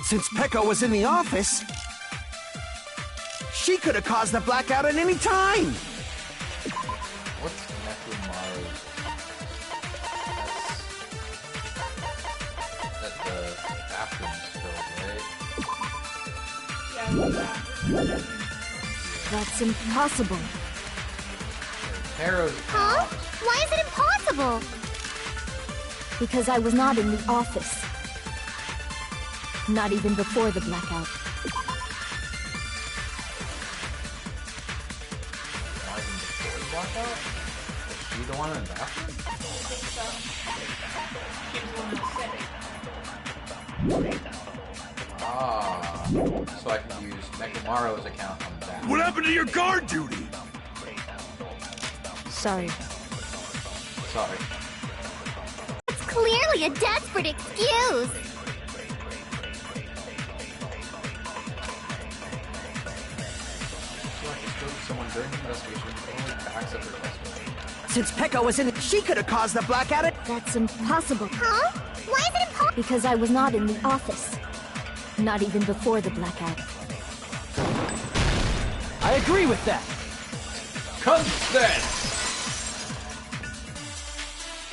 Since Peko was in the office, she could have caused the blackout at any time. What's Nekumaru's? That's at the bathroom still, right? That's impossible. Taro's Huh? Why is it impossible? Because I was not in the office. Not even before the blackout. Not even before the blackout? Was she the one in the bathroom? Ah, so I can use Nekumaru's account on that. What happened to your guard duty? Sorry. Sorry. It's clearly a desperate excuse. Someone during the investigation only backs up her testimony. Since Peko was in it, she could have caused the blackout at... That's impossible. Huh? Why is it impossible? Because I was not in the office. Not even before the blackout. I agree with that. Consent!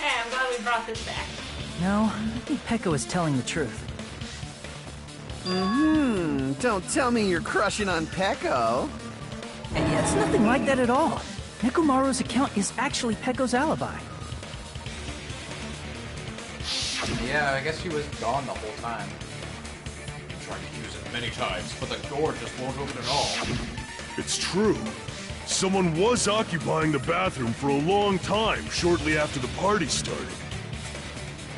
Hey, I'm glad we brought this back. No, I think Peko is telling the truth. Don't tell me you're crushing on Peko. And it's nothing like that at all. Nekumaru's account is actually Peko's alibi. Yeah, I guess she was gone the whole time. I tried to use it many times, but the door just won't open at all. It's true. Someone was occupying the bathroom for a long time shortly after the party started.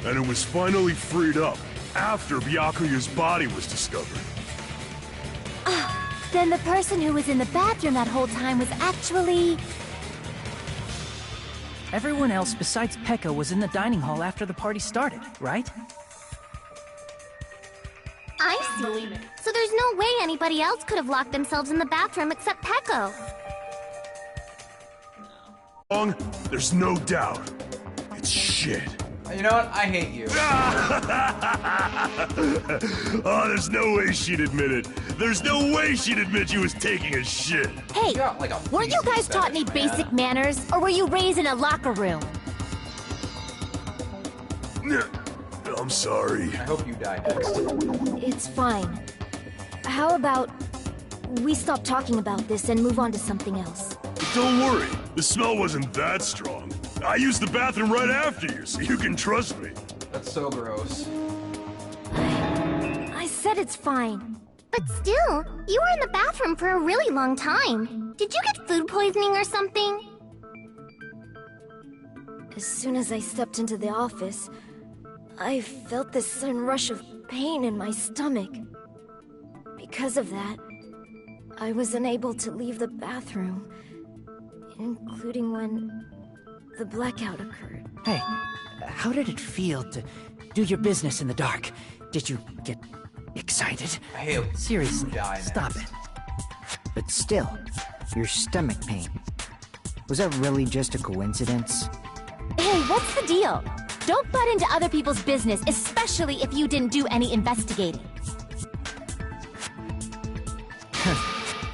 And it was finally freed up after Byakuya's body was discovered. Then the person who was in the bathroom that whole time was actually... Everyone else besides Peko was in the dining hall after the party started, right? I see. So there's no way anybody else could have locked themselves in the bathroom except Peko. Wrong? There's no doubt. It's shit. You know what? I hate you. Oh, there's no way she'd admit it. There's no way she'd admit she was taking a shit. Hey, Like weren't you guys taught any basic manners? Or were you raised in a locker room? I'm sorry. I hope you die next. It's fine. How about we stop talking about this and move on to something else? Don't worry. The smell wasn't that strong. I used the bathroom right after you, so you can trust me. That's so gross. I said it's fine. But still, you were in the bathroom for a really long time. Did you get food poisoning or something? As soon as I stepped into the office, I felt this sudden rush of pain in my stomach. Because of that, I was unable to leave the bathroom, including when the blackout occurred. Hey, how did it feel to do your business in the dark? Did you get excited? Hey, seriously, stop it. But still, your stomach pain. Was that really just a coincidence? Hey, what's the deal? Don't butt into other people's business, especially if you didn't do any investigating.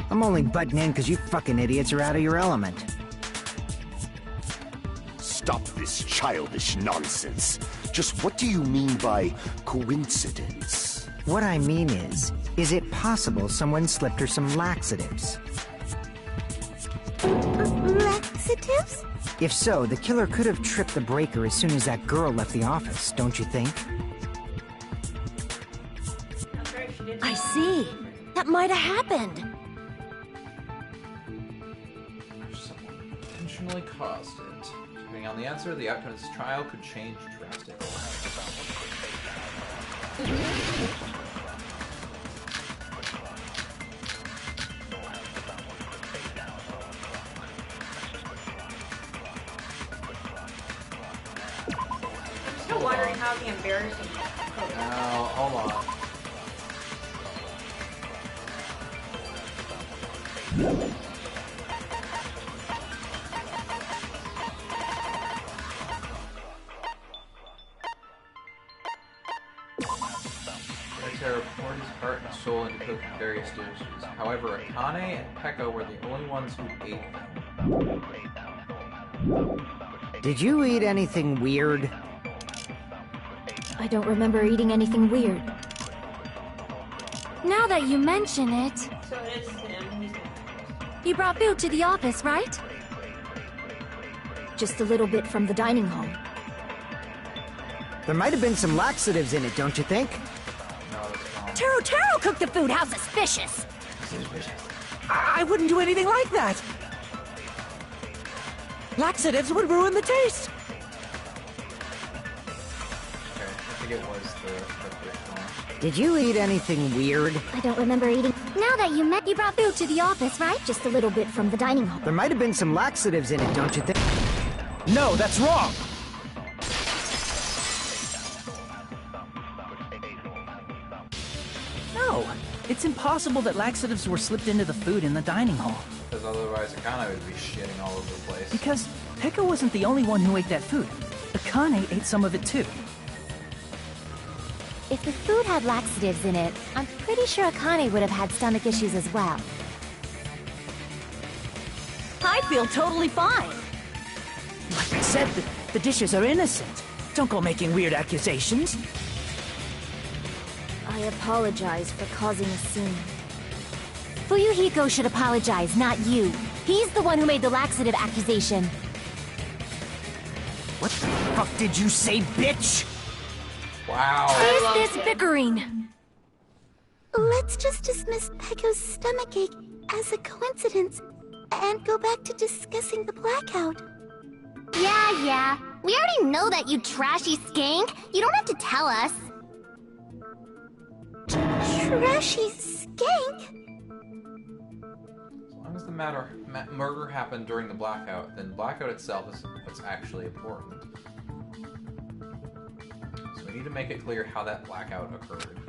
I'm only butting in because you fucking idiots are out of your element. Stop this childish nonsense. Just what do you mean by coincidence? What I mean is it possible someone slipped her some laxatives? Laxatives? If so, the killer could have tripped the breaker as soon as that girl left the office, don't you think? I see. That might have happened. Intentionally caused it. Depending on the answer, the outcome of this trial could change drastically. I'm still wondering how the embarrassing. Now, hold on. Terra poured his heart and soul into cooking various dishes. However, Akane and Pekka were the only ones who ate them. Did you eat anything weird? I don't remember eating anything weird. Now that you mention it, So it's him. you brought food to the office, right? Just a little bit from the dining hall. There might have been some laxatives in it, don't you think? Taro cooked the food. How suspicious! I wouldn't do anything like that! Laxatives would ruin the taste! Okay, I think it was the first one. Did you eat anything weird? I don't remember eating. Now that you brought food to the office, right? Just a little bit from the dining hall. There might have been some laxatives in it, don't you think? No, that's wrong! No, it's impossible that laxatives were slipped into the food in the dining hall. Because otherwise Akane would be shitting all over the place. Because Pekka wasn't the only one who ate that food. Akane ate some of it too. If the food had laxatives in it, I'm pretty sure Akane would have had stomach issues as well. I feel totally fine. Like I said, the dishes are innocent. Don't go making weird accusations. I apologize for causing a scene. Fuyuhiko should apologize, not you. He's the one who made the laxative accusation. What the fuck did you say, bitch? Wow. Is this bickering? Let's just dismiss Pekko's stomachache as a coincidence and go back to discussing the blackout. Yeah. We already know that, you trashy skank. You don't have to tell us. Trashy skank? As long as the murder happened during the blackout, then blackout itself is what's actually important. So we need to make it clear how that blackout occurred.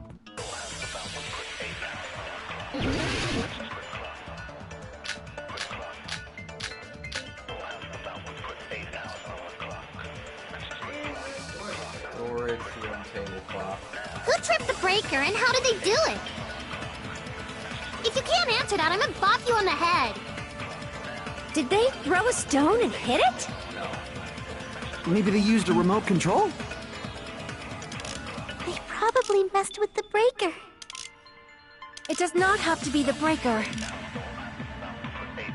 Storage room tablecloth. Who tripped the breaker and how did they do it? If you can't answer that, I'm gonna bop you on the head. Did they throw a stone and hit it? No. Maybe they used a remote control? They probably messed with the breaker. It does not have to be the breaker.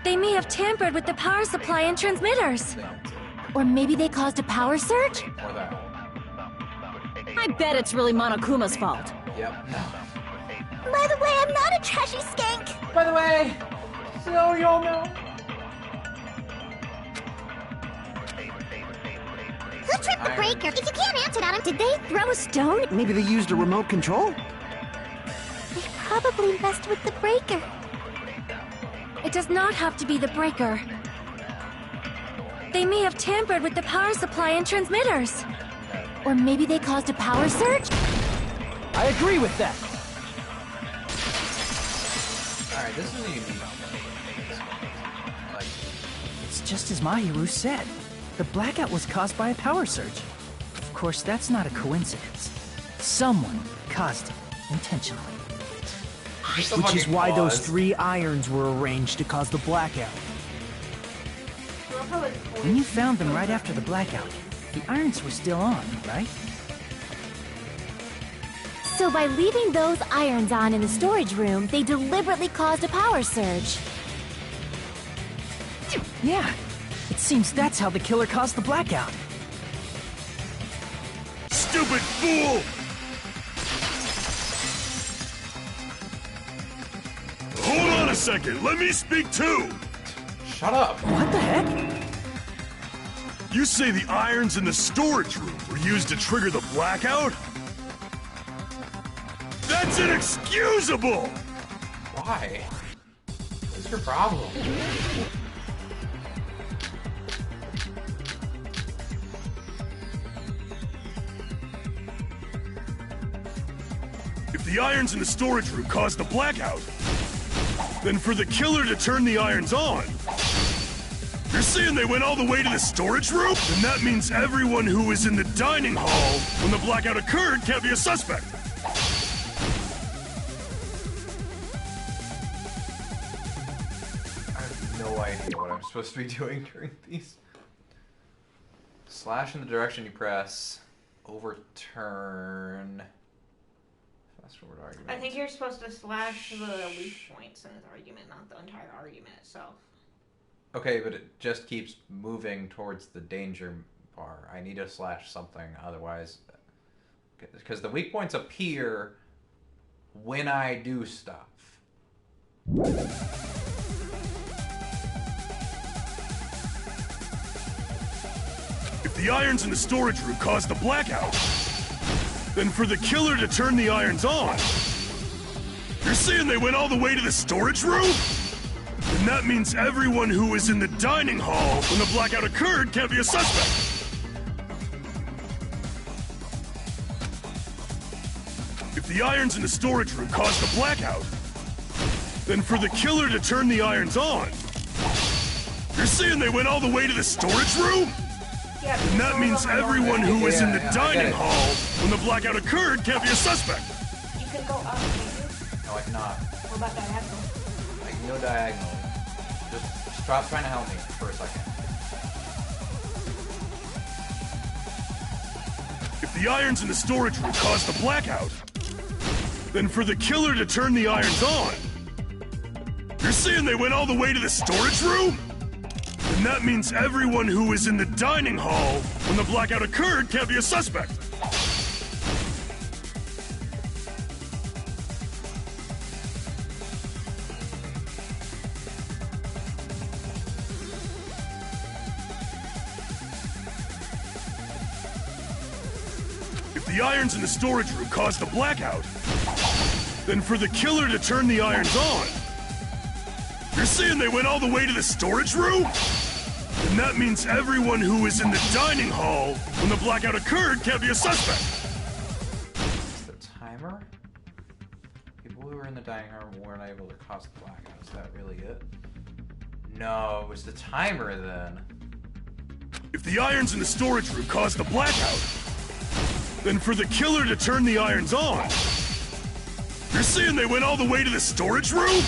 They may have tampered with the power supply and transmitters. Or maybe they caused a power surge? Or that. I bet it's really Monokuma's fault. Yep. By the way, I'm not trashy skank! By the way, so y'all know. Who tripped the breaker? If you can't answer that, did they throw a stone? Maybe they used a remote control? They probably messed with the breaker. It does not have to be the breaker. They may have tampered with the power supply and transmitters. Or maybe they caused a power surge? I agree with that. Alright, this is a unique like, It's just as Mahiru said. The blackout was caused by a power surge. Of course, that's not a coincidence. Someone caused it intentionally. Which is why those 3 irons were arranged to cause the blackout. When you found them right after the blackout, the irons were still on, right? So by leaving those irons on in the storage room, they deliberately caused a power surge. Yeah, it seems that's how the killer caused the blackout. Stupid fool! Hold on a second, let me speak too! Shut up! What the heck? You say the irons in the storage room were used to trigger the blackout? That's inexcusable! Why? What's your problem? If the irons in the storage room caused the blackout, then for the killer to turn the irons on, you're saying they went all the way to the storage room? Then that means everyone who was in the dining hall when the blackout occurred can't be a suspect. I have no idea what I'm supposed to be doing during these. Slash in the direction you press. Overturn. Fast forward argument. I think you're supposed to slash the weak points in his argument, not the entire argument itself. Okay, but it just keeps moving towards the danger bar. I need to slash something, otherwise... Because the weak points appear when I do stuff. If the irons in the storage room caused the blackout, then for the killer to turn the irons on, you're saying they went all the way to the storage room? And that means everyone who was in the dining hall when the blackout occurred can't be a suspect. If the irons in the storage room caused the blackout, then for the killer to turn the irons on, you're saying they went all the way to the storage room? Yeah, and that means everyone who was in the dining hall when the blackout occurred can't be a suspect. You can go up, maybe. No, I cannot. What about diagonal? I can go diagonally. Just stop trying to help me for a second. If the irons in the storage room caused the blackout, then for the killer to turn the irons on, you're saying they went all the way to the storage room? And that means everyone who was in the dining hall when the blackout occurred can't be a suspect. If the irons in the storage room caused the blackout, then for the killer to turn the irons on, you're saying they went all the way to the storage room? And that means everyone who was in the dining hall when the blackout occurred can't be a suspect. Is the timer? People who were in the dining room weren't able to cause the blackout. Is that really it? No, it was the timer then. If the irons in the storage room caused the blackout, then for the killer to turn the irons on, you're saying they went all the way to the storage room?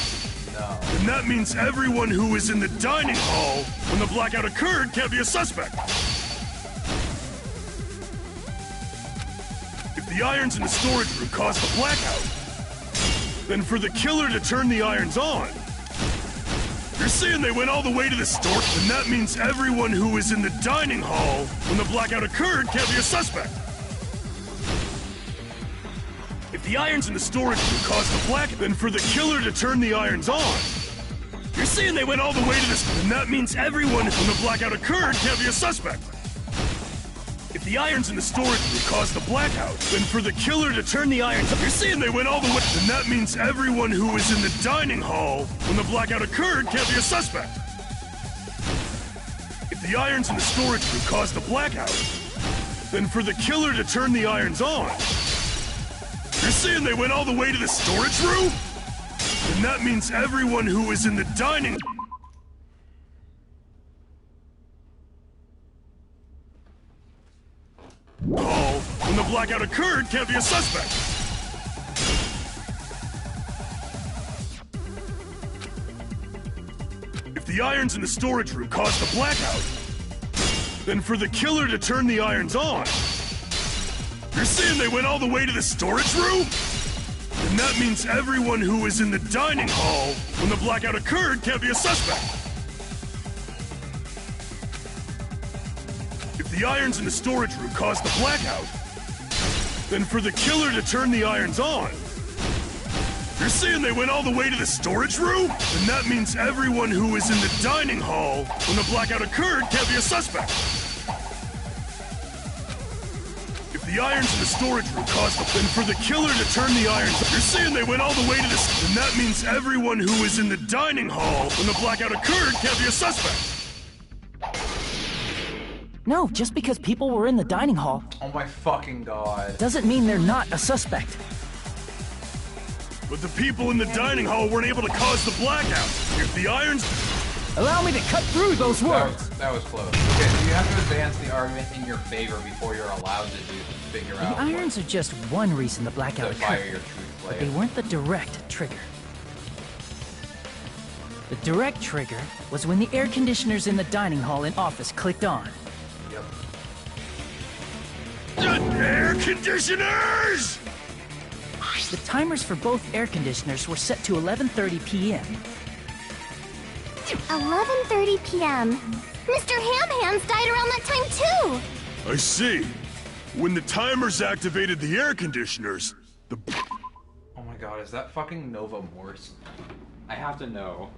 No. And that means everyone who was in the dining hall when the blackout occurred can't be a suspect. If the irons in the storage room caused the blackout, then for the killer to turn the irons on, you're saying they went all the way to the storage, and that means everyone who was in the dining hall when the blackout occurred can't be a suspect. If If the irons in the storage room caused the black, then for the killer to turn the irons on. You're saying they went all the way to this, then that means everyone when the blackout occurred can't be a suspect. If the irons in the storage room caused the blackout, then for the killer to turn the irons up, you're saying they went all the way, then that means everyone who was in the dining hall when the blackout occurred can't be a suspect. If the irons in the storage room caused the blackout, then for the killer to turn the irons on, you're saying they went all the way to the storage room? Then that means everyone who was in the dining hall when the blackout occurred can't be a suspect. If the irons in the storage room caused the blackout, then for the killer to turn the irons on, you're saying they went all the way to the storage room? Then that means everyone who was in the dining hall when the blackout occurred can't be a suspect. If the irons in the storage room caused the blackout, then for the killer to turn the irons on, you're saying they went all the way to the storage room? Then that means everyone who was in the dining hall when the blackout occurred can't be a suspect. If the irons in the storage room caused the, then for the killer to turn the irons, you're saying they went all the way to this, then that means everyone who was in the dining hall when the blackout occurred can't be a suspect. No, just because people were in the dining hall. Oh my fucking god. Doesn't mean they're not a suspect. But the people in the dining hall weren't able to cause the blackout. If the irons... Allow me to cut through those words. That was close. Okay, so you have to advance the argument in your favor before you're allowed to figure out... The irons are just one reason the blackout occurred, your truth but they weren't the direct trigger. The direct trigger was when the air conditioners in the dining hall and office clicked on. Yep. Air conditioners! The timers for both air conditioners were set to 11:30 p.m. 11:30 p.m. Mr. Ham-Hands died around that time too! I see. When the timers activated the air conditioners, the... Oh my god, is that fucking Nova Morse? I have to know.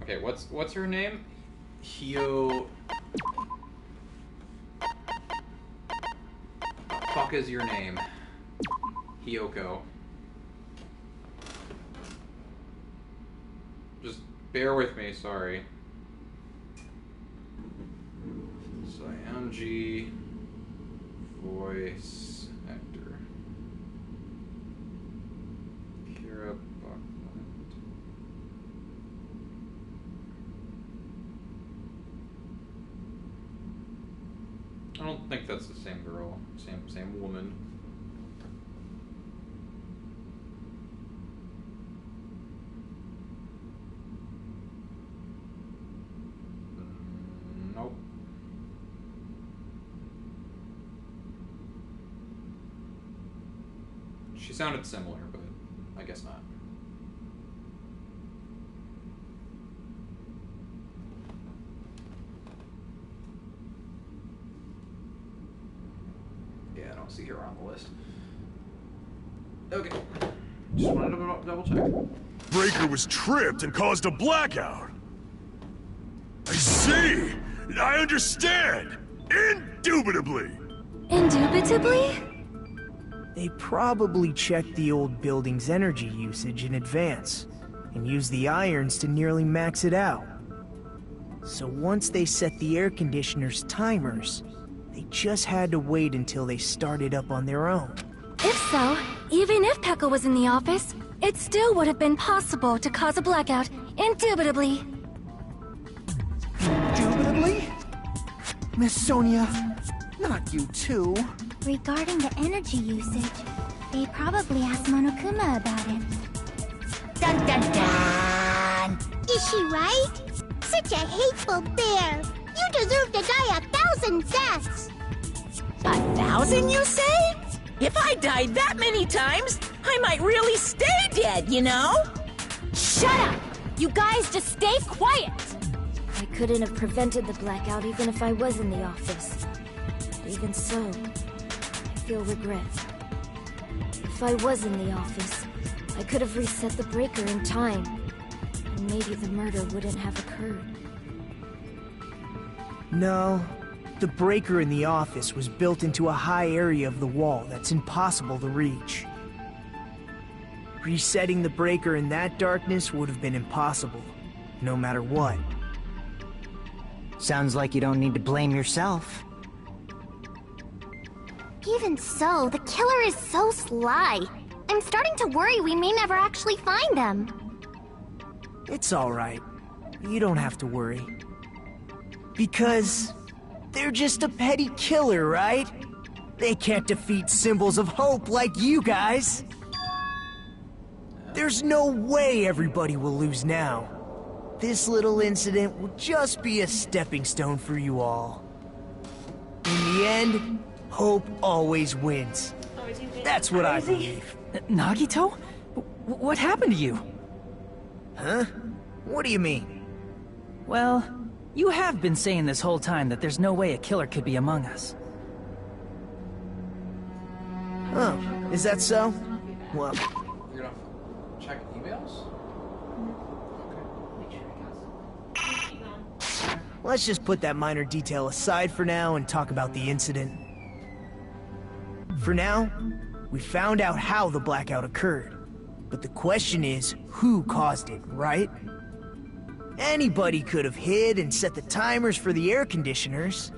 Okay, what's her name? Hio... What the fuck is your name? Hiyoko. Just bear with me, sorry. Cyanji voice actor. Kira Buckland. I don't think that's the same girl. Same woman. Nope. She sounded similar, but I guess not. Yeah, I don't see her on the list. Okay. Just wanted to double check. breaker was tripped and caused a blackout. I see! I understand! Indubitably! Indubitably? They probably checked the old building's energy usage in advance, and used the irons to nearly max it out. So once they set the air conditioner's timers, they just had to wait until they started up on their own. If so, even if Pekka was in the office, it still would have been possible to cause a blackout, indubitably. Indubitably? Miss Sonia, not you too. Regarding the energy usage, they probably asked Monokuma about it. Dun dun dun! Is she right? Such a hateful bear! You deserve to die 1,000 deaths! 1,000, you say? If I died that many times, I might really stay dead, you know? Shut up! You guys just stay quiet! I couldn't have prevented the blackout even if I was in the office. But even so, I feel regret. The If I was in the office, I could have reset the breaker in time. And maybe the murder wouldn't have occurred. No, the breaker in the office was built into a high area of the wall that's impossible to reach. Resetting the breaker in that darkness would have been impossible, no matter what. Sounds like you don't need to blame yourself. Even so, the killer is so sly. I'm starting to worry we may never actually find them. It's alright. You don't have to worry. Because they're just a petty killer, right? They can't defeat symbols of hope like you guys. There's no way everybody will lose now. This little incident will just be a stepping stone for you all. In the end, hope always wins. That's what I believe. Nagito? What happened to you? Huh? What do you mean? Well, you have been saying this whole time that there's no way a killer could be among us. Oh, is that so? Well... You're gonna check emails? Let's just put that minor detail aside for now and talk about the incident. For now, we found out how the blackout occurred. But the question is, who caused it, right? Anybody could have hid and set the timers for the air conditioners.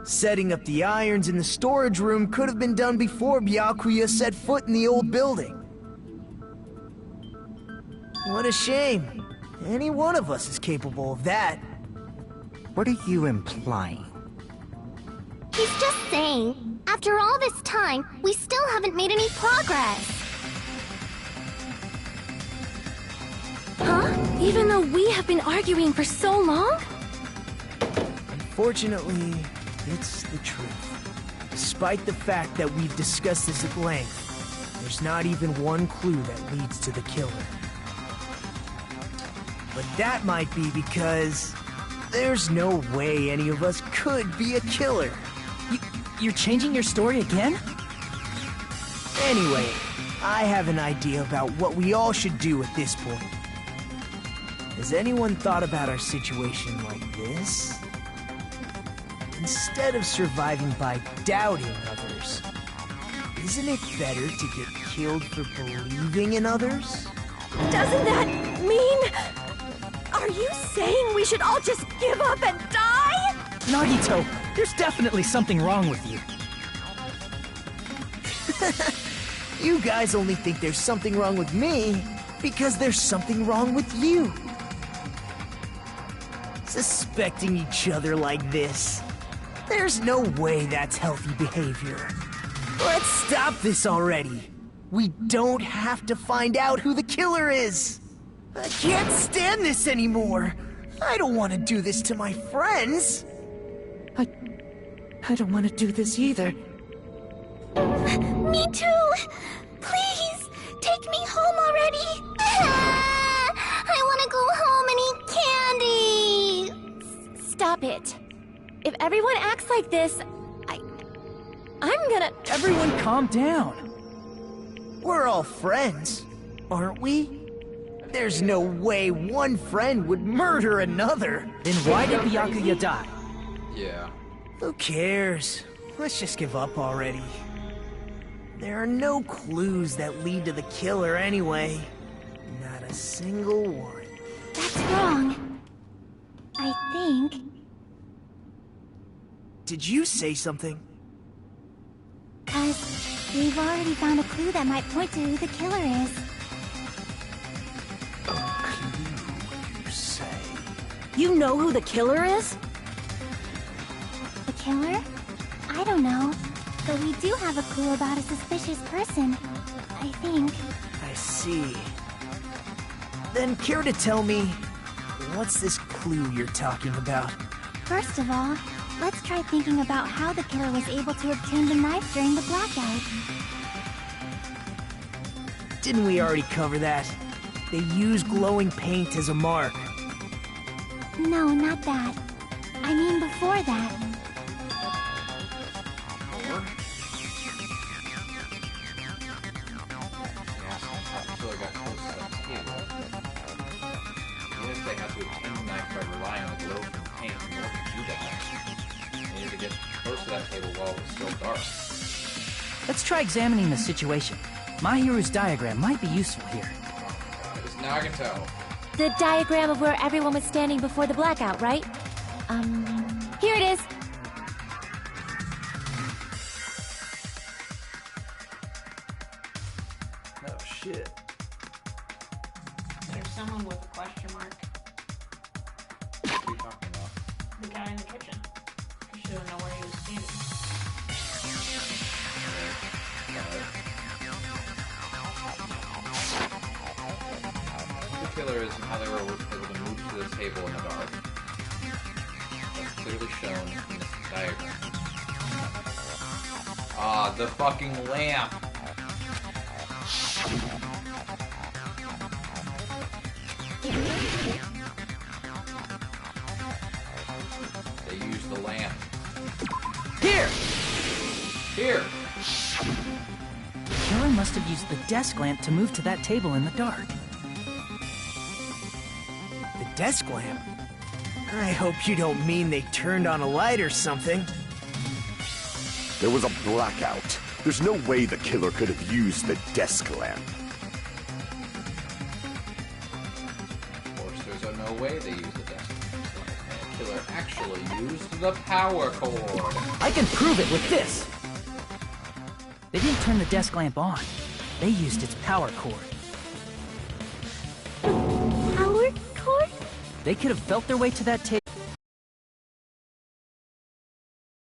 Setting up the irons in the storage room could have been done before Byakuya set foot in the old building. What a shame. Any one of us is capable of that. What are you implying? He's just saying, after all this time, we still haven't made any progress. Huh? Even though we have been arguing for so long? Unfortunately, it's the truth. Despite the fact that we've discussed this at length, there's not even one clue that leads to the killer. But that might be because there's no way any of us could be a killer. You're changing your story again? Anyway, I have an idea about what we all should do at this point. Has anyone thought about our situation like this? Instead of surviving by doubting others, isn't it better to get killed for believing in others? Doesn't that mean... Are you saying we should all just give up and die? Nagito, there's definitely something wrong with you. You guys only think there's something wrong with me because there's something wrong with you. Suspecting each other like this. There's no way that's healthy behavior. Let's stop this already. We don't have to find out who the killer is. I can't stand this anymore. I don't want to do this to my friends. I don't want to do this either. Me too! Please, take me home already! I want to go home and eat candy! Stop it. If everyone acts like this, I'm gonna... Everyone calm down. We're all friends, aren't we? There's no way one friend would murder another. Then why did Byakuya die? Yeah. Who cares? Let's just give up already. There are no clues that lead to the killer anyway. Not a single one. That's wrong. I think... Did you say something? 'Cause we've already found a clue that might point to who the killer is. A clue, you say? You know who the killer is? The killer? I don't know. But we do have a clue about a suspicious person. I think. I see. Then care to tell me, what's this clue you're talking about? First of all, let's try thinking about how the killer was able to obtain the knife during the blackout. Didn't we already cover that? They use glowing paint as a mark. No, not that. I mean before that. to obtain the knife by relying on the glow from the paint. In order to do that, they needed to get close to that table while it was still dark. Let's try examining the situation. Mahiru's diagram might be useful here. Now I can tell. The diagram of where everyone was standing before the blackout, right? Here it is. Oh, shit. There's someone with a question mark. What are you talking about? The guy in the kitchen. You should know where he was standing. The killer is and how they were able to move to the table in the dark. That's clearly shown in this diagram. Ah, the fucking lamp! They used the lamp. Here! Here! The killer must have used the desk lamp to move to that table in the dark. The desk lamp? I hope you don't mean they turned on a light or something. There was a blackout. There's no way the killer could have used the desk lamp. Of course, there's no way they used the desk lamp. The killer actually used the power cord. I can prove it with this! They didn't turn the desk lamp on. They used its power cord. Power cord? They could have felt their way to that table.